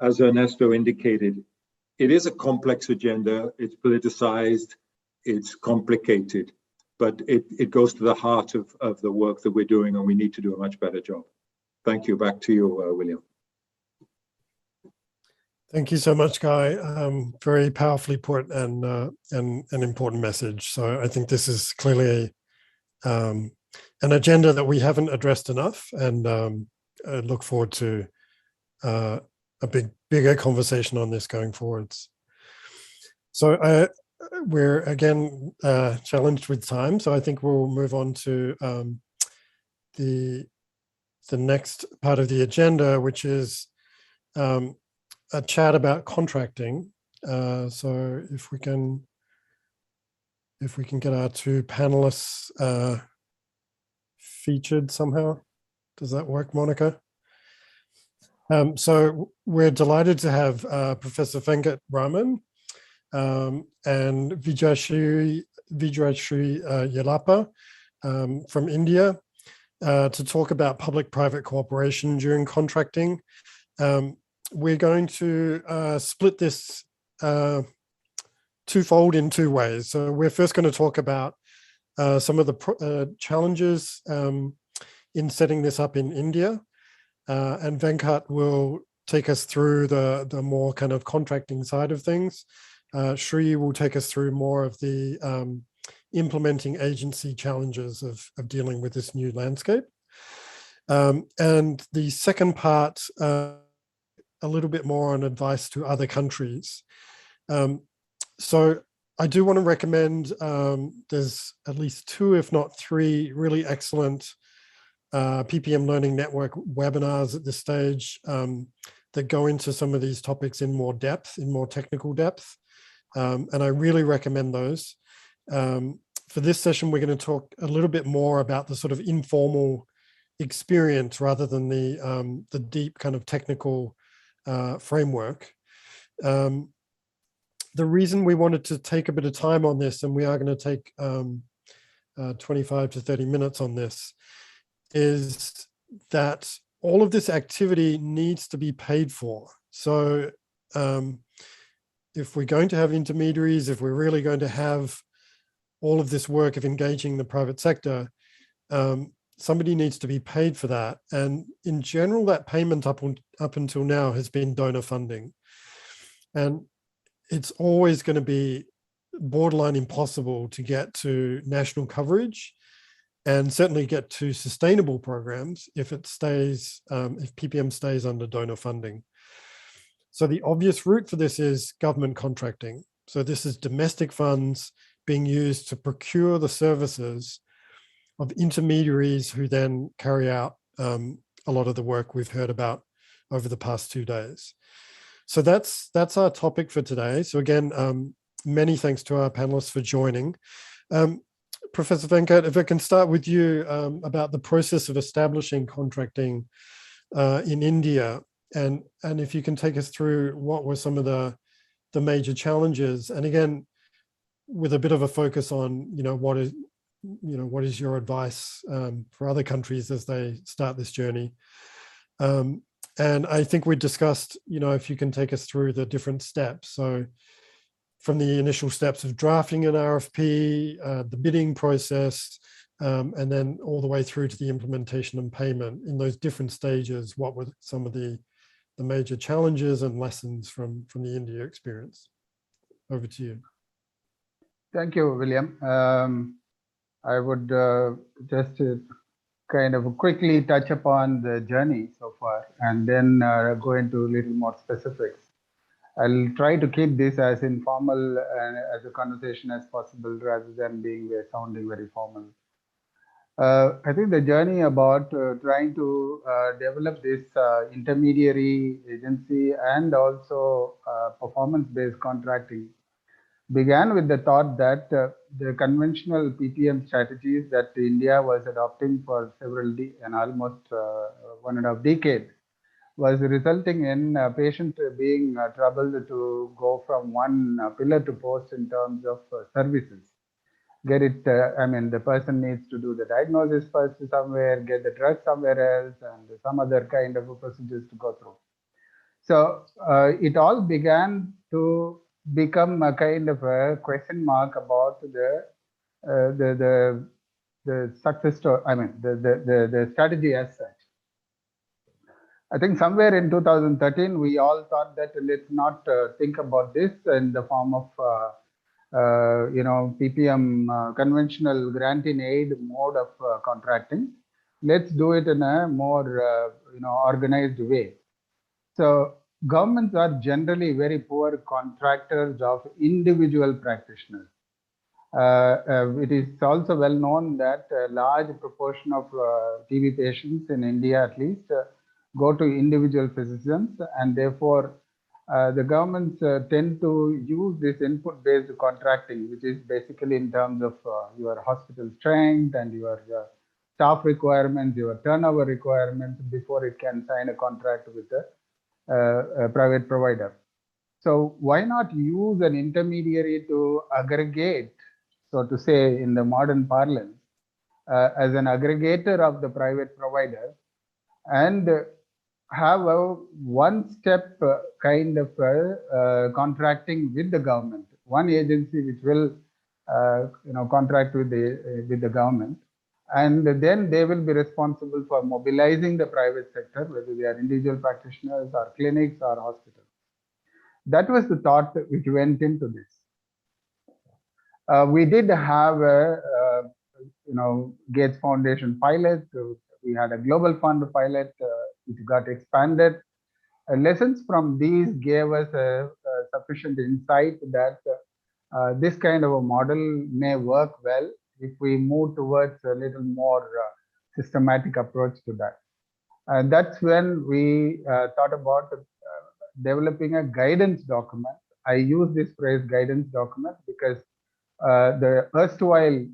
As Ernesto indicated, it is a complex agenda, it's politicized, it's complicated, but it goes to the heart of the work that we're doing, and we need to do a much better job. Thank you. Back to you, William. Thank you so much, Guy. Very powerfully put and an important message. So I think this is clearly an agenda that we haven't addressed enough, and I look forward to a bigger conversation on this going forwards. So we're again challenged with time, so I think we'll move on to the next part of the agenda, which is a chat about contracting. So if we can get our two panelists featured somehow. Does that work, Monica? So we're delighted to have Professor Venkat Raman and Vijayashree Yellappa from India to talk about public-private cooperation during contracting. We're going to split this twofold in two ways. So we're first going to talk about some of the challenges in setting this up in India, and Venkat will take us through the more kind of contracting side of things. Shri will take us through more of the implementing agency challenges of dealing with this new landscape. And the second part, a little bit more on advice to other countries. So I do want to recommend, there's at least 2, if not 3, really excellent PPM Learning Network webinars at this stage that go into some of these topics in more depth, in more technical depth. And I really recommend those. For this session, we're going to talk a little bit more about the sort of informal experience rather than the deep kind of technical framework. The reason we wanted to take a bit of time on this, and we are going to take 25 to 30 minutes on this, is that all of this activity needs to be paid for. So if we're going to have intermediaries, if we're really going to have all of this work of engaging the private sector, somebody needs to be paid for that. And in general, that payment up until now has been donor funding. And it's always going to be borderline impossible to get to national coverage and certainly get to sustainable programs if it stays, if PPM stays under donor funding. So the obvious route for this is government contracting. So this is domestic funds being used to procure the services of intermediaries who then carry out a lot of the work we've heard about over the past 2 days. So that's our topic for today. So again, many thanks to our panelists for joining. Professor Venkat, if I can start with you about the process of establishing contracting in India, and if you can take us through what were some of the major challenges, and again, with a bit of a focus on, what is your advice for other countries as they start this journey? And I think we discussed, if you can take us through the different steps. So from the initial steps of drafting an RFP, the bidding process, and then all the way through to the implementation and payment. In those different stages, what were some of the major challenges and lessons from the India experience? Over to you. Thank you, William. I would just kind of quickly touch upon the journey so far and then go into a little more specifics. I'll try to keep this as informal as a conversation as possible rather than sounding very formal. I think the journey about trying to develop this intermediary agency and also performance-based contracting began with the thought that the conventional PPM strategies that India was adopting for almost 1.5 decades was resulting in patients being troubled to go from one pillar to post in terms of services. The person needs to do the diagnosis first somewhere, get the drug somewhere else, and some other kind of procedures to go through. So it all began to become a kind of a question mark about the success story. The strategy as such. I think somewhere in 2013, we all thought that let's not think about this in the form of PPM, conventional grant in aid mode of contracting. Let's do it in a more organized way. So governments are generally very poor contractors of individual practitioners. It is also well known that a large proportion of TB patients in India, at least, go to individual physicians, and therefore the governments tend to use this input-based contracting, which is basically in terms of your hospital strength and your staff requirements, your turnover requirements before it can sign a contract with a private provider. So why not use an intermediary to aggregate, so to say in the modern parlance, as an aggregator of the private provider, and have a one-step kind of contracting with the government, one agency which will contract with the government, and then they will be responsible for mobilizing the private sector, whether they are individual practitioners or clinics or hospitals. That was the thought which went into this. We did have a Gates Foundation pilot. We had a global fund pilot which got expanded. Lessons from these gave us a sufficient insight that this kind of a model may work well if we move towards a little more systematic approach to that. And that's when we thought about developing a guidance document. I use this phrase guidance document because the erstwhile,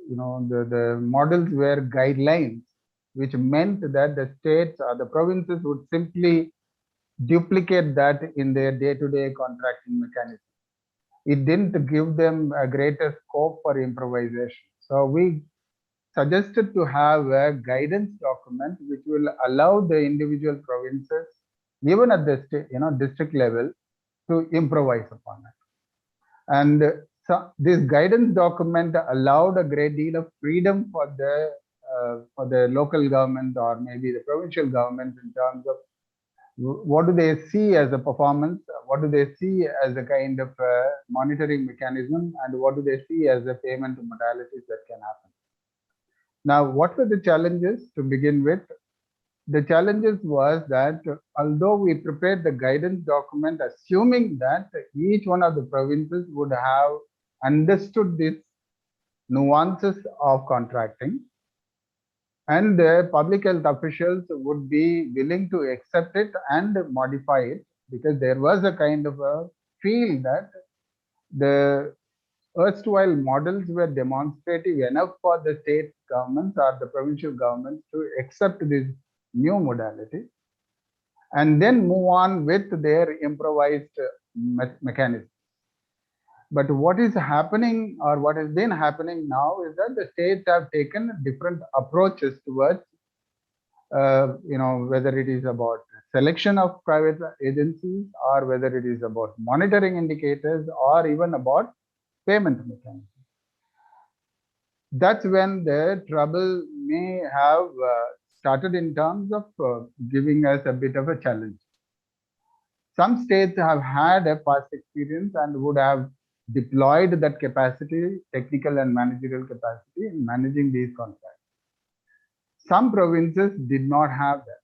the models were guidelines, which meant that the states or the provinces would simply duplicate that in their day-to-day contracting mechanism. It didn't give them a greater scope for improvisation. So we suggested to have a guidance document which will allow the individual provinces, even at the state, district level, to improvise upon it. And so this guidance document allowed a great deal of freedom for the local government or maybe the provincial government in terms of what do they see as a performance, what do they see as a kind of monitoring mechanism, and what do they see as the payment modalities that can happen. Now, what were the challenges to begin with? The challenges was that although we prepared the guidance document, assuming that each one of the provinces would have understood these nuances of contracting, and the public health officials would be willing to accept it and modify it, because there was a kind of a feel that the erstwhile models were demonstrative enough for the state governments or the provincial governments to accept this new modality and then move on with their improvised mechanism. But what is happening, or what has been happening now, is that the states have taken different approaches towards whether it is about selection of private agencies or whether it is about monitoring indicators or even about payment mechanisms. That's when the trouble may have started in terms of giving us a bit of a challenge. Some states have had a past experience and would have deployed that capacity, technical and managerial capacity in managing these contracts. Some provinces did not have that.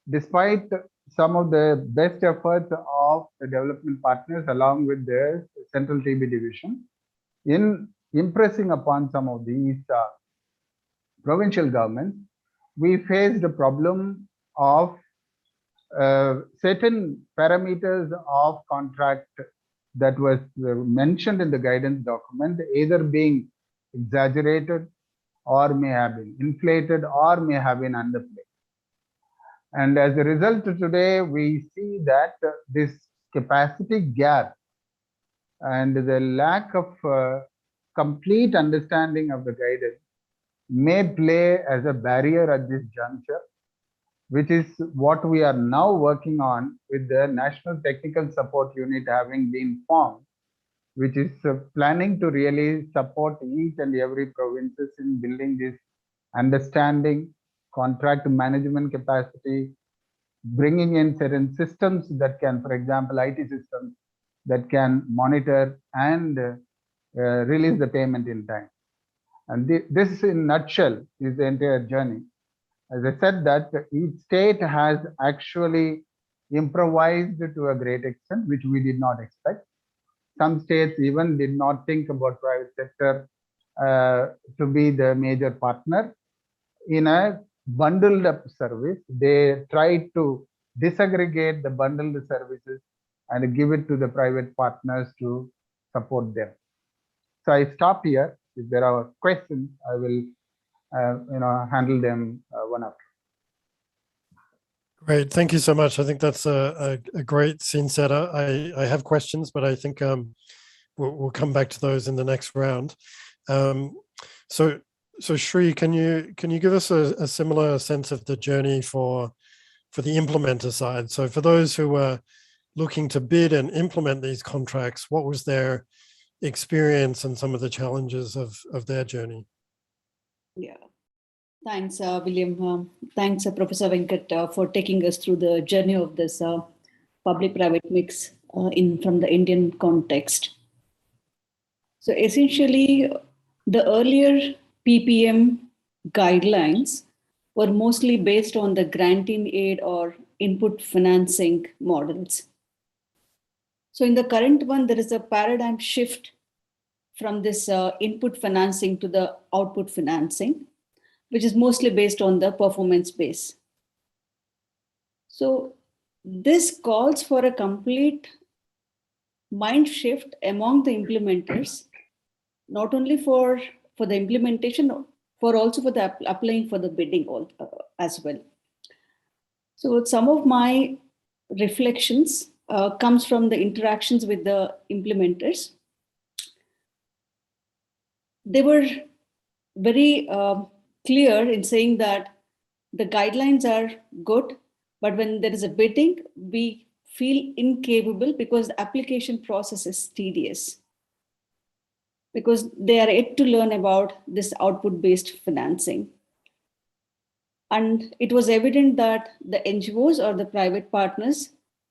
Despite some of the best efforts of the development partners along with their central TB division in impressing upon some of these provincial governments, we faced a problem of certain parameters of contract that was mentioned in the guidance document either being exaggerated or may have been inflated or may have been underplayed. And as a result, today we see that this capacity gap and the lack of complete understanding of the guidance may play as a barrier at this juncture, which is what we are now working on with the National Technical Support Unit having been formed, which is planning to really support each and every provinces in building this understanding, contract management capacity, bringing in certain systems that can, for example, IT systems that can monitor and release the payment in time. And this in a nutshell is the entire journey. As I said that each state has actually improvised to a great extent, which we did not expect. Some states even did not think about private sector to be the major partner in a bundled up service. They tried to disaggregate the bundled services and give it to the private partners to support them. So I stop here. If there are questions, I will handle them one after. Great, thank you so much. I think that's a great scene setter. I have questions, but I think we'll come back to those in the next round. So Shri, can you give us a similar sense of the journey for the implementer side? So for those who were looking to bid and implement these contracts, what was their experience and some of the challenges of their journey? Yeah, thanks, William. Thanks, Professor Venkat, for taking us through the journey of this public-private mix from the Indian context. So essentially, the earlier PPM guidelines were mostly based on the granting aid or input financing models. So in the current one, there is a paradigm shift from this input financing to the output financing, which is mostly based on the performance base. So this calls for a complete mind shift among the implementers, not only for the implementation, for also for the applying for the bidding as well. So some of my reflections comes from the interactions with the implementers. They were very clear in saying that the guidelines are good, but when there is a bidding, we feel incapable because the application process is tedious, because they are yet to learn about this output-based financing. And it was evident that the NGOs or the private partners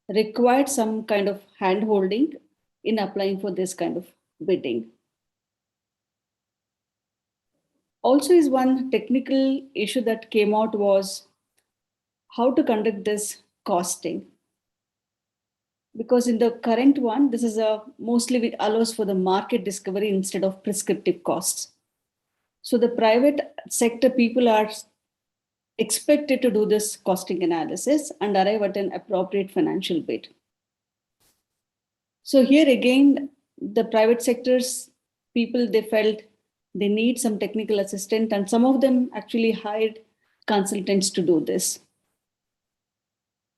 required some kind of hand-holding in applying for this kind of bidding. Also is one technical issue that came out was how to conduct this costing. Because in the current one, this is mostly allows for the market discovery instead of prescriptive costs. So the private sector people are expected to do this costing analysis and arrive at an appropriate financial bid. So here again, the private sector's people, they felt they need some technical assistance, and some of them actually hired consultants to do this.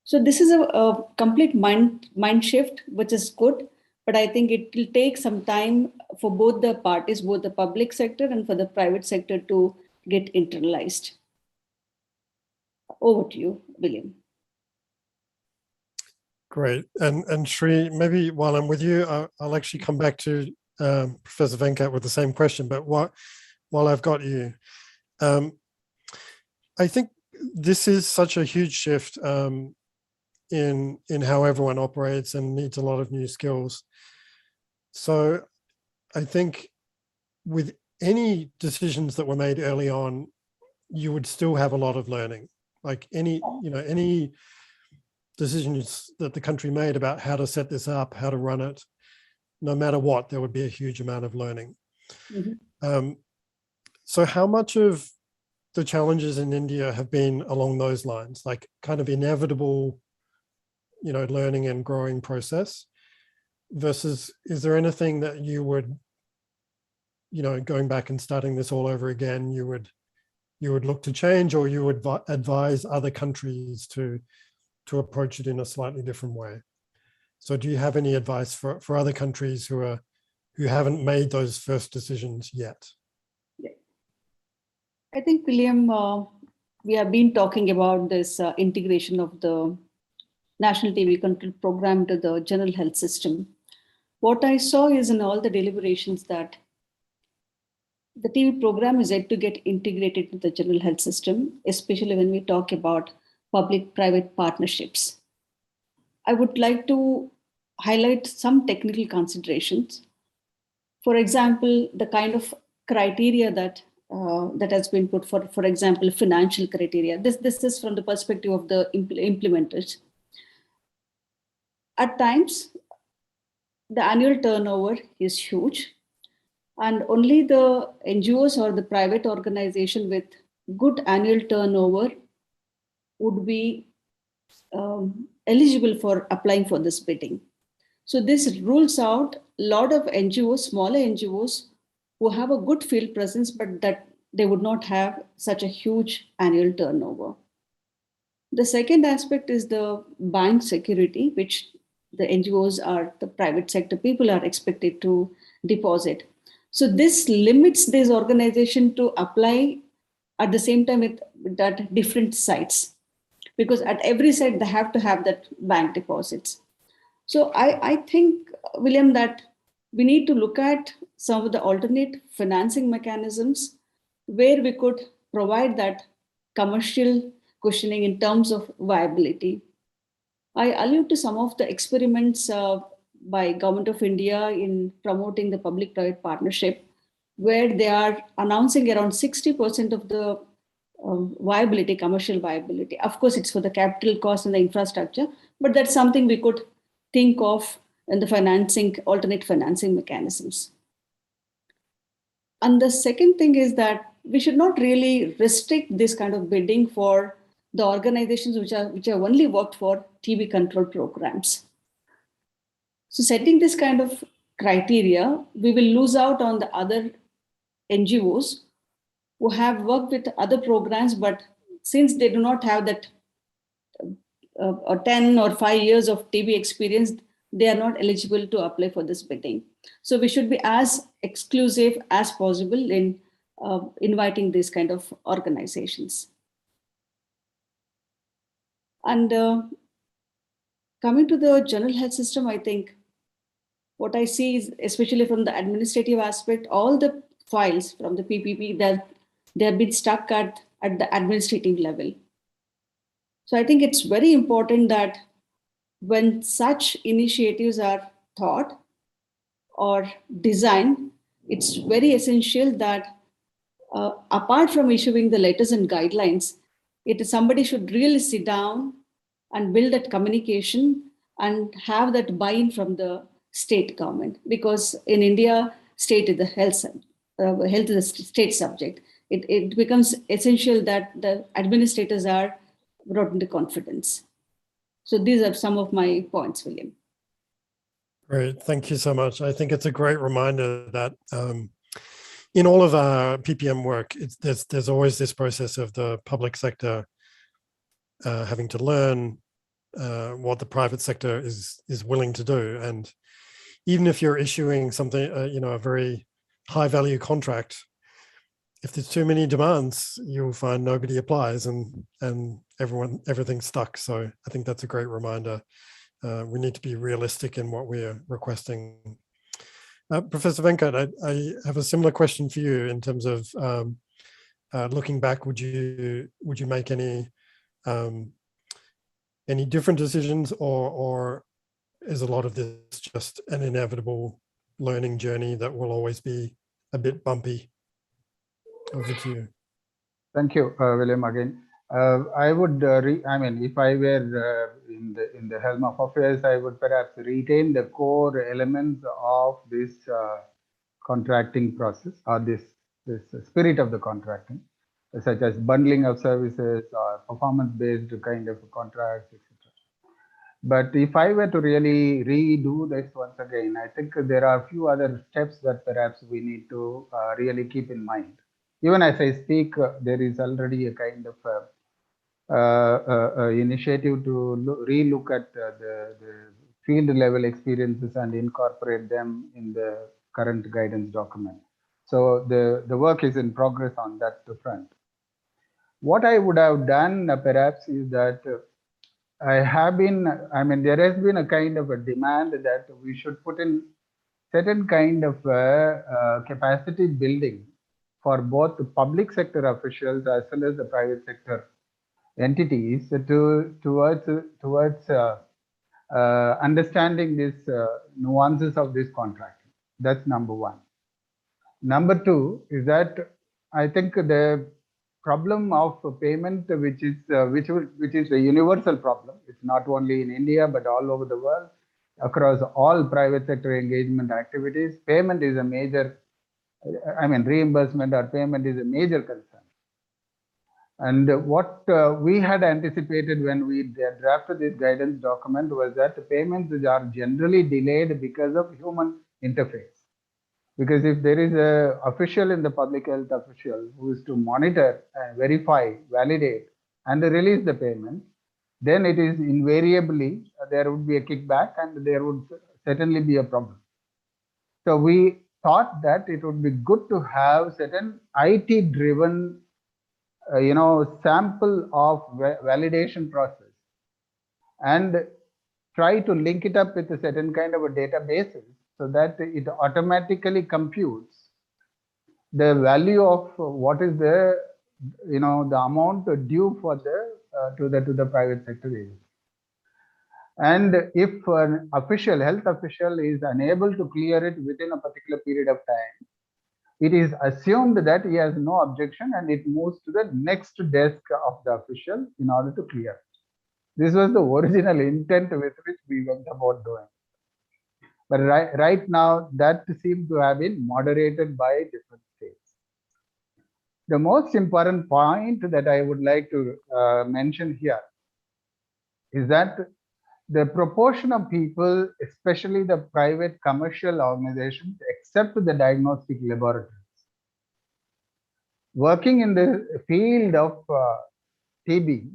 So this is a complete mind shift, which is good, but I think it will take some time for both the parties, both the public sector and for the private sector to get internalized. Over to you, William. Great. And Shri, maybe while I'm with you, I'll actually come back to Professor Venkat with the same question, but while I've got you, I think this is such a huge shift in how everyone operates and needs a lot of new skills. So I think with any decisions that were made early on, you would still have a lot of learning. Like any decisions that the country made about how to set this up, how to run it, no matter what, there would be a huge amount of learning. Mm-hmm. So how much of the challenges in India have been along those lines, like kind of inevitable, learning and growing process, versus is there anything that you would, going back and starting this all over again, you would look to change, or you would advise other countries to approach it in a slightly different way? So do you have any advice for other countries who haven't made those first decisions yet? Yeah. I think, William, we have been talking about this integration of the National TB Control Program to the general health system. What I saw is in all the deliberations that the TB program is yet to get integrated into the general health system, especially when we talk about public-private partnerships. I would like to highlight some technical considerations. For example, the kind of criteria that has been put for example, financial criteria. This is from the perspective of the implementers. At times, the annual turnover is huge, and only the NGOs or the private organization with good annual turnover would be eligible for applying for this bidding. So this rules out a lot of NGOs, smaller NGOs, who have a good field presence, but that they would not have such a huge annual turnover. The second aspect is the bank security, which the NGOs or the private sector people are expected to deposit. So this limits this organization to apply at the same time at different sites, because at every site they have to have that bank deposits. So I think, William, that we need to look at some of the alternate financing mechanisms where we could provide that commercial cushioning in terms of viability. I allude to some of the experiments by Government of India in promoting the public-private partnership, where they are announcing around 60% of the viability, commercial viability. Of course, it's for the capital cost and the infrastructure, but that's something we could think of in the financing, alternate financing mechanisms. And the second thing is that we should not really restrict this kind of bidding for the organizations which have only worked for TB control programs. So setting this kind of criteria, we will lose out on the other NGOs who have worked with other programs, but since they do not have that 10 or 5 years of TB experience, they are not eligible to apply for this bidding. So we should be as exclusive as possible in inviting these kind of organizations. And coming to the general health system, I think what I see is, especially from the administrative aspect, all the files from the PPP, they have been stuck at the administrative level. So I think it's very important that when such initiatives are thought or designed, it's very essential that apart from issuing the letters and guidelines, somebody should really sit down and build that communication and have that buy-in from the state government. Because in India, state is the health is a state subject. It becomes essential that the administrators are brought into confidence. So these are some of my points, William. Great, thank you so much. I think it's a great reminder that in all of our PPM work, there's always this process of the public sector having to learn what the private sector is willing to do. And even if you're issuing something, a very high value contract, if there's too many demands, you'll find nobody applies and everything's stuck. So I think that's a great reminder. We need to be realistic in what we're requesting. Professor Venkat, I have a similar question for you in terms of looking back. Would you make any different decisions, or is a lot of this just an inevitable learning journey that will always be a bit bumpy? Over to you. Thank you, William. Again, I would. I mean, if I were in the helm of affairs, I would perhaps retain the core elements of this contracting process, or this spirit of the contracting, such as bundling of services or performance-based kind of contracts, etc. But if I were to really redo this once again, I think there are a few other steps that perhaps we need to really keep in mind. Even as I speak, there is already a kind of initiative to relook at the field level experiences and incorporate them in the current guidance document. So the work is in progress on that front. What I would have done perhaps is that there has been a kind of a demand that we should put in certain kind of capacity building for both the public sector officials as well as the private sector entities towards understanding these nuances of this contracting. That's number one. Number two is that I think the problem of payment, which is a universal problem. It's not only in India but all over the world, across all private sector engagement activities. Payment is a major, reimbursement or payment is a major concern. And what we had anticipated when we drafted this guidance document was that the payments are generally delayed because of human interface. Because if there is an official in the public health official who is to monitor and verify, validate, and release the payment, then it is invariably there would be a kickback and there would certainly be a problem. So we thought that it would be good to have certain IT-driven, sample of validation process and try to link it up with a certain kind of a databases so that it automatically computes the value of what is the amount due for the to the private sector agency. And if an health official is unable to clear it within a particular period of time, it is assumed that he has no objection and it moves to the next desk of the official in order to clear it. This was the original intent with which we went about doing. But right now, that seems to have been moderated by different states. The most important point that I would like to mention here is that the proportion of people, especially the private commercial organizations, except the diagnostic laboratories, working in the field of TB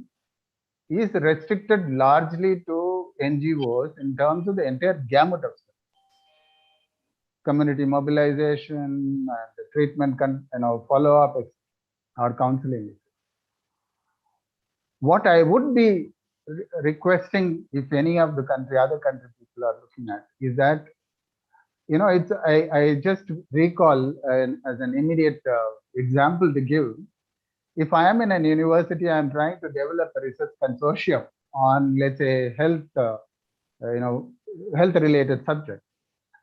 is restricted largely to NGOs in terms of the entire gamut of stuff. Community mobilization, treatment, follow-up or counseling. What I would be requesting, if any of the other country people are looking at, is that I just recall as an immediate example to give. If I am in an university, I am trying to develop a research consortium on, let's say, health-related subject.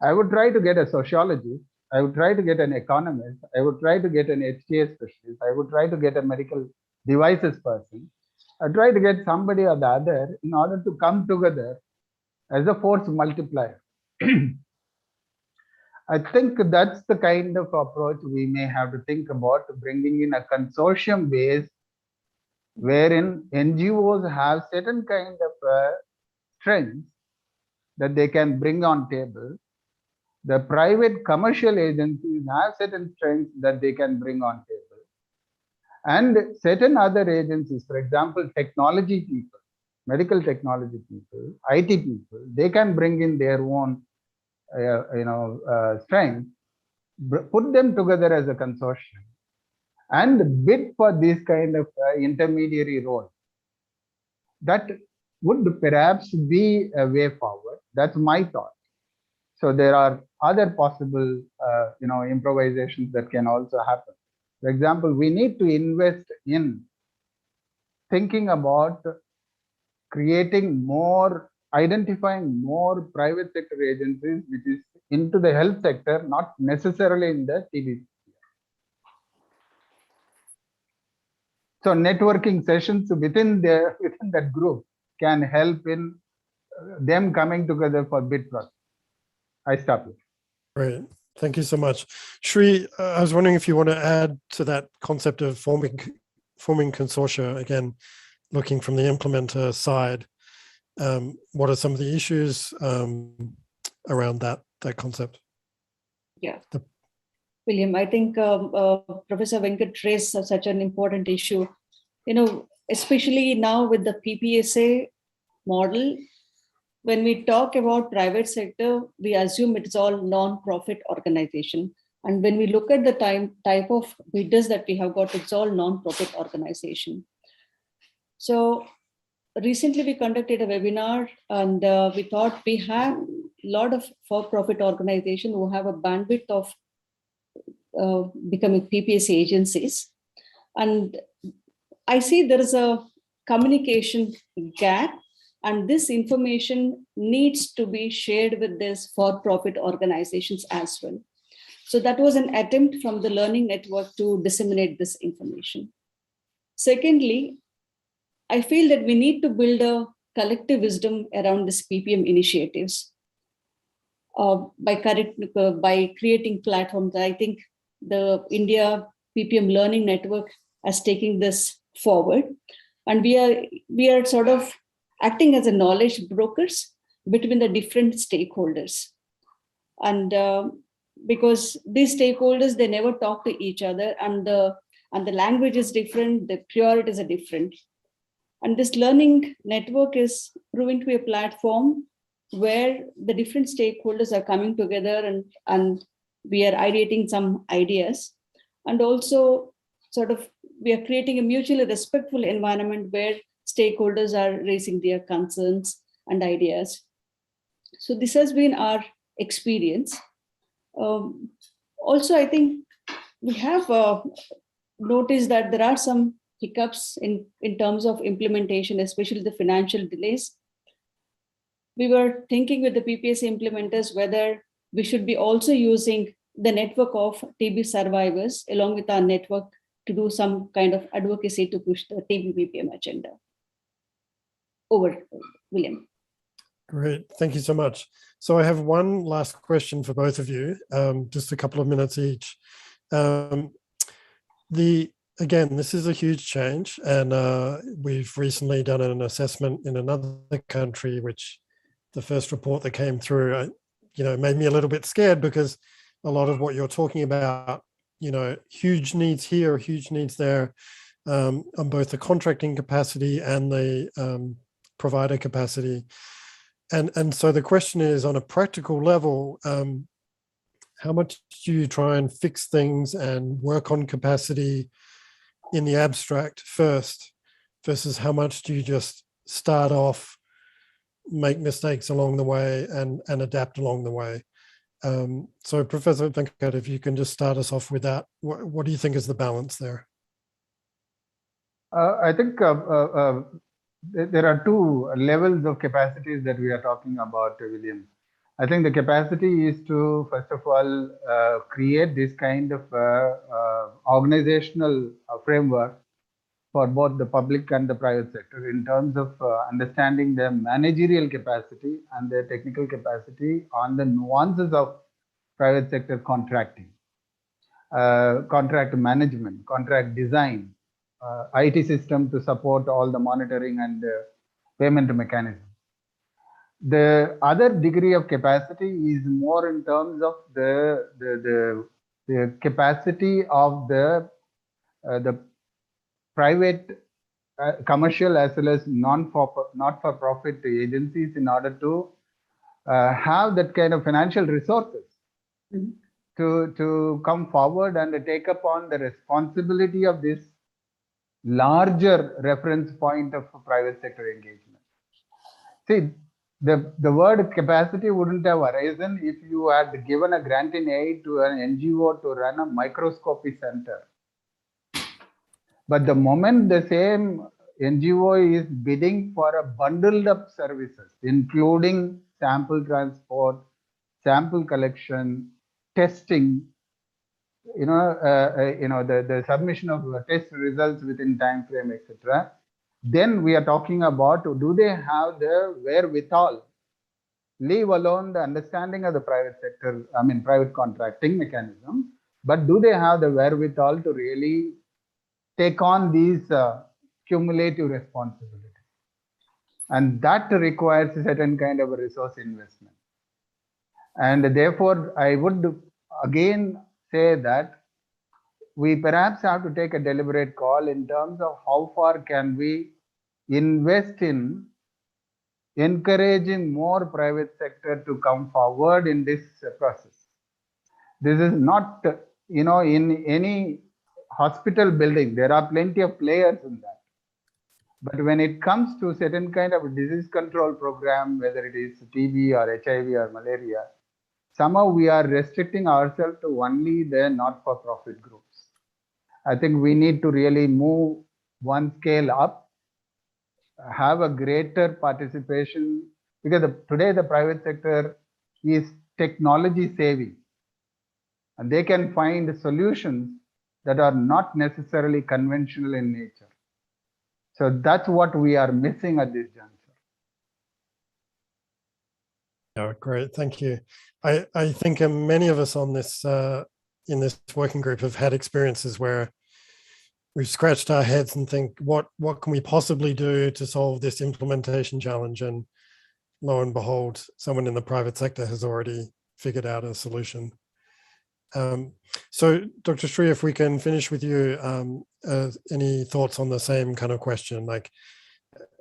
I would try to get a sociologist. I would try to get an economist. I would try to get an HTA specialist. I would try to get a medical devices person. I try to get somebody or the other in order to come together as a force multiplier. I think that's the kind of approach we may have to think about, bringing in a consortium base wherein NGOs have certain kind of strengths that they can bring on table. The private commercial agencies have certain strengths that they can bring on table. And certain other agencies, for example, technology people, medical technology people, IT people, they can bring in their own strength, put them together as a consortium and bid for this kind of intermediary role. That would perhaps be a way forward. That's my thought. So there are other possible, improvisations that can also happen. For example, we need to invest in thinking about identifying more private sector agencies, which is into the health sector, not necessarily in the TB. So networking sessions within that group can help in them coming together for bid process. I stop here. Great. Thank you so much. Shri, I was wondering if you want to add to that concept of forming consortia, again, looking from the implementer side. What are some of the issues around that concept? Yeah. William, I think Professor Venkat raised such an important issue. Especially now with the PPSA model, when we talk about private sector, we assume it's all non-profit organization. And when we look at the type of bidders that we have got, it's all non-profit organization. So recently we conducted a webinar, and we thought we have a lot of for-profit organizations who have a bandwidth of becoming PPSA agencies. And I see there is a communication gap, and this information needs to be shared with these for-profit organizations as well. So that was an attempt from the Learning Network to disseminate this information. Secondly, I feel that we need to build a collective wisdom around this PPM initiatives by creating platforms. I think the India PPM Learning Network is taking this forward, and we are sort of acting as a knowledge brokers between the different stakeholders. And because these stakeholders, they never talk to each other, and the language is different, the priorities are different. And this learning network is proven to be a platform where the different stakeholders are coming together, and we are ideating some ideas. And also sort of we are creating a mutually respectful environment where stakeholders are raising their concerns and ideas. So this has been our experience. Also, I think we have noticed that there are some hiccups in terms of implementation, especially the financial delays. We were thinking with the PPSA implementers whether we should be also using the network of TB survivors along with our network to do some kind of advocacy to push the TB PPM agenda. Over, William. Great, thank you so much. So I have one last question for both of you, just a couple of minutes each. Again, this is a huge change, and we've recently done an assessment in another country, which the first report that came through, made me a little bit scared, because a lot of what you're talking about, huge needs here, huge needs there, on both the contracting capacity and the provider capacity. And so the question is, on a practical level, how much do you try and fix things and work on capacity in the abstract first, versus how much do you just start off, make mistakes along the way, and adapt along the way? So Professor Venkat, if you can just start us off with that, what do you think is the balance there? I think there are two levels of capacities that we are talking about, William. I think the capacity is to, first of all, create this kind of organizational framework for both the public and the private sector in terms of understanding their managerial capacity and their technical capacity on the nuances of private sector contracting, contract management, contract design, IT system to support all the monitoring and payment mechanism. The other degree of capacity is more in terms of the capacity of the private, commercial as well as not-for-profit agencies in order to have that kind of financial resources to come forward and take upon the responsibility of this larger reference point of private sector engagement. See, the word capacity wouldn't have arisen if you had given a grant in aid to an NGO to run a microscopy center. But the moment the same NGO is bidding for a bundled up services, including sample transport, sample collection, testing, the submission of test results within time frame, etc. Then we are talking about, do they have the wherewithal, leave alone the understanding of the private sector, private contracting mechanism, but do they have the wherewithal to really take on these cumulative responsibilities? And that requires a certain kind of a resource investment. And therefore, I would again say that we perhaps have to take a deliberate call in terms of how far can we invest in encouraging more private sector to come forward in this process. This is not, in any hospital building, there are plenty of players in that. But when it comes to certain kind of disease control program, whether it is TB or HIV or malaria, somehow we are restricting ourselves to only the not-for-profit groups. I think we need to really move one scale up, have a greater participation, because today the private sector is technology savvy and they can find solutions that are not necessarily conventional in nature. So that's what we are missing at this juncture. Oh, great, thank you. I think many of us on this in this working group have had experiences where we've scratched our heads and think, what can we possibly do to solve this implementation challenge? And lo and behold, someone in the private sector has already figured out a solution. So Dr. Sri, if we can finish with you, any thoughts on the same kind of question, like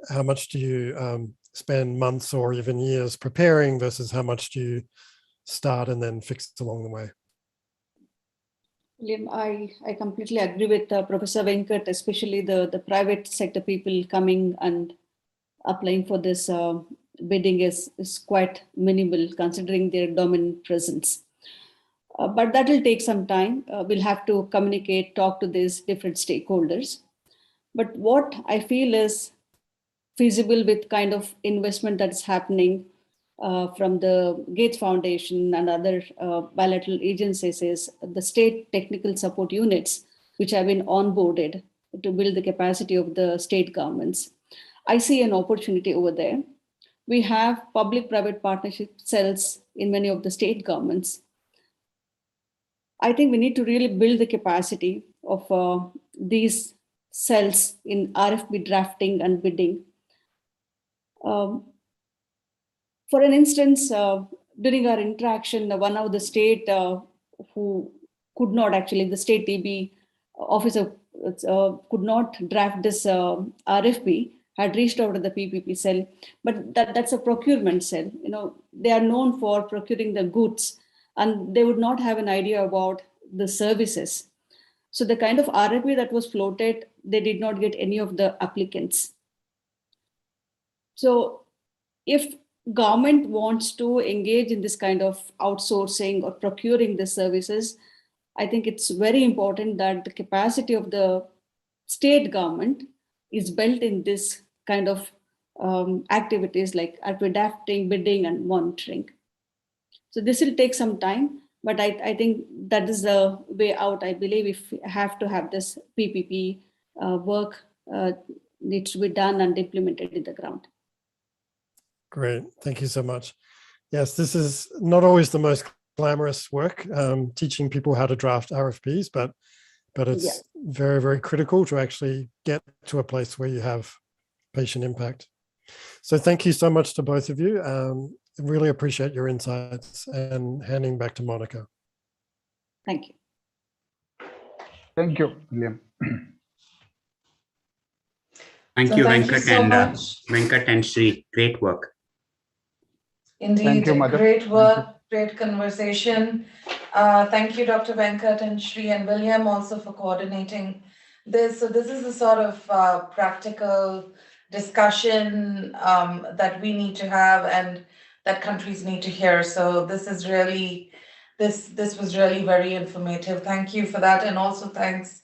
how much do you spend months or even years preparing versus how much do you start and then fix along the way? William, I completely agree with Professor Venkat, especially the private sector people coming and applying for this bidding is quite minimal considering their dominant presence. But that will take some time. We'll have to communicate, talk to these different stakeholders. But what I feel is feasible with kind of investment that's happening from the Gates Foundation and other bilateral agencies is the state technical support units, which have been onboarded to build the capacity of the state governments. I see an opportunity over there. We have public-private partnership cells in many of the state governments. I think we need to really build the capacity of these cells in RFP drafting and bidding. For an instance, during our interaction, one of the state who could not actually, the state TB officer could not draft this RFP, had reached out to the PPP cell, but that's a procurement cell. They are known for procuring the goods and they would not have an idea about the services. So the kind of RFP that was floated, they did not get any of the applicants. So if government wants to engage in this kind of outsourcing or procuring the services, I think it's very important that the capacity of the state government is built in this kind of activities like drafting, bidding, and monitoring. So this will take some time, but I think that is the way out. I believe if we have to have this PPP work needs to be done and implemented in the ground. Great, thank you so much. Yes, this is not always the most glamorous work, teaching people how to draft RFPs, but it's very, very critical to actually get to a place where you have patient impact. So thank you so much to both of you. Really appreciate your insights, and handing back to Monica. Thank you. Thank you, William. Thank you, Venkat, Venkat and Sri. Great work. Indeed, great work, great conversation. Thank you, Dr. Venkat and Shri and William, also for coordinating this. So this is the sort of practical discussion that we need to have and that countries need to hear. So this is really, this was really very informative. Thank you for that. And also thanks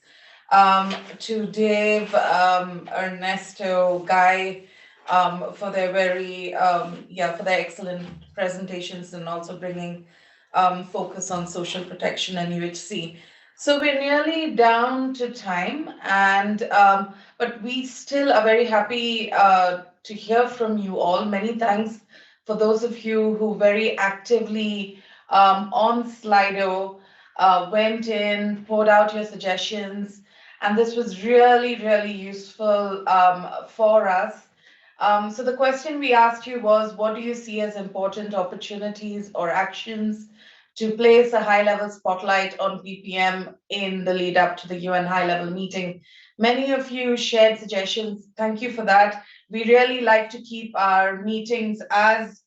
to Dave, Ernesto, Guy, for their very, for their excellent presentations and also bringing focus on social protection and UHC. So we're nearly down to time, and but we still are very happy to hear from you all. Many thanks for those of you who very actively on Slido went in, poured out your suggestions, and this was really, really useful for us. So the question we asked you was, what do you see as important opportunities or actions to place a high-level spotlight on PPM in the lead up to the UN high-level meeting? Many of you shared suggestions. Thank you for that. We really like to keep our meetings as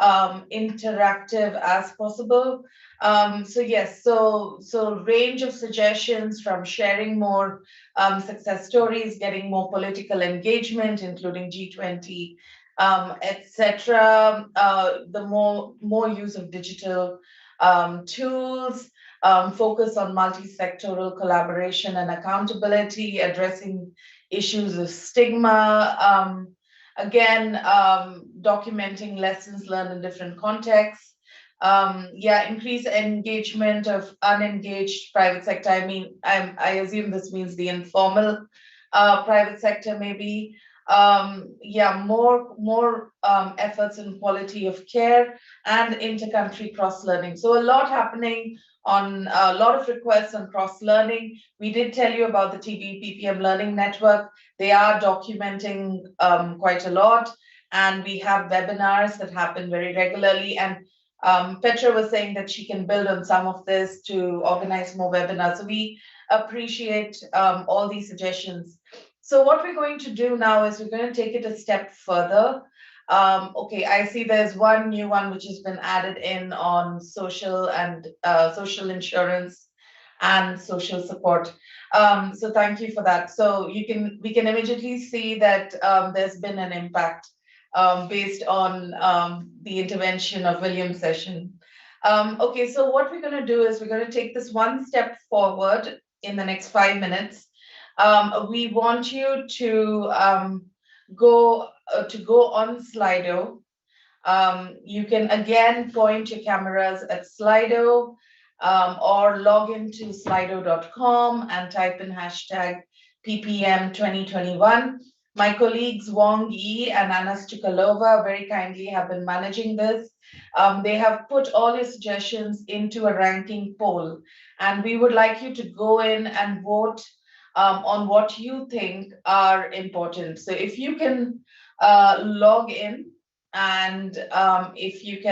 interactive as possible. So yes, so range of suggestions from sharing more success stories, getting more political engagement, including G20, etc. The more use of digital tools, focus on multi-sectoral collaboration and accountability, addressing issues of stigma, again, documenting lessons learned in different contexts. Increase engagement of unengaged private sector. I mean, I assume this means the informal private sector maybe. More efforts in quality of care and inter-country cross-learning. So a lot happening on a lot of requests on cross-learning. We did tell you about the TB PPM Learning Network. They are documenting quite a lot, and we have webinars that happen very regularly. And Petra was saying that she can build on some of this to organize more webinars. So we appreciate all these suggestions. So what we're going to do now is we're going to take it a step further. Okay, I see there's one new one which has been added in on social and social insurance and social support. So thank you for that. So we can immediately see that there's been an impact based on the intervention of William's session. Okay, so what we're going to do is we're going to take this one step forward in the next 5 minutes. We want you to go on Slido. You can again point your cameras at Slido or log into slido.com and type in hashtag PPM 2021. My colleagues Wong Yi and Anas Chukalova very kindly have been managing this. They have put all your suggestions into a ranking poll, and we would like you to go in and vote on what you think are important. So if you can log in and if you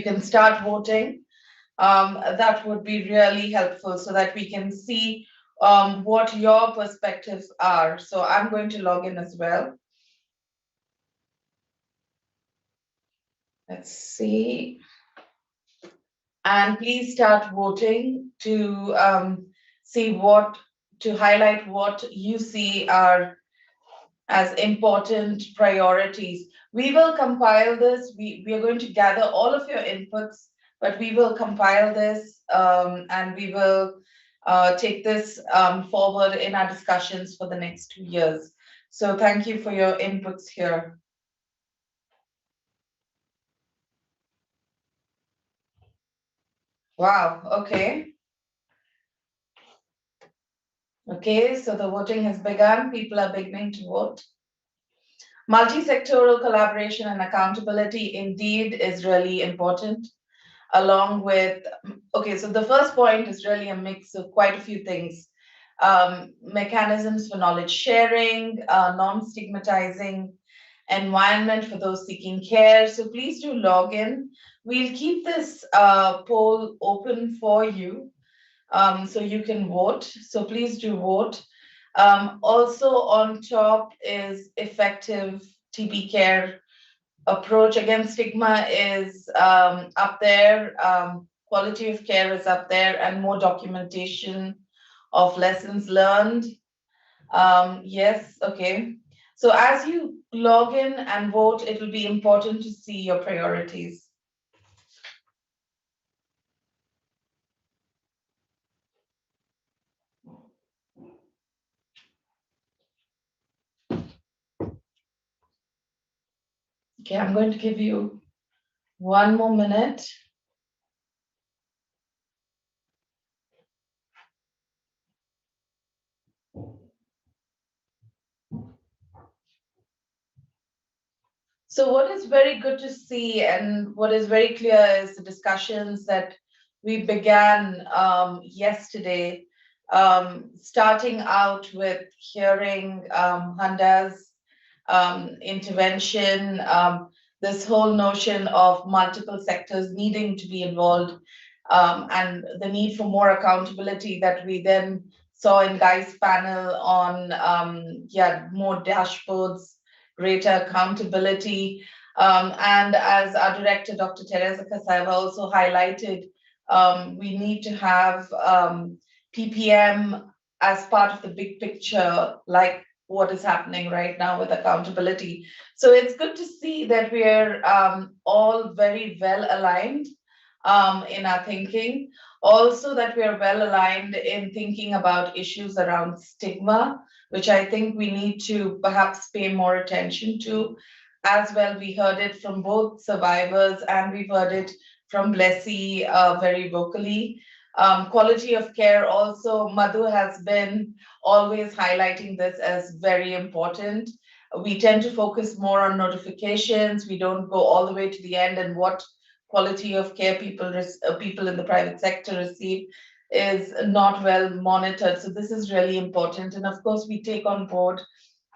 can start voting, that would be really helpful so that we can see what your perspectives are. So I'm going to log in as well. Let's see. And please start voting to see to highlight what you see are as important priorities. We will compile this. We are going to gather all of your inputs, but we will compile this and we will take this forward in our discussions for the next 2 years. So thank you for your inputs here. Wow, okay. Okay, so the voting has begun. People are beginning to vote. Multi-sectoral collaboration and accountability indeed is really important, along with, okay, so the first point is really a mix of quite a few things. Mechanisms for knowledge sharing, non-stigmatizing environment for those seeking care. So please do log in. We'll keep this poll open for you so you can vote. So please do vote. Also on top is effective TB care approach. Again, stigma is up there. quality of care is up there, and more documentation of lessons learned. Yes, okay. So as you log in and vote, it will be important to see your priorities. Okay, I'm going to give you 1 more minute. So what is very good to see and what is very clear is the discussions that we began yesterday, starting out with hearing Handa's intervention, this whole notion of multiple sectors needing to be involved, and the need for more accountability that we then saw in Guy's panel on more dashboards, greater accountability. And as our director, Dr. Teresa Kasaiva, also highlighted, we need to have PPM as part of the big picture, like what is happening right now with accountability. So it's good to see that we're all very well aligned in our thinking. Also that we are well aligned in thinking about issues around stigma, which I think we need to perhaps pay more attention to as well. We heard it from both survivors and we've heard it from Blessy very vocally. Quality of care also, Madhu has been always highlighting this as very important. We tend to focus more on notifications. We don't go all the way to the end and what quality of care people in the private sector receive is not well monitored. So this is really important. And of course, we take on board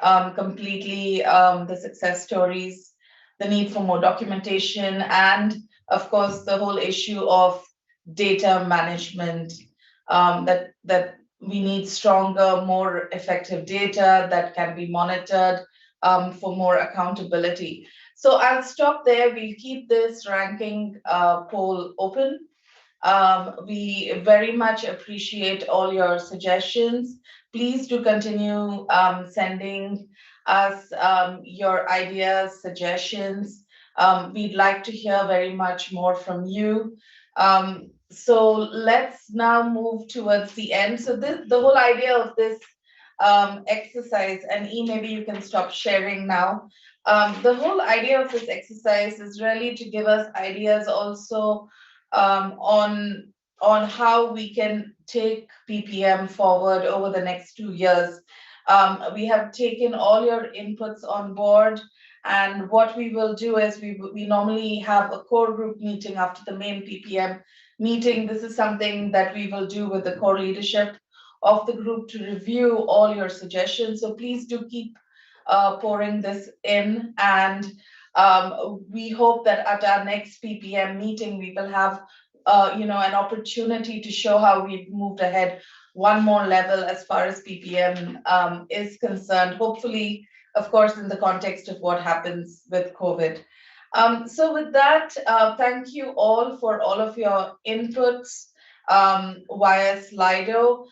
completely the success stories, the need for more documentation, and of course, the whole issue of data management, that we need stronger, more effective data that can be monitored for more accountability. So I'll stop there. We'll keep this ranking poll open. We very much appreciate all your suggestions. Please do continue sending us your ideas, suggestions. We'd like to hear very much more from you. So let's now move towards the end. So the whole idea of this exercise, and maybe you can stop sharing now. The whole idea of this exercise is really to give us ideas also on how we can take PPM forward over the next 2 years. We have taken all your inputs on board, and what we will do is we normally have a core group meeting after the main PPM meeting. This is something that we will do with the core leadership of the group to review all your suggestions. So please do keep pouring this in, and we hope that at our next PPM meeting we will have an opportunity to show how we've moved ahead one more level as far as PPM is concerned, hopefully, of course, in the context of what happens with COVID. So with that, thank you all for all of your inputs via Slido.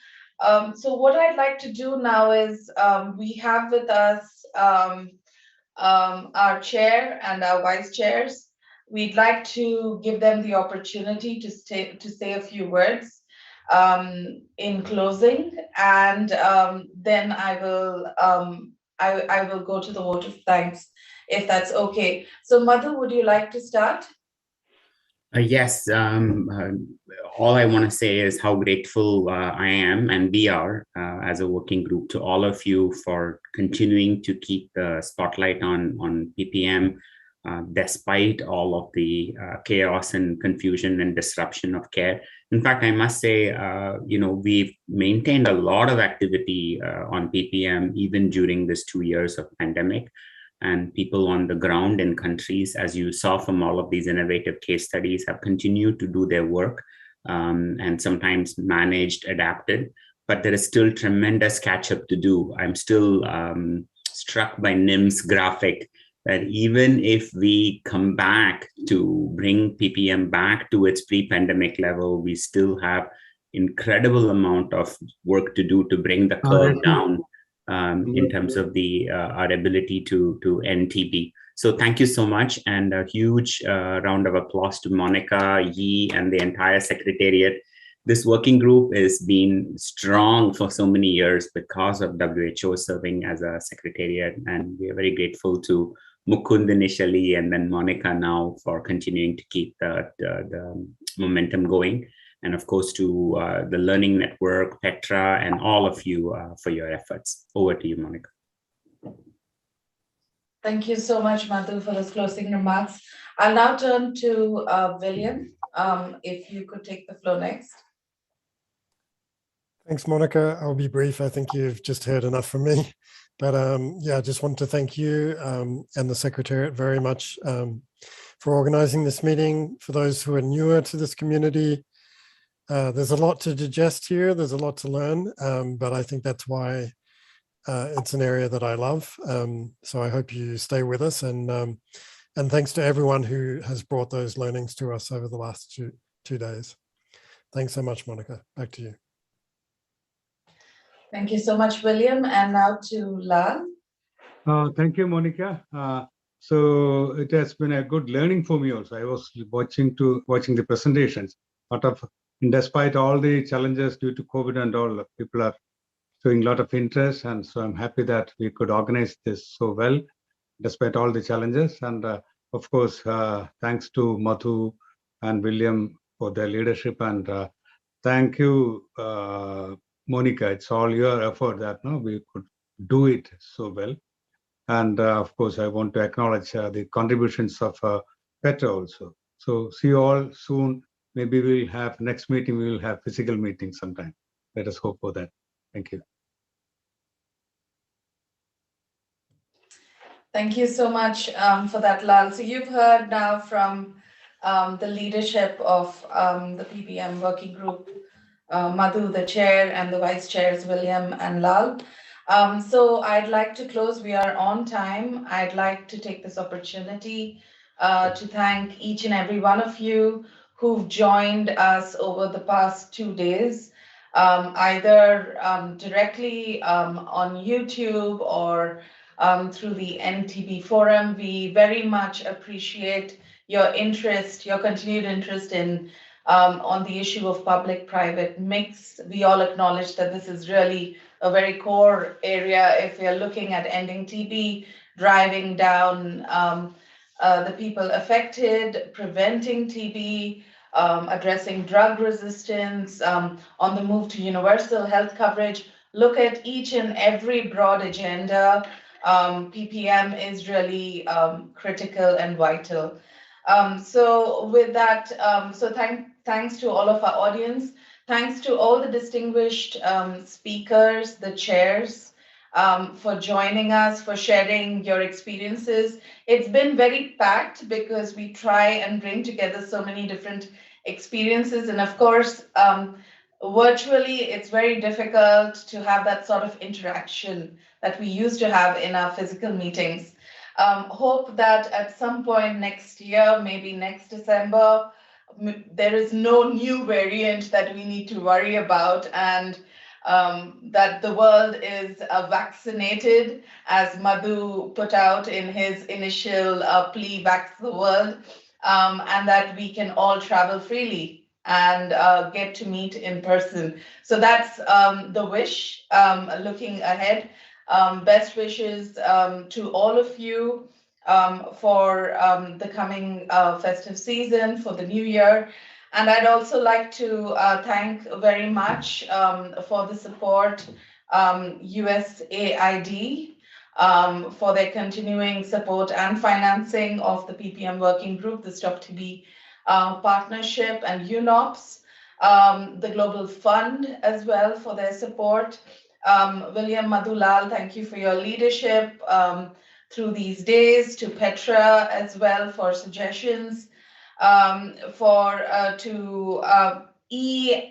So what I'd like to do now is we have with us our chair and our vice chairs. We'd like to give them the opportunity to say a few words in closing, and then I will go to the vote of thanks, if that's okay. So Madhu, would you like to start? Yes. All I want to say is how grateful I am, and we are as a working group, to all of you for continuing to keep the spotlight on PPM, despite all of the chaos and confusion and disruption of care. In fact, I must say, we've maintained a lot of activity on PPM even during this 2 years of pandemic. And people on the ground in countries, as you saw from all of these innovative case studies, have continued to do their work and sometimes managed, adapted. But there is still tremendous catch up to do. I'm still struck by Nim's graphic that even if we come back to bring PPM back to its pre-pandemic level, we still have incredible amount of work to do to bring the curve down in terms of the our ability to end TB. So thank you so much, and a huge round of applause to Monica, Yi, and the entire secretariat. This working group has been strong for so many years because of WHO serving as a secretariat, and we are very grateful to Mukund initially, and then Monica now for continuing to keep the momentum going. And of course to the Learning Network, Petra, and all of you for your efforts. Over to you, Monica. Thank you so much, Madhu, for those closing remarks. I'll now turn to William, if you could take the floor next. Thanks, Monica. I'll be brief. I think you've just heard enough from me. But yeah, I just want to thank you and the Secretariat very much for organizing this meeting. For those who are newer to this community, there's a lot to digest here. There's a lot to learn, but I think that's why it's an area that I love. So I hope you stay with us, and thanks to everyone who has brought those learnings to us over the last two days. Thanks so much, Monica. Back to you. Thank you so much, William. And now to Lal. Thank you, Monica. So it has been a good learning for me also. I was watching the presentations. Despite all the challenges due to COVID and all, people are showing a lot of interest, and so I'm happy that we could organize this so well, despite all the challenges. And of course, thanks to Madhu and William for their leadership, and thank you, Monica. It's all your effort that we could do it so well. And of course, I want to acknowledge the contributions of Petra also. So see you all soon. Maybe we'll have next meeting, we will have physical meeting sometime. Let us hope for that. Thank you. Thank you so much for that, Lal. So you've heard now from the leadership of the PPM working group, Madhu, the chair, and the vice chairs, William and Lal. So I'd like to close. We are on time. I'd like to take this opportunity to thank each and every one of you who've joined us over the past 2 days, either directly on YouTube or through the NTB forum. We very much appreciate your interest, your continued interest in on the issue of public-private mix. We all acknowledge that this is really a very core area if we are looking at ending TB, driving down the people affected, preventing TB, addressing drug resistance, on the move to universal health coverage. Look at each and every broad agenda. PPM is really critical and vital. So with that, thanks to all of our audience. Thanks to all the distinguished speakers, the chairs, for joining us, for sharing your experiences. It's been very packed because we try and bring together so many different experiences. And of course, virtually, it's very difficult to have that sort of interaction that we used to have in our physical meetings. Hope that at some point next year, maybe next December, there is no new variant that we need to worry about, and that the world is vaccinated, as Madhu put out in his initial plea, Vax the World, and that we can all travel freely and get to meet in person. So that's the wish looking ahead. Best wishes to all of you for the coming festive season, for the new year. And I'd also like to thank very much for the support USAID for their continuing support and financing of the PPM working group, the Stop TB partnership, and UNOPS, the Global Fund as well for their support. William, Madhu, Lal, thank you for your leadership through these days, to Petra as well for suggestions, to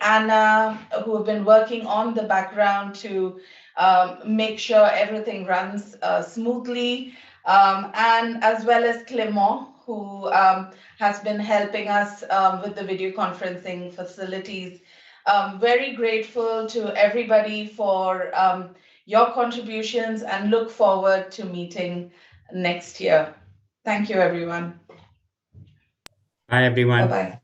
Anna, who have been working on the background to make sure everything runs smoothly, and as well as Clément, who has been helping us with the video conferencing facilities. Very grateful to everybody for your contributions and look forward to meeting next year. Thank you, everyone. Bye, everyone. Bye-bye.